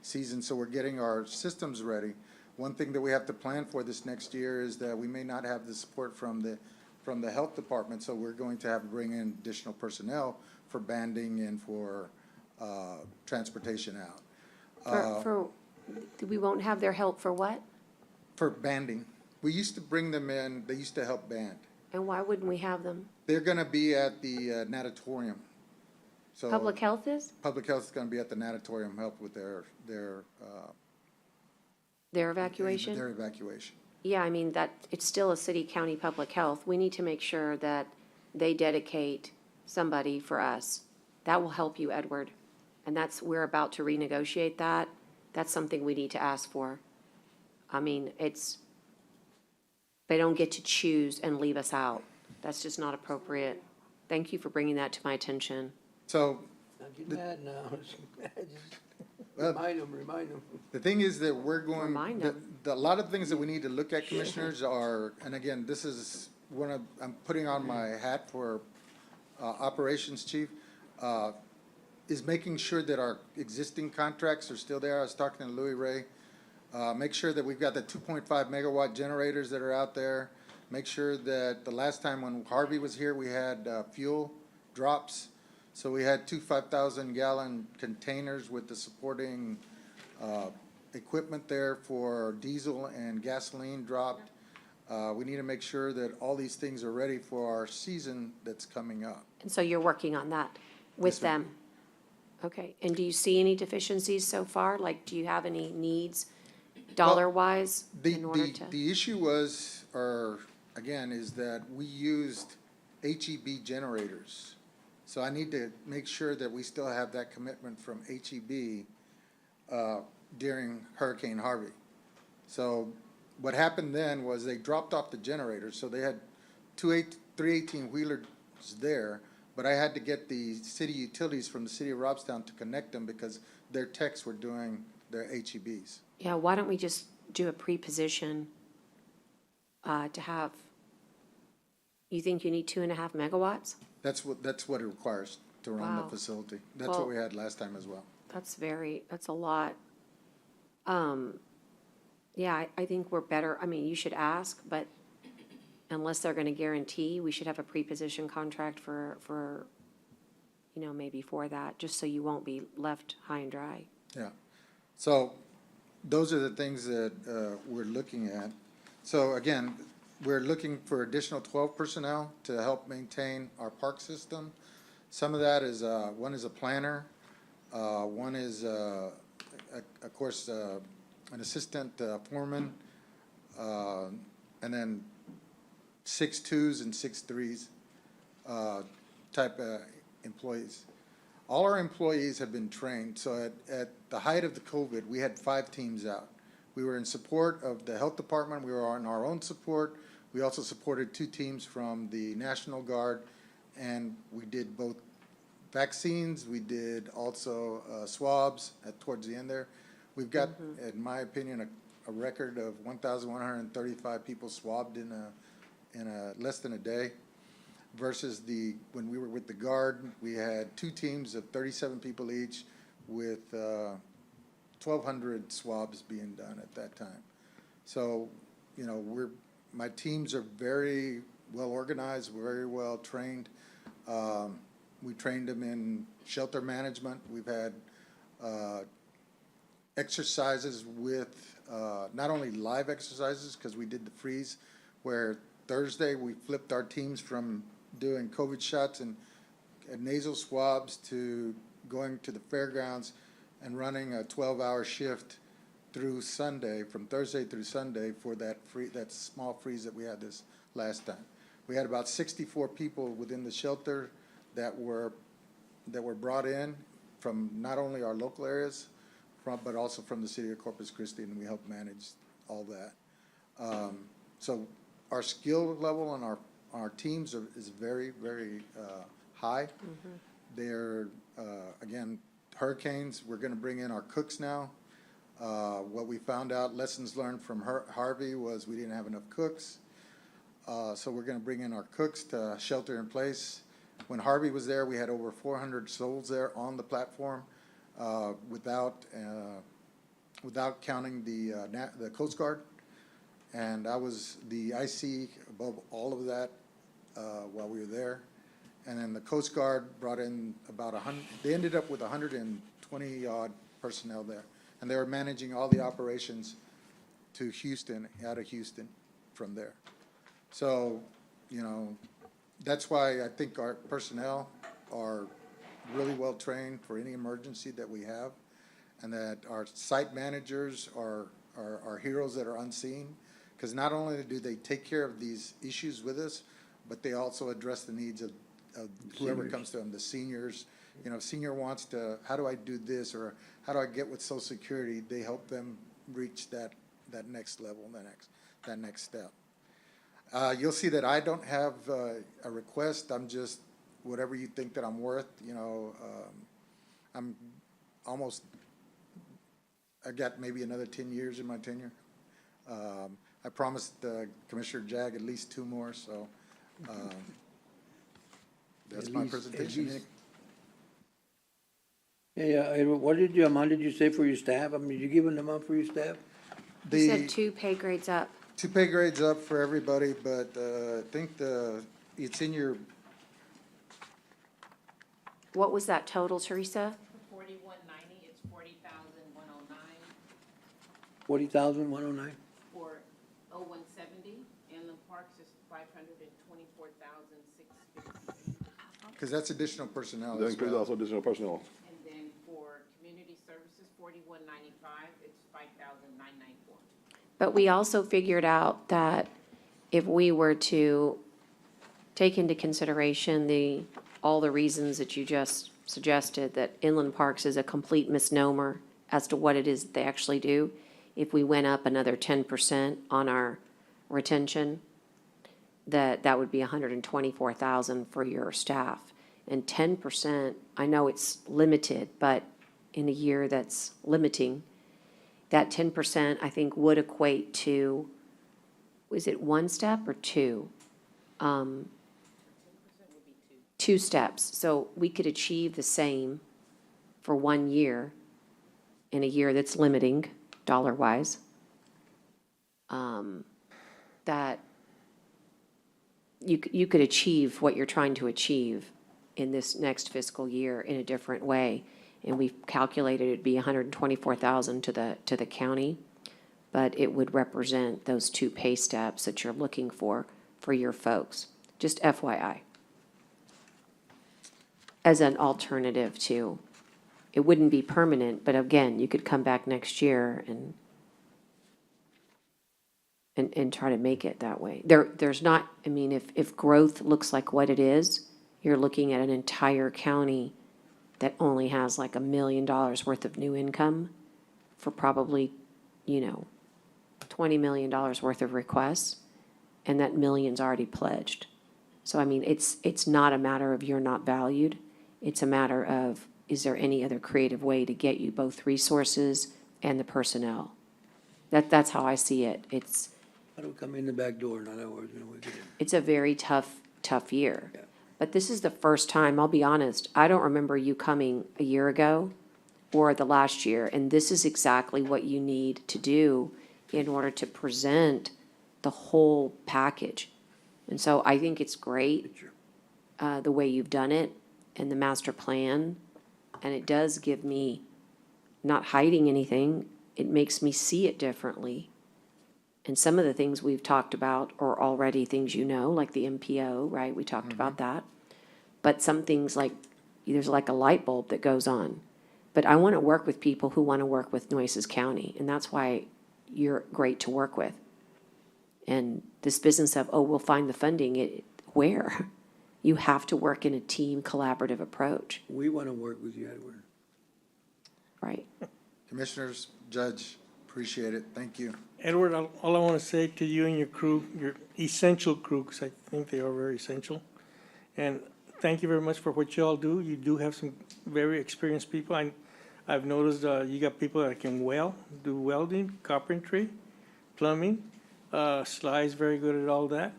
season, so we're getting our systems ready. One thing that we have to plan for this next year is that we may not have the support from the health department, so we're going to have to bring in additional personnel for banding and for transportation out. We won't have their help for what? For banding. We used to bring them in, they used to help band. And why wouldn't we have them? They're gonna be at the natatorium. So Public health is? Public health is gonna be at the natatorium, help with their Their Their evacuation? evacuation. Yeah, I mean, it's still a city, county public health. We need to make sure that they dedicate somebody for us. That will help you, Edward. And we're about to renegotiate that. That's something we need to ask for. I mean, they don't get to choose and leave us out. That's just not appropriate. Thank you for bringing that to my attention. So Don't get mad now. Well, Remind them. the thing is that we're going, Remind them. a lot of things that we need to look at, commissioners, are, and again, this is I'm putting on my hat for operations chief, is making sure that our existing contracts are still there. I was talking to Louis Ray. Make sure that we've got the 2.5 megawatt generators that are out there. Make sure that the last time when Harvey was here, we had fuel drops. So we had 2 5,000 gallon containers with the supporting equipment there for diesel and gasoline dropped. We need to make sure that all these things are ready for our season that's coming up. And so you're working on that with Yes, ma'am. them? Okay, and do you see any deficiencies so far? Like, do you have any needs dollar-wise in order to? The issue was, is that we used HEB generators. So I need to make sure that we still have that commitment from HEB during Hurricane Harvey. So what happened then was they dropped off the generators, so they had 3 18-wheelers there, but I had to get the city utilities from the city of Robstown to connect them because their techs were doing their HEBs. Yeah, why don't we just do a pre-position to have, you think you need 2.5 megawatts? That's what it requires to run the Wow. facility. That's Well- what we had last time as well. That's a lot. Yeah, I think we're better, I mean, you should ask, but unless they're gonna guarantee, we should have a pre-position contract for, maybe for that, just so you won't be left high and dry. Yeah. So those are the things that we're looking at. So again, we're looking for additional 12 personnel to help maintain our park system. Some of that is, one is a planner, one is, of course, an assistant foreman, and then 6 2s and 6 3s type employees. All our employees have been trained, so at the height of the COVID, we had 5 teams out. We were in support of the health department, we were on our own support. We also supported 2 teams from the National Guard, and we did both vaccines, we did also swabs towards the end there. We've got, in my opinion, a record of 1,135 people swabbed in a less than a day, versus when we were with the Guard, we had 2 teams of 37 people each with 1,200 swabs being done at that time. So, you know, my teams are very well organized, very well trained. We trained them in shelter management. We've had exercises with, not only live exercises, because we did the freeze, where Thursday we flipped our teams from doing COVID shots and nasal swabs to going to the fairgrounds and running a 12-hour shift through Sunday, from Thursday through Sunday, for that small freeze that we had this last time. We had about 64 people within the shelter that were brought in from not only our local areas, but also from the city of Corpus Christi, and we helped manage all that. So our skill level on our teams is very, very high. They're, again, hurricanes, we're gonna bring in our cooks now. What we found out, lessons learned from Harvey, was we didn't have enough cooks. So we're gonna bring in our cooks to shelter in place. When Harvey was there, we had over 400 souls there on the platform, without counting the Coast Guard. And I was the IC above all of that while we were there. And then the Coast Guard brought in about 100, they ended up with 120 odd personnel there. And they were managing all the operations to Houston, out of Houston from there. So, you know, that's why I think our personnel are really well trained for any emergency that we have, and that our site managers are heroes that are unseen, because not only do they take care of these issues with us, but they also address the needs of whoever comes to them, the seniors. You know, if senior wants to, how do I do this, or how do I get with Social Security? They help them reach that next level, that next step. You'll see that I don't have a request. I'm just whatever you think that I'm worth. You know, I'm almost, I got maybe another 10 years in my tenure. I promised Commissioner Jag at least 2 more, so that's my presentation. Yeah, what amount did you say for your staff? I mean, did you give an amount for your staff? You said 2 pay grades up. 2 pay grades up for everybody, but I think it's in your, What was that total, Teresa? 4190, it's 40,109 40,109? for 0170, Inland Parks is 524,650. because that's additional personnel That as includes well. also additional personnel. And then for community services, 4195, it's 5,994. But we also figured out that if we were to take into consideration all the reasons that you just suggested, that Inland Parks is a complete misnomer as to what it is that they actually do, if we went up another 10% on our retention, that would be 124,000 for your staff. And 10%, I know it's limited, but in a year that's limiting, that 10%, I think, would equate to, is it 1 step or 2? 2 steps. So we could achieve the same for 1 year in a year that's limiting, dollar-wise. That you could achieve what you're trying to achieve in this next fiscal year in a different way. And we've calculated it'd be 124,000 to the county. but it would represent those two pay steps that you're looking for your folks. Just FYI. As an alternative to, it wouldn't be permanent, but again, you could come back next year and try to make it that way. There's not, I mean, if growth looks like what it is, you're looking at an entire county that only has like $1 million worth of new income for probably, $20 million worth of requests, and that million's already pledged. So, I mean, it's not a matter of you're not valued. It's a matter of, is there any other creative way to get you both resources and the personnel? That's how I see it. How do we come in the back door? In other words, we get in. It's a very tough year. Yeah. But this is the first time, I'll be honest, I don't remember you coming a year ago or the last year, and this is exactly what you need to do in order to present the whole package. And so I think it's great, the way you've done it and the master plan. And it does give me, not hiding anything, it makes me see it differently. And some of the things we've talked about are already things like the MPO, right? We talked about that. But some things like, there's like a light bulb that goes on. But I want to work with people who want to work with Nueces County, and that's why you're great to work with. And this business of, we'll find the funding, where? You have to work in a team collaborative approach, We want to work with you, Edward. right? Commissioners, Judge, appreciate it. Thank you. Edward, all I want to say to you and your crew, your essential crew, because I think they are very essential. And thank you very much for what you all do. You do have some very experienced people. I've noticed you got people that can do welding, carpentry, plumbing. Sly is very good at all that.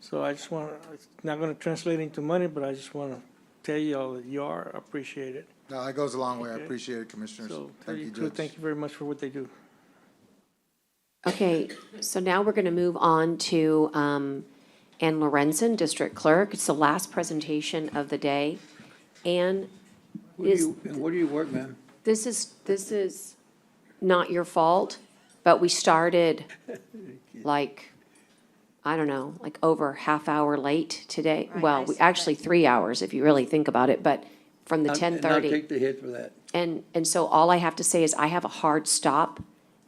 So I just it's not going to translate into money, but I just want to tell you all that you are appreciated. No, that goes a long way. I Okay. appreciate it, Commissioners. So tell Thank your you, crew, Judge. thank you very much for what they do. Okay, so now we're going to move on to Ann Lorenzen, District Clerk. It's the last presentation of the day. Ann, Where do you work, ma'am? this is not your fault, but we started like, I don't know, like over half hour late today. Right, Well, I we saw that. actually 3 hours if you really think about it, but from the And I'll 10:30. take the hit for that. And so all I have to say is I have a hard stop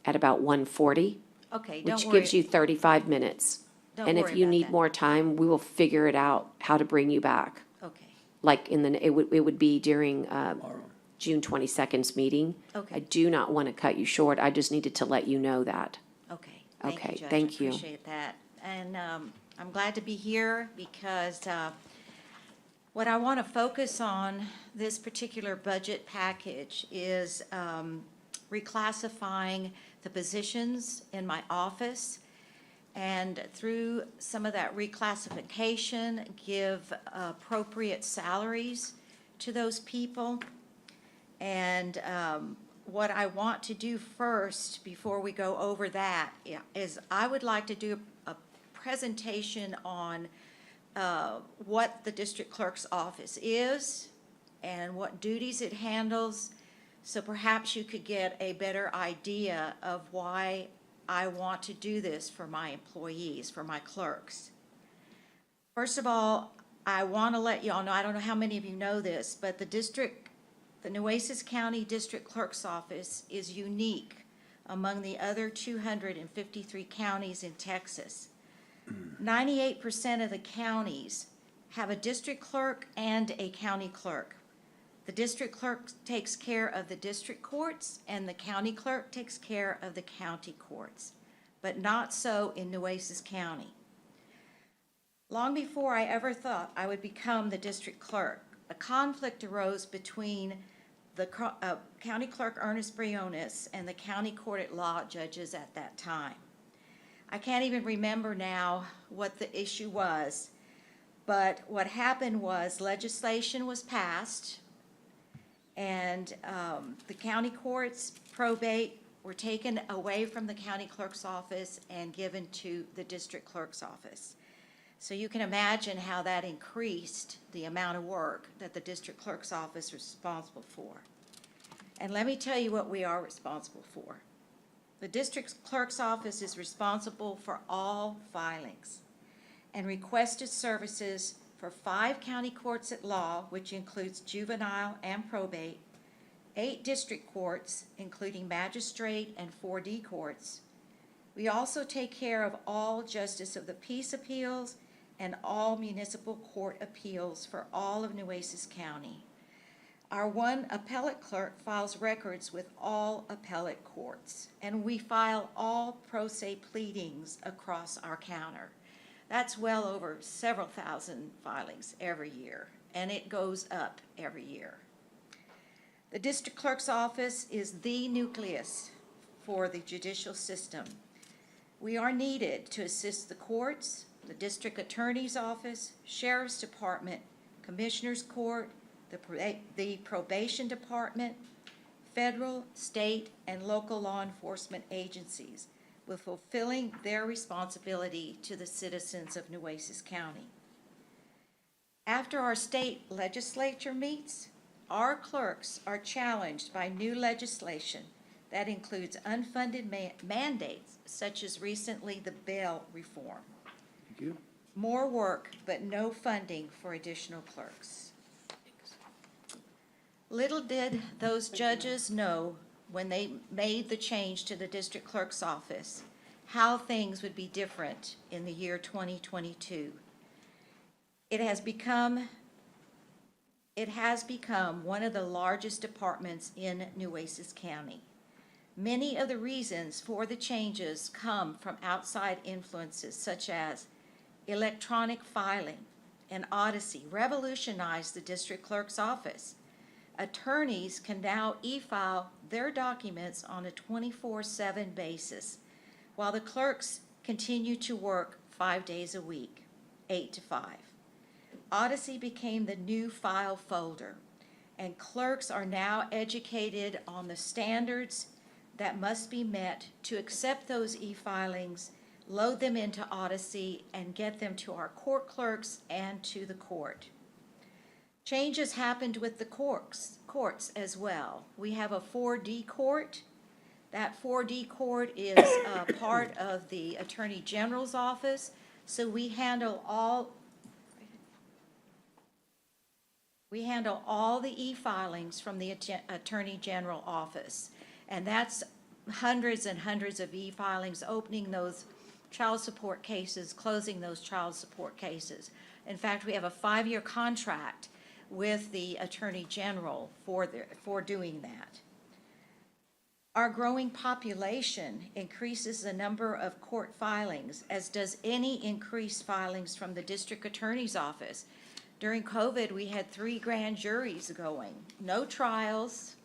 at about 1:40, Okay, don't which worry. gives you 35 minutes. Don't And if worry you about need that. more time, we will figure it out, how to bring you back. Okay, Like it would be during Tomorrow. June 22nd's meeting. Okay. I do not want to cut you short. I just needed to let you know that. okay. Okay, Judge. thank you. I appreciate that. And I'm glad to be here because what I want to focus on this particular budget package is reclassifying the positions in my office, and through some of that reclassification, give appropriate salaries to those people. And what I want to do first, before we go over that, is I would like to do a presentation on what the district clerk's office is and what duties it handles. So perhaps you could get a better idea of why I want to do this for my employees, for my clerks. First of all, I want to let you all know, I don't know how many of you know this, but the Nueces County District Clerk's Office is unique among the other 253 counties in Texas. 98% of the counties have a district clerk and a county clerk. The district clerk takes care of the district courts, and the county clerk takes care of the county courts, but not so in Nueces County. Long before I ever thought I would become the district clerk, a conflict arose between the county clerk Ernest Briones and the county court at law judges at that time. I can't even remember now what the issue was, but what happened was legislation was passed, and the county courts, probate, were taken away from the county clerk's office and given to the district clerk's office. So you can imagine how that increased the amount of work that the district clerk's office was responsible for. And let me tell you what we are responsible for. The district clerk's office is responsible for all filings and requested services for 5 county courts at law, which includes juvenile and probate, 8 district courts, including magistrate and 4D courts. We also take care of all justice of the peace appeals and all municipal court appeals for all of Nueces County. Our one appellate clerk files records with all appellate courts, and we file all pro se pleadings across our counter. That's well over several thousand filings every year, and it goes up every year. The district clerk's office is the nucleus for the judicial system. We are needed to assist the courts, the district attorney's office, sheriff's department, commissioner's court, the probation department, federal, state, and local law enforcement agencies with fulfilling their responsibility to the citizens of Nueces County. After our state legislature meets, our clerks are challenged by new legislation that includes unfunded mandates, such as recently the bail reform. Thank you. More work, but no funding for additional clerks. Little did those judges know when they made the change to the district clerk's office how things would be different in the year 2022. It has become one of the largest departments in Nueces County. Many of the reasons for the changes come from outside influences such as electronic filing and Odyssey revolutionized the district clerk's office. Attorneys can now e-file their documents on a 24/7 basis, while the clerks continue to work 5 days a week, 8 to 5. Odyssey became the new file folder, and clerks are now educated on the standards that must be met to accept those e-filings, load them into Odyssey, and get them to our court clerks and to the court. Changes happened with the courts as well. We have a 4D court. That 4D court is part of the Attorney General's office, so we handle all the e-filings from the Attorney General office. And that's hundreds and hundreds of e-filings, opening those child support cases, closing those child support cases. In fact, we have a 5-year contract with the Attorney General for doing that. Our growing population increases the number of court filings, as does any increased filings from the district attorney's office. During COVID, we had 3 grand juries going. No trials,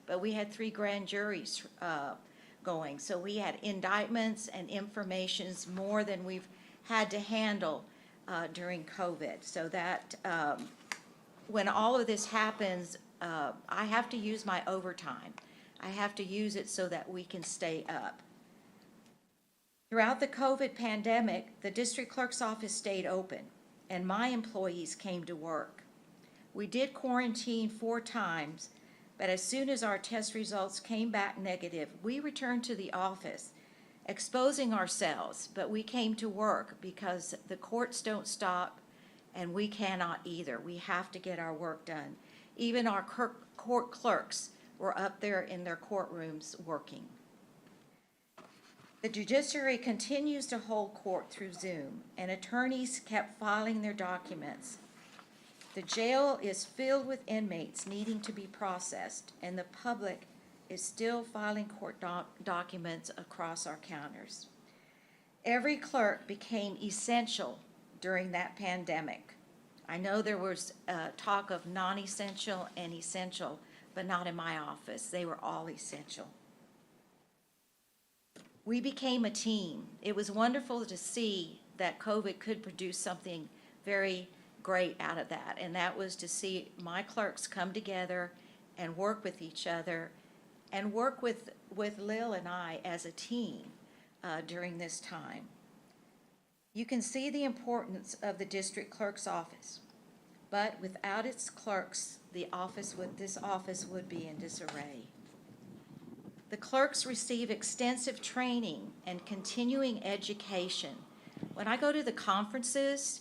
but we had 3 grand juries going. So we had indictments and informations more than we've had to handle during COVID. So that when all of this happens, I have to use my overtime. I have to use it so that we can stay up. Throughout the COVID pandemic, the district clerk's office stayed open, and my employees came to work. We did quarantine 4 times, but as soon as our test results came back negative, we returned to the office, exposing ourselves, but we came to work because the courts don't stop, and we cannot either. We have to get our work done. Even our court clerks were up there in their courtrooms working. The judiciary continues to hold court through Zoom, and attorneys kept filing their documents. The jail is filled with inmates needing to be processed, and the public is still filing court documents across our counters. Every clerk became essential during that pandemic. I know there was talk of non-essential and essential, but not in my office. They were all essential. We became a team. It was wonderful to see that COVID could produce something very great out of that, and that was to see my clerks come together and work with each other and work with Lil and I as a team during this time. You can see the importance of the district clerk's office, but without its clerks, this office would be in disarray. The clerks receive extensive training and continuing education. When I go to the conferences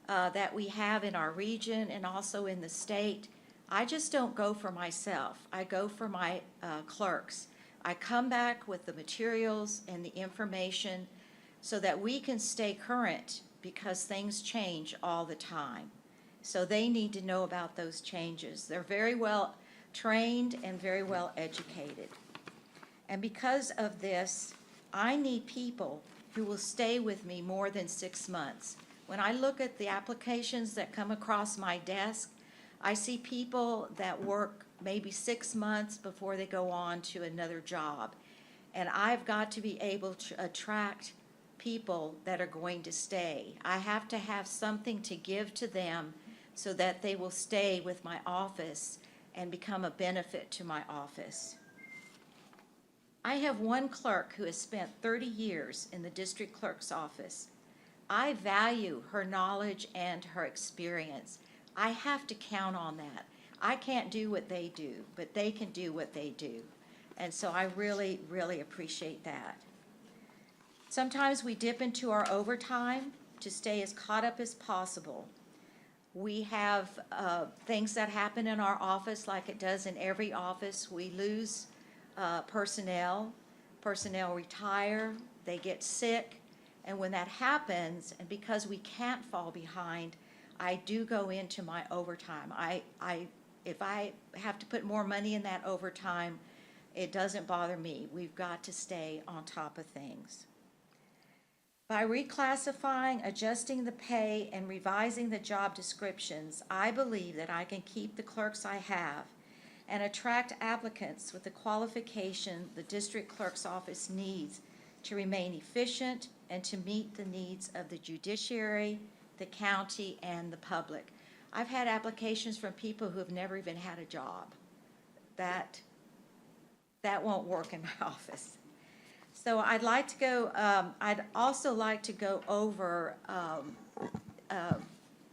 that we have in our region and also in the state, I just don't go for myself. I go for my clerks. I come back with the materials and the information so that we can stay current because things change all the time. So they need to know about those changes. They're very well trained and very well educated. And because of this, I need people who will stay with me more than 6 months. When I look at the applications that come across my desk, I see people that work maybe 6 months before they go on to another job. And I've got to be able to attract people that are going to stay. I have to have something to give to them so that they will stay with my office and become a benefit to my office. I have one clerk who has spent 30 years in the district clerk's office. I value her knowledge and her experience. I have to count on that. I can't do what they do, but they can do what they do. And so I really, really appreciate that. Sometimes we dip into our overtime to stay as caught up as possible. We have things that happen in our office like it does in every office. We lose personnel retire, they get sick, and when that happens, and because we can't fall behind, I do go into my overtime. If I have to put more money in that overtime, it doesn't bother me. We've got to stay on top of things. By reclassifying, adjusting the pay, and revising the job descriptions, I believe that I can keep the clerks I have and attract applicants with the qualification the district clerk's office needs to remain efficient and to meet the needs of the judiciary, the county, and the public. I've had applications from people who have never even had a job. That won't work in my office. So I'd also like to go over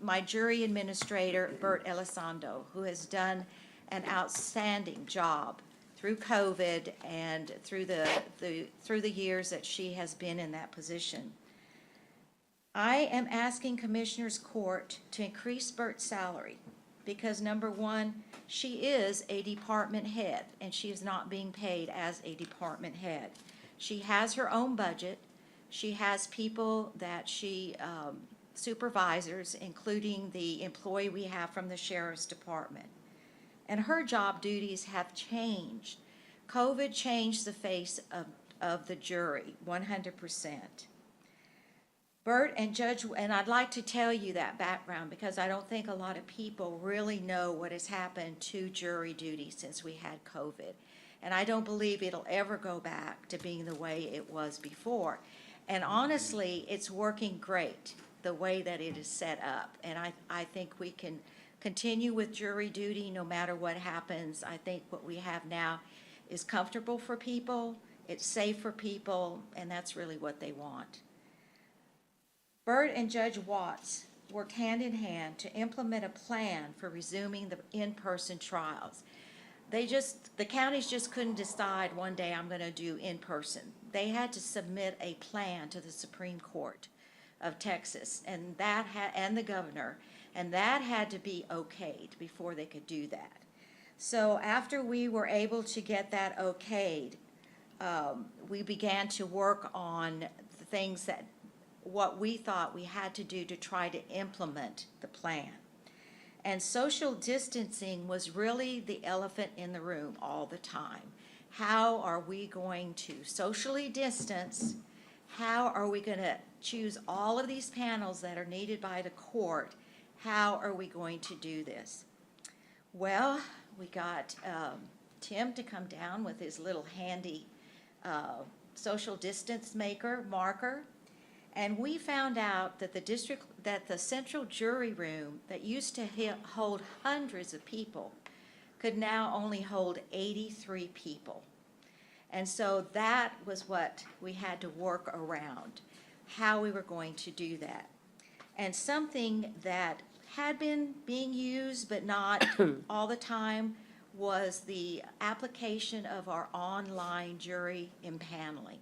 my jury administrator, Bert Elizondo, who has done an outstanding job through COVID and through the years that she has been in that position. I am asking Commissioners Court to increase Bert's salary because, number one, she is a department head and she is not being paid as a department head. She has her own budget. She has people that she supervisors, including the employee we have from the Sheriff's Department. And her job duties have changed. COVID changed the face of the jury 100%. Bert and I'd like to tell you that background because I don't think a lot of people really know what has happened to jury duty since we had COVID. And I don't believe it'll ever go back to being the way it was before. And honestly, it's working great the way that it is set up. And I think we can continue with jury duty no matter what happens. I think what we have now is comfortable for people, it's safe for people, and that's really what they want. Bert and Judge Watts worked hand in hand to implement a plan for resuming the in-person trials. The counties just couldn't decide one day I'm going to do in-person. They had to submit a plan to the Supreme Court of Texas and the governor, and that had to be okayed before they could do that. So after we were able to get that okayed, we began to work on the things what we thought we had to do to try to implement the plan. And social distancing was really the elephant in the room all the time. How are we going to socially distance? How are we going to choose all of these panels that are needed by the court? How are we going to do this? Well, we got Tim to come down with his little handy social distance marker. And we found out that the central jury room that used to hold hundreds of people could now only hold 83 people. And so that was what we had to work around, how we were going to do that. And something that had been being used but not all the time was the application of our online jury impaneling.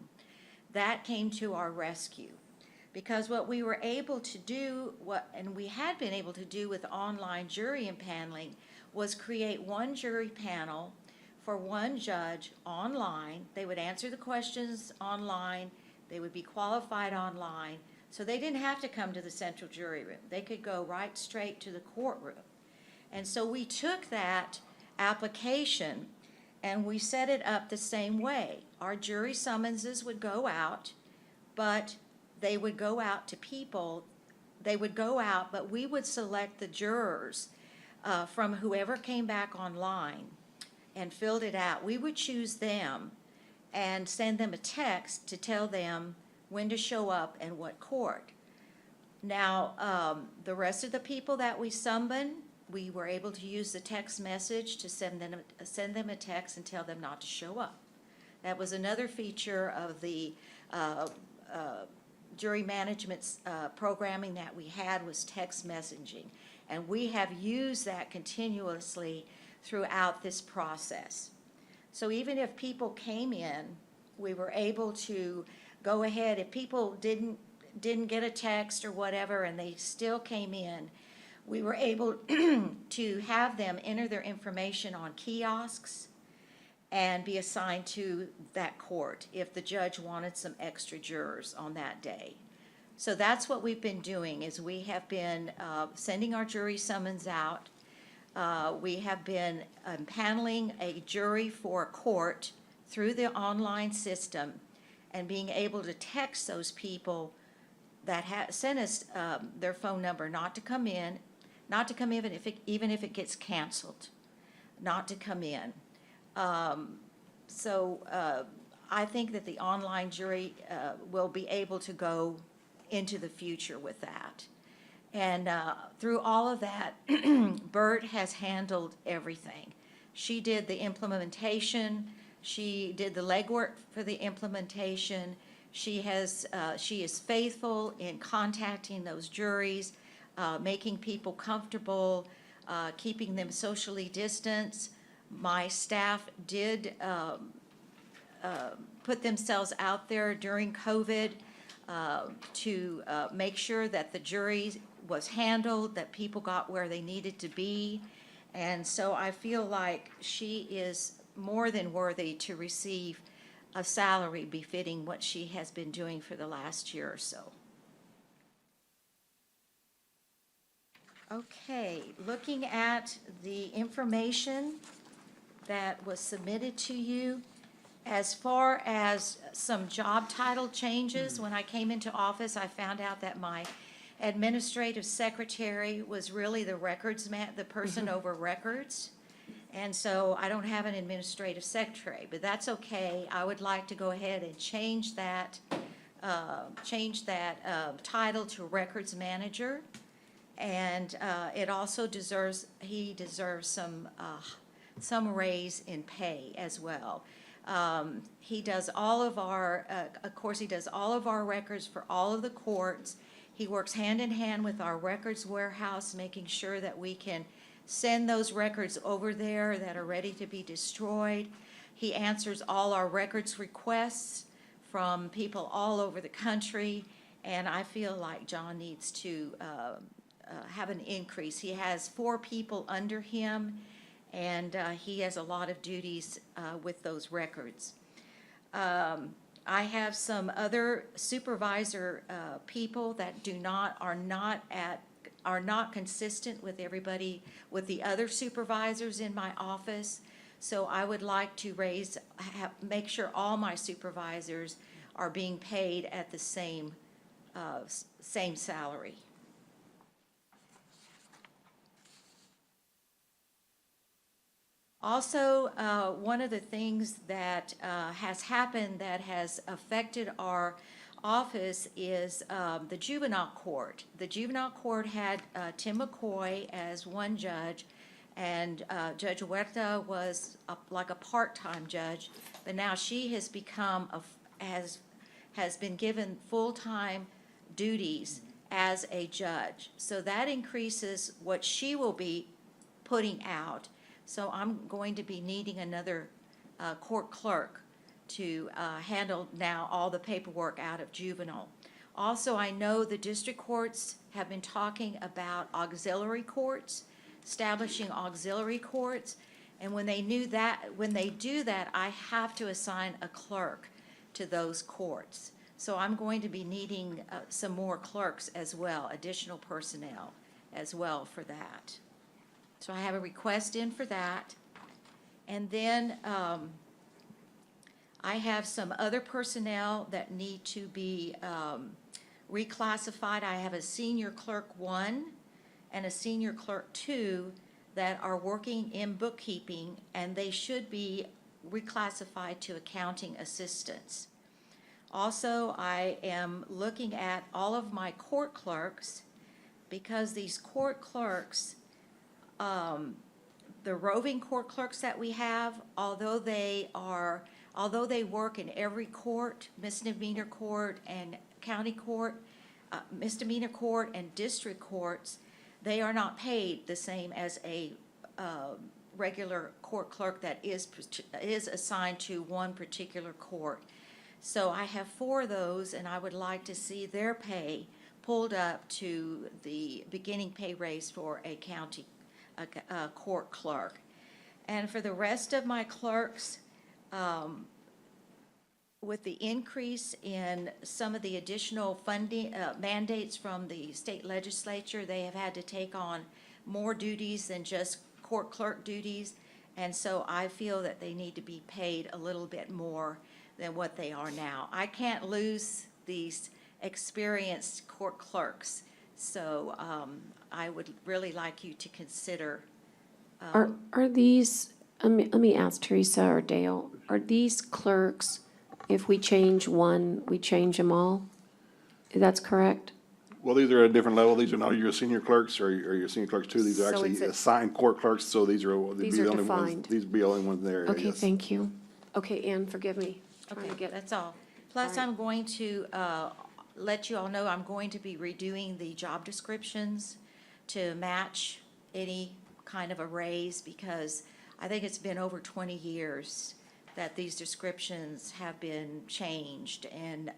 That came to our rescue. Because what we were able to do, and we had been able to do with online jury impaneling, was create one jury panel for one judge online. They would answer the questions online, they would be qualified online, so they didn't have to come to the central jury room. They could go right straight to the courtroom. And so we took that application and we set it up the same way. Our jury summonses would go out, but they would go out to people. They would go out, but we would select the jurors from whoever came back online and filled it out. We would choose them and send them a text to tell them when to show up and what court. Now, the rest of the people that we summoned, we were able to use the text message to send them a text and tell them not to show up. That was another feature of the jury management programming that we had, was text messaging. And we have used that continuously throughout this process. So even if people came in, we were able to go ahead. If people didn't get a text or whatever and they still came in, we were able to have them enter their information on kiosks and be assigned to that court if the judge wanted some extra jurors on that day. So that's what we've been doing, is we have been sending our jury summons out. We have been paneling a jury for a court through the online system and being able to text those people that sent us their phone number not to come in, even if it gets canceled, not to come in. So I think that the online jury will be able to go into the future with that. And through all of that, Bert has handled everything. She did the implementation. She did the legwork for the implementation. She is faithful in contacting those juries, making people comfortable, keeping them socially distanced. My staff did put themselves out there during COVID to make sure that the jury was handled, that people got where they needed to be. And so I feel like she is more than worthy to receive a salary befitting what she has been doing for the last year or so. Okay, looking at the information that was submitted to you, as far as some job title changes, when I came into office, I found out that my administrative secretary was really the the person over records. And so I don't have an administrative secretary, but that's okay. I would like to go ahead and change that title to records manager. And it also he deserves some raise in pay as well. He does all of our, of course, he does all of our records for all of the courts. He works hand in hand with our records warehouse, making sure that we can send those records over there that are ready to be destroyed. He answers all our records requests from people all over the country, and I feel like John needs to have an increase. He has 4 people under him, and he has a lot of duties with those records. I have some other supervisor people that are not consistent with everybody, with the other supervisors in my office. So I would like to make sure all my supervisors are being paid at the same salary. Also, one of the things that has happened that has affected our office is the juvenile court. The juvenile court had Tim McCoy as one judge, and Judge Huerta was like a part-time judge, but now she has become has been given full-time duties as a judge. So that increases what she will be putting out. So I'm going to be needing another court clerk to handle now all the paperwork out of juvenile. Also, I know the district courts have been talking about auxiliary courts, establishing auxiliary courts. And when they do that, I have to assign a clerk to those courts. So I'm going to be needing some more clerks as well, additional personnel as well for that. So I have a request in for that. And then I have some other personnel that need to be reclassified. I have a senior clerk 1 and a senior clerk 2 that are working in bookkeeping, and they should be reclassified to accounting assistants. Also, I am looking at all of my court clerks, because these court clerks, the roving court clerks that we have, although they work in every court, misdemeanor court and county court, misdemeanor court and district courts, they are not paid the same as a regular court clerk that is assigned to one particular court. So I have 4 of those, and I would like to see their pay pulled up to the beginning pay raise for a county court clerk. And for the rest of my clerks, with the increase in some of the additional funding mandates from the state legislature, they have had to take on more duties than just court clerk duties. And so I feel that they need to be paid a little bit more than what they are now. I can't lose these experienced court clerks. So I would really like you to consider. Are these, let me ask Teresa or Dale, are these clerks, if we change one, we change them all? That's correct? Well, these are at a different level. These are not your senior clerks or your senior clerks too. These are So actually it's a- assigned court clerks, so these are, they'd be These the are only ones, defined. these would be the only ones there, Okay, yes. thank you. Okay, Ann, forgive me. Trying to Okay, get, that's all. Plus, All right. I'm going to let you all know I'm going to be redoing the job descriptions to match any kind of a raise, because I think it's been over 20 years that these descriptions have been changed. And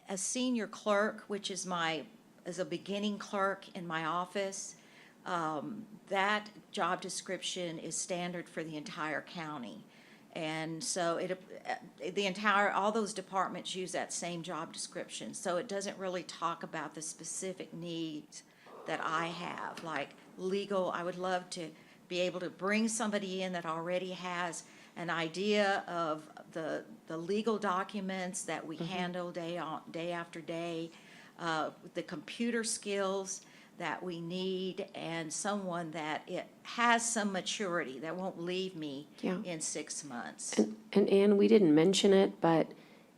a senior clerk, which is a beginning clerk in my office, that job description is standard for the entire county. And so all those departments use that same job description. So it doesn't really talk about the specific needs that I have, like legal. I would love to be able to bring somebody in that already has an idea of the legal documents that we handle day after day, the computer skills that we need, and someone that it has some maturity, that won't leave me Yeah. in 6 months. and Ann, we didn't mention it, but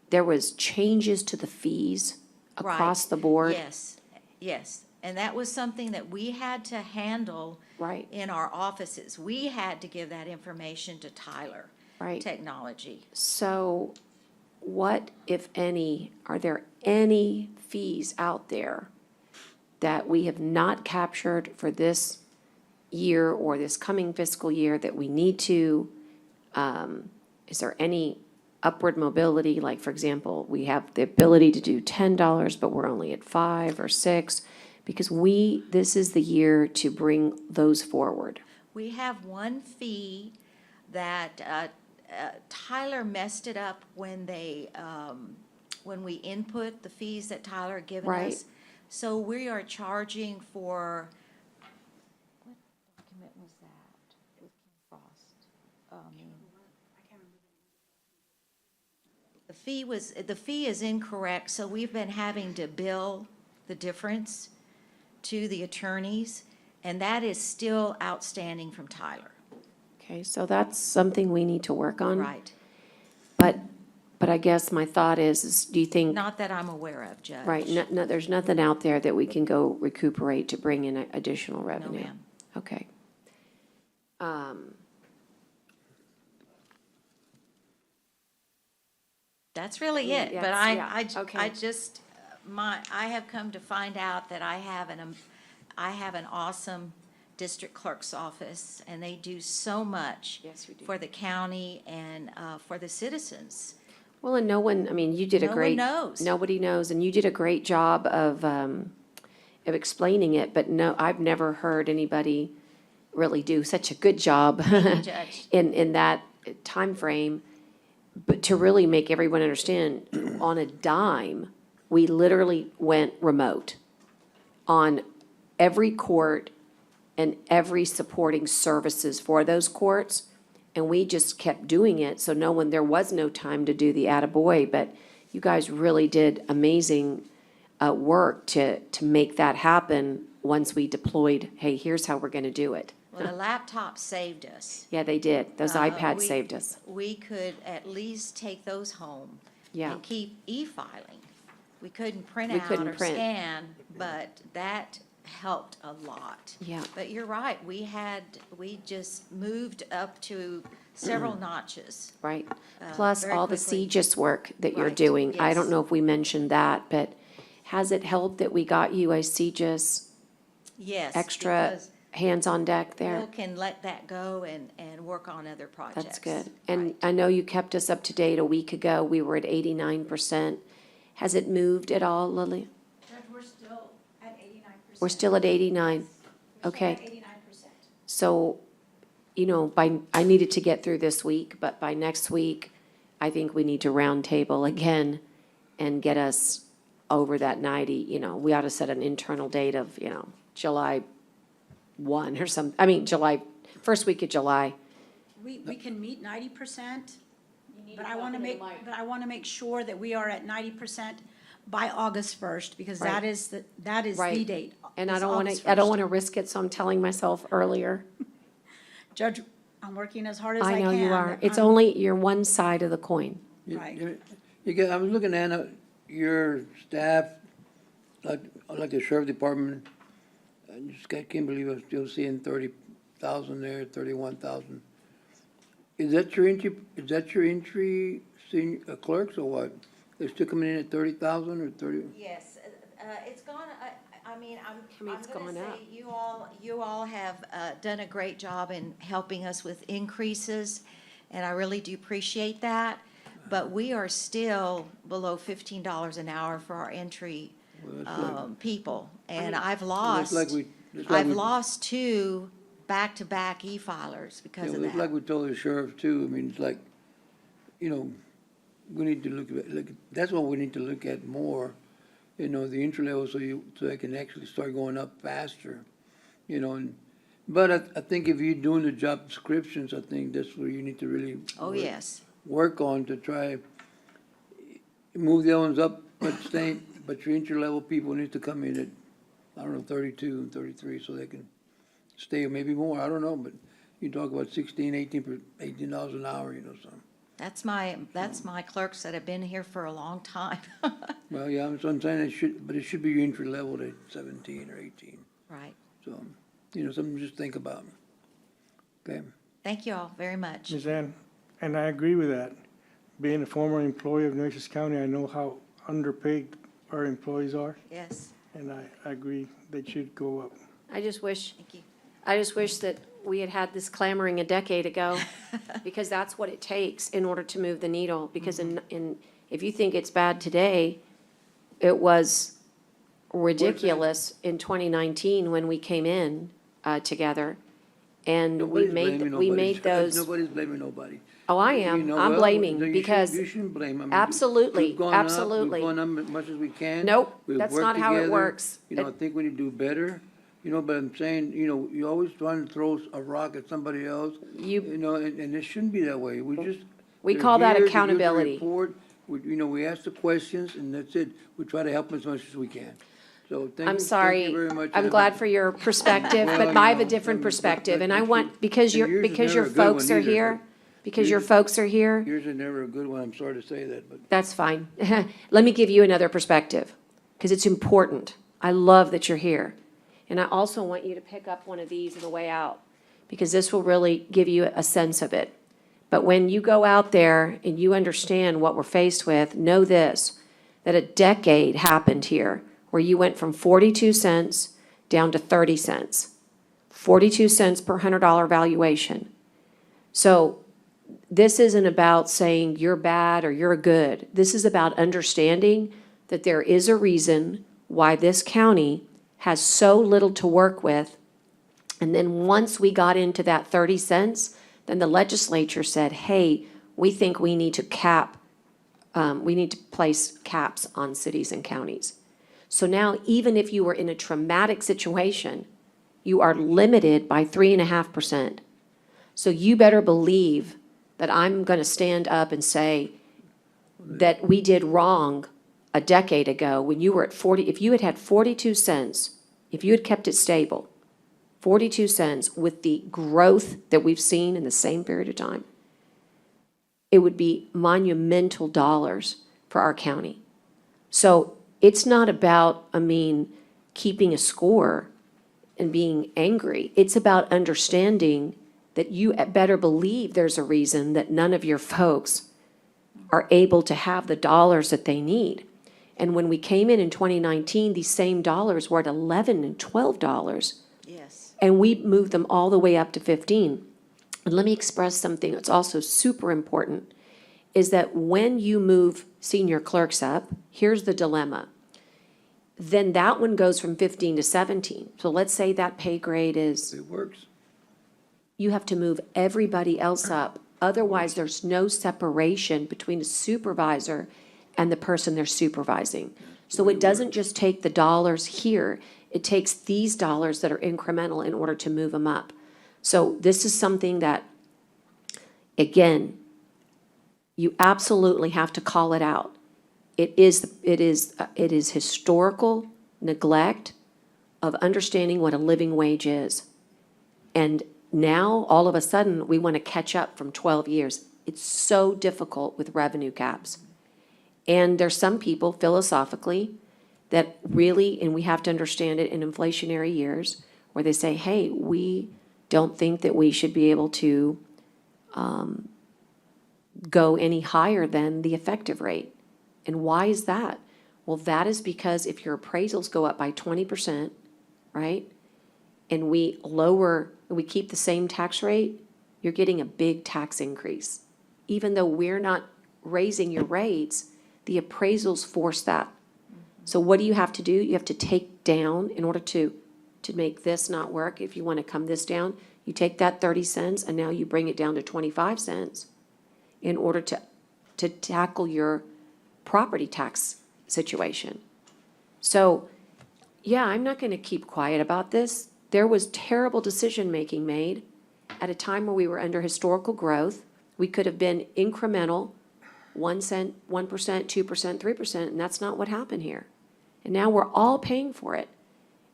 there was changes to the fees across Right. the board. Yes, yes. And that was something that we had to handle Right. in our offices. We had to give that information to Tyler Right. Technology. So what, if any, are there any fees out there that we have not captured for this year or this coming fiscal year that we need to? Is there any upward mobility? Like, for example, we have the ability to do $10, but we're only at 5 or 6, because this is the year to bring those forward. We have one fee that Tyler messed it up when when we input the fees that Tyler had given Right. us. So we are charging for, what document was that with Kim Frost? The fee is incorrect, so we've been having to bill the difference to the attorneys, and that is still outstanding from Tyler. Okay, so that's something we need to work on. Right. But I guess my thought is do you think? Not that I'm aware of, Judge. Right, there's nothing out there that we can go recuperate to bring in additional No, revenue? ma'am. Okay. That's really it, but Yes, yeah, okay. I just, I have come to find out that I have an awesome district clerk's office, and they do so much Yes, we do. for the county and for the citizens. Well, and no one, I mean, you did a No one great. knows. Nobody knows, and you did a great job of explaining it, but no, I've never heard anybody really do such a good job Judge. in that timeframe. But to really make everyone understand, on a dime, we literally went remote on every court and every supporting services for those courts. And we just kept doing it, so there was no time to do the attaboy, but you guys really did amazing work to make that happen once we deployed, hey, here's how we're gonna do it. Well, the laptop saved us. Yeah, they did. Those iPads we- saved us. We could at least take those home. Yeah. And keep e-filing. We couldn't print We out couldn't or print. scan, but that helped a lot. Yeah. But you're right, we just moved up to several notches. Right. Plus very all the quickly. CGIS work that you're Right, doing. I don't yes. know if we mentioned that, but has it helped that we got you a CGIS Yes. extra because hands on deck there? Bill can let that go and work on other projects. That's good. And I know you kept us up to date a week ago. We were at 89%. Has it moved at all, Lily? We're still at 89%. We're still at 89? Okay. 89%. So, I needed to get through this week, but by next week, I think we need to round table again and get us over that 90, we ought to set an internal date of, July 1 or first week of July. We can meet 90%, but I want to make sure that we are at 90% by August 1st, because Right. that is the Right. date. And I is don't want August to, I don't 1st. want to risk it, so I'm telling myself earlier. Judge, I'm working as hard as I I can. know you are. It's I'm- only, you're one side of the coin. Right. I was looking at your staff, like the sheriff department, I can't believe I'm still seeing 30,000 there, 31,000. Is that your entry senior clerks or what? They're still coming in at 30,000 or 30? Yes, it's gone, I'm it's gonna gone say, up. you all have done a great job in helping us with increases, and I really do appreciate that. But we are still below $15 an hour for our entry people, and I've lost, I've lost two back-to-back e-filers because of It's like that. we told the sheriff too, I mean, it's like, we need to look, that's what we need to look at more, the entry level, so they can actually start going up faster, but I think if you're doing the job descriptions, I think that's where you need to really. Oh, yes. Work on to try, move the other ones up, but your entry level people need to come in at, 32 and 33, so they can stay, or maybe more, I don't know, but you talk about $18 an hour, so. That's my clerks that have been here for a long time. Well, yeah, so I'm saying it should be your entry level at 17 or 18, Right. so, something to just think about. Okay, Thank you all very much. Ms. Ann, and I agree with that. Being a former employee of Nueces County, I know how underpaid our employees are, Yes, and I agree they should go up. I just wish thank you. that we had had this clamoring a decade ago, because that's what it takes in order to move the needle. Because if you think it's bad today, it was ridiculous in 2019 when we came in together. And we made those, Nobody's blaming nobody. oh, I am, I'm well, blaming, you because You shouldn't blame. I mean, absolutely, we've gone up, absolutely. We've gone up as much as we can. Nope, We've that's worked not how it together. works. I think we need to do better, but I'm saying, you're always trying to throw a rock at somebody else. And it shouldn't be that way. We they're call that here to do the accountability. report. We ask the questions, and that's it. We try to help as much as we can. So thank you. I'm sorry. Thank you very much. I'm glad for your perspective, Well, but I have a no, different I mean, perspective, but and I yours want, is- because yours is your never a good folks one are either, here, but because your folks are here, Yours is never a good one. I'm sorry to say that, but. that's fine. Let me give you another perspective, because it's important. I love that you're here. And I also want you to pick up one of these on the way out, because this will really give you a sense of it. But when you go out there and you understand what we're faced with, know this, that a decade happened here where you went from 42 cents down to 30 cents. 42 cents per $100 valuation. So this isn't about saying you're bad or you're good. This is about understanding that there is a reason why this county has so little to work with. And then once we got into that 30 cents, then the legislature said, hey, we think we need to we need to place caps on cities and counties. So now, even if you were in a traumatic situation, you are limited by 3.5%. So you better believe that I'm going to stand up and say that we did wrong a decade ago when you were at 40, if you had had 42 cents, if you had kept it stable, 42 cents with the growth that we've seen in the same period of time, it would be monumental dollars for our county. So it's not about, keeping a score and being angry. It's about understanding that you better believe there's a reason that none of your folks are able to have the dollars that they need. And when we came in 2019, these same dollars were at $11 and $12. Yes. And we moved them all the way up to 15. And let me express something that's also super important, is that when you move senior clerks up, here's the dilemma. Then that one goes from 15 to 17. So let's say that pay grade is, It works. you have to move everybody else up. Otherwise, there's no separation between the supervisor and the person they're supervising. So it doesn't just take the dollars here, it takes these dollars that are incremental in order to move them up. So this is something that, again, you absolutely have to call it out. It is historical neglect of understanding what a living wage is. And now, all of a sudden, we want to catch up from 12 years. It's so difficult with revenue caps. And there's some people philosophically that really, and we have to understand it in inflationary years, where they say, hey, we don't think that we should be able to go any higher than the effective rate. And why is that? Well, that is because if your appraisals go up by 20%, right? And we keep the same tax rate, you're getting a big tax increase. Even though we're not raising your rates, the appraisals force that. So what do you have to do? You have to take down, in order to make this not work, if you want to come this down, you take that 30 cents and now you bring it down to 25 cents in order to tackle your property tax situation. So, yeah, I'm not going to keep quiet about this. There was terrible decision-making made at a time where we were under historical growth. We could have been incremental, 1 cent, 1%, 2%, 3%, and that's not what happened here. And now we're all paying for it.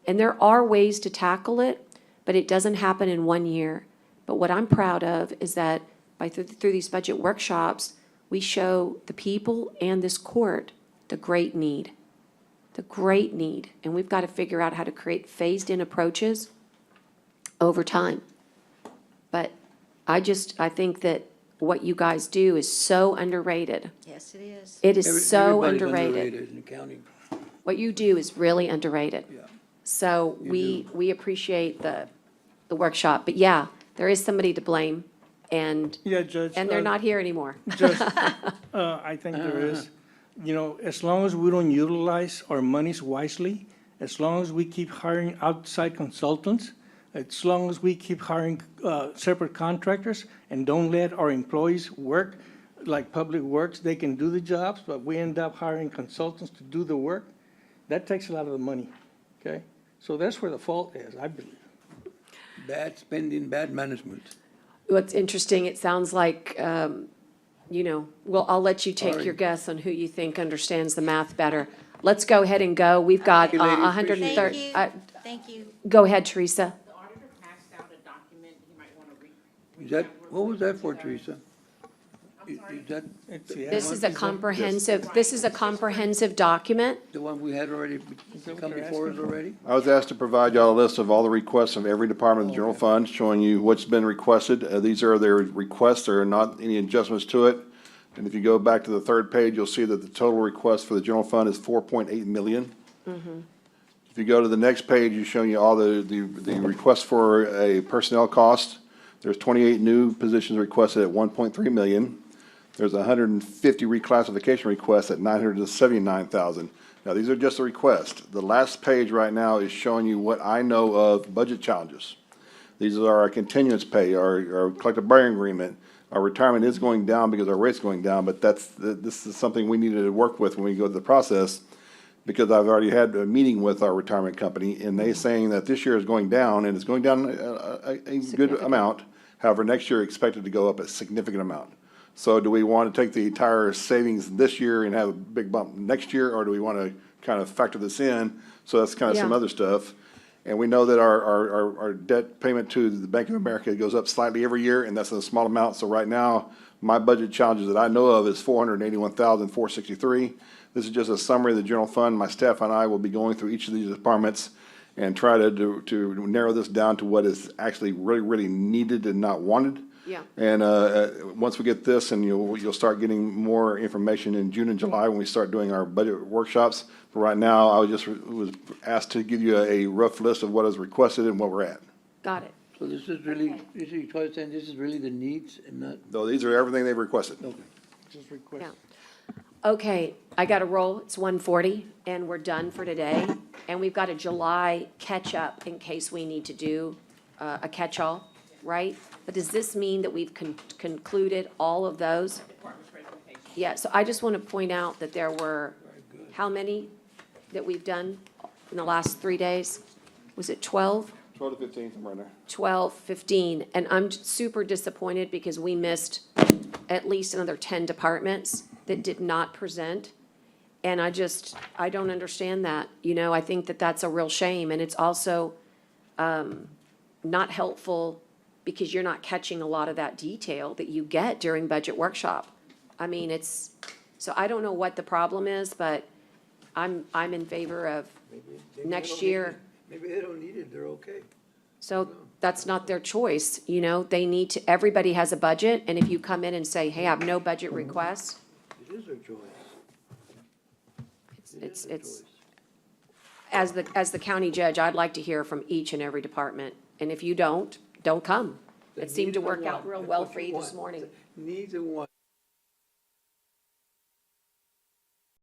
And there are ways to tackle it, but it doesn't happen in 1 year. But what I'm proud of is that through these budget workshops, we show the people and this court the great need. And we've got to figure out how to create phased-in approaches over time. But I think that what you guys do is so underrated. Yes, it is. It is so Everybody's underrated. in the county. What you do is really underrated. Yeah. So we appreciate the workshop. But yeah, there is somebody to blame, and Yeah, Judge. they're not here anymore. Judge, I think there is. You know, as long as we don't utilize our monies wisely, as long as we keep hiring outside consultants, as long as we keep hiring separate contractors and don't let our employees work like Public Works, they can do the jobs, but we end up hiring consultants to do the work, that takes a lot of the money, okay? So that's where the fault is, I believe. Bad spending, bad management. What's interesting, it sounds like, well, I'll let you take Sorry. your guess on who you think understands the math better. Let's go ahead and go. We've got Thank you, ladies. 130. Thank you. Thank you. Go ahead, Teresa. The auditor passed out a document, you might want to read. Is that, what was that for, Teresa? Is that This is a comprehensive document. the one we had already come before us already? I was asked to provide y'all a list of all the requests from every department of the general fund, showing you what's been requested. These are their requests, there are not any adjustments to it. And if you go back to the third page, you'll see that the total request for the general fund is 4.8 million. If you go to the next page, it's showing you all the requests for a personnel cost. There's 28 new positions requested at 1.3 million. There's 150 reclassification requests at 979,000. Now, these are just a request. The last page right now is showing you what I know of budget challenges. These are our continuance pay, our collective bargaining agreement. Our retirement is going down because our rate's going down, but this is something we needed to work with when we go through the process, because I've already had a meeting with our retirement company, and they saying that this year is going down, and it's going down a good amount. However, next year expected to go up a significant amount. So do we want to take the entire savings this year and have a big bump next year, or do we want to kind of factor this in? So that's kind of some Yeah. other stuff. And we know that our debt payment to the Bank of America goes up slightly every year, and that's a small amount. So right now, my budget challenges that I know of is $481,463. This is just a summary of the general fund. My staff and I will be going through each of these departments and try to narrow this down to what is actually really, really needed and not wanted. Yeah. And once we get this, and you'll start getting more information in June and July when we start doing our budget workshops. But right now, I was asked to give you a rough list of what is requested and what we're at. Got it. So this is really, this is, you're saying this is really the needs and not, So these are everything they've requested. Just request. Yeah. Okay, I got to roll. It's 1:40 and we're done for today. And we've got a July catch-up in case we need to do a catch-all, right? But does this mean that we've concluded all of those? Yeah, so I just want to point out that there were, how many that we've done in the last 3 days? Was it 12? 12 to 15, somewhere in there. 12, 15, and I'm super disappointed because we missed at least another 10 departments that did not present. And I don't understand that, I think that that's a real shame, and it's also not helpful because you're not catching a lot of that detail that you get during budget workshop. I mean, so I don't know what the problem is, but I'm in favor of next year. maybe they don't need it, they're okay. So that's not their choice, they need to, everybody has a budget, and if you come in and say, hey, I have no budget requests, It is their choice. it's, as the county judge, I'd like to hear from each and every department, and if you don't come. It seemed to work out real well for you this morning. Needs and wants.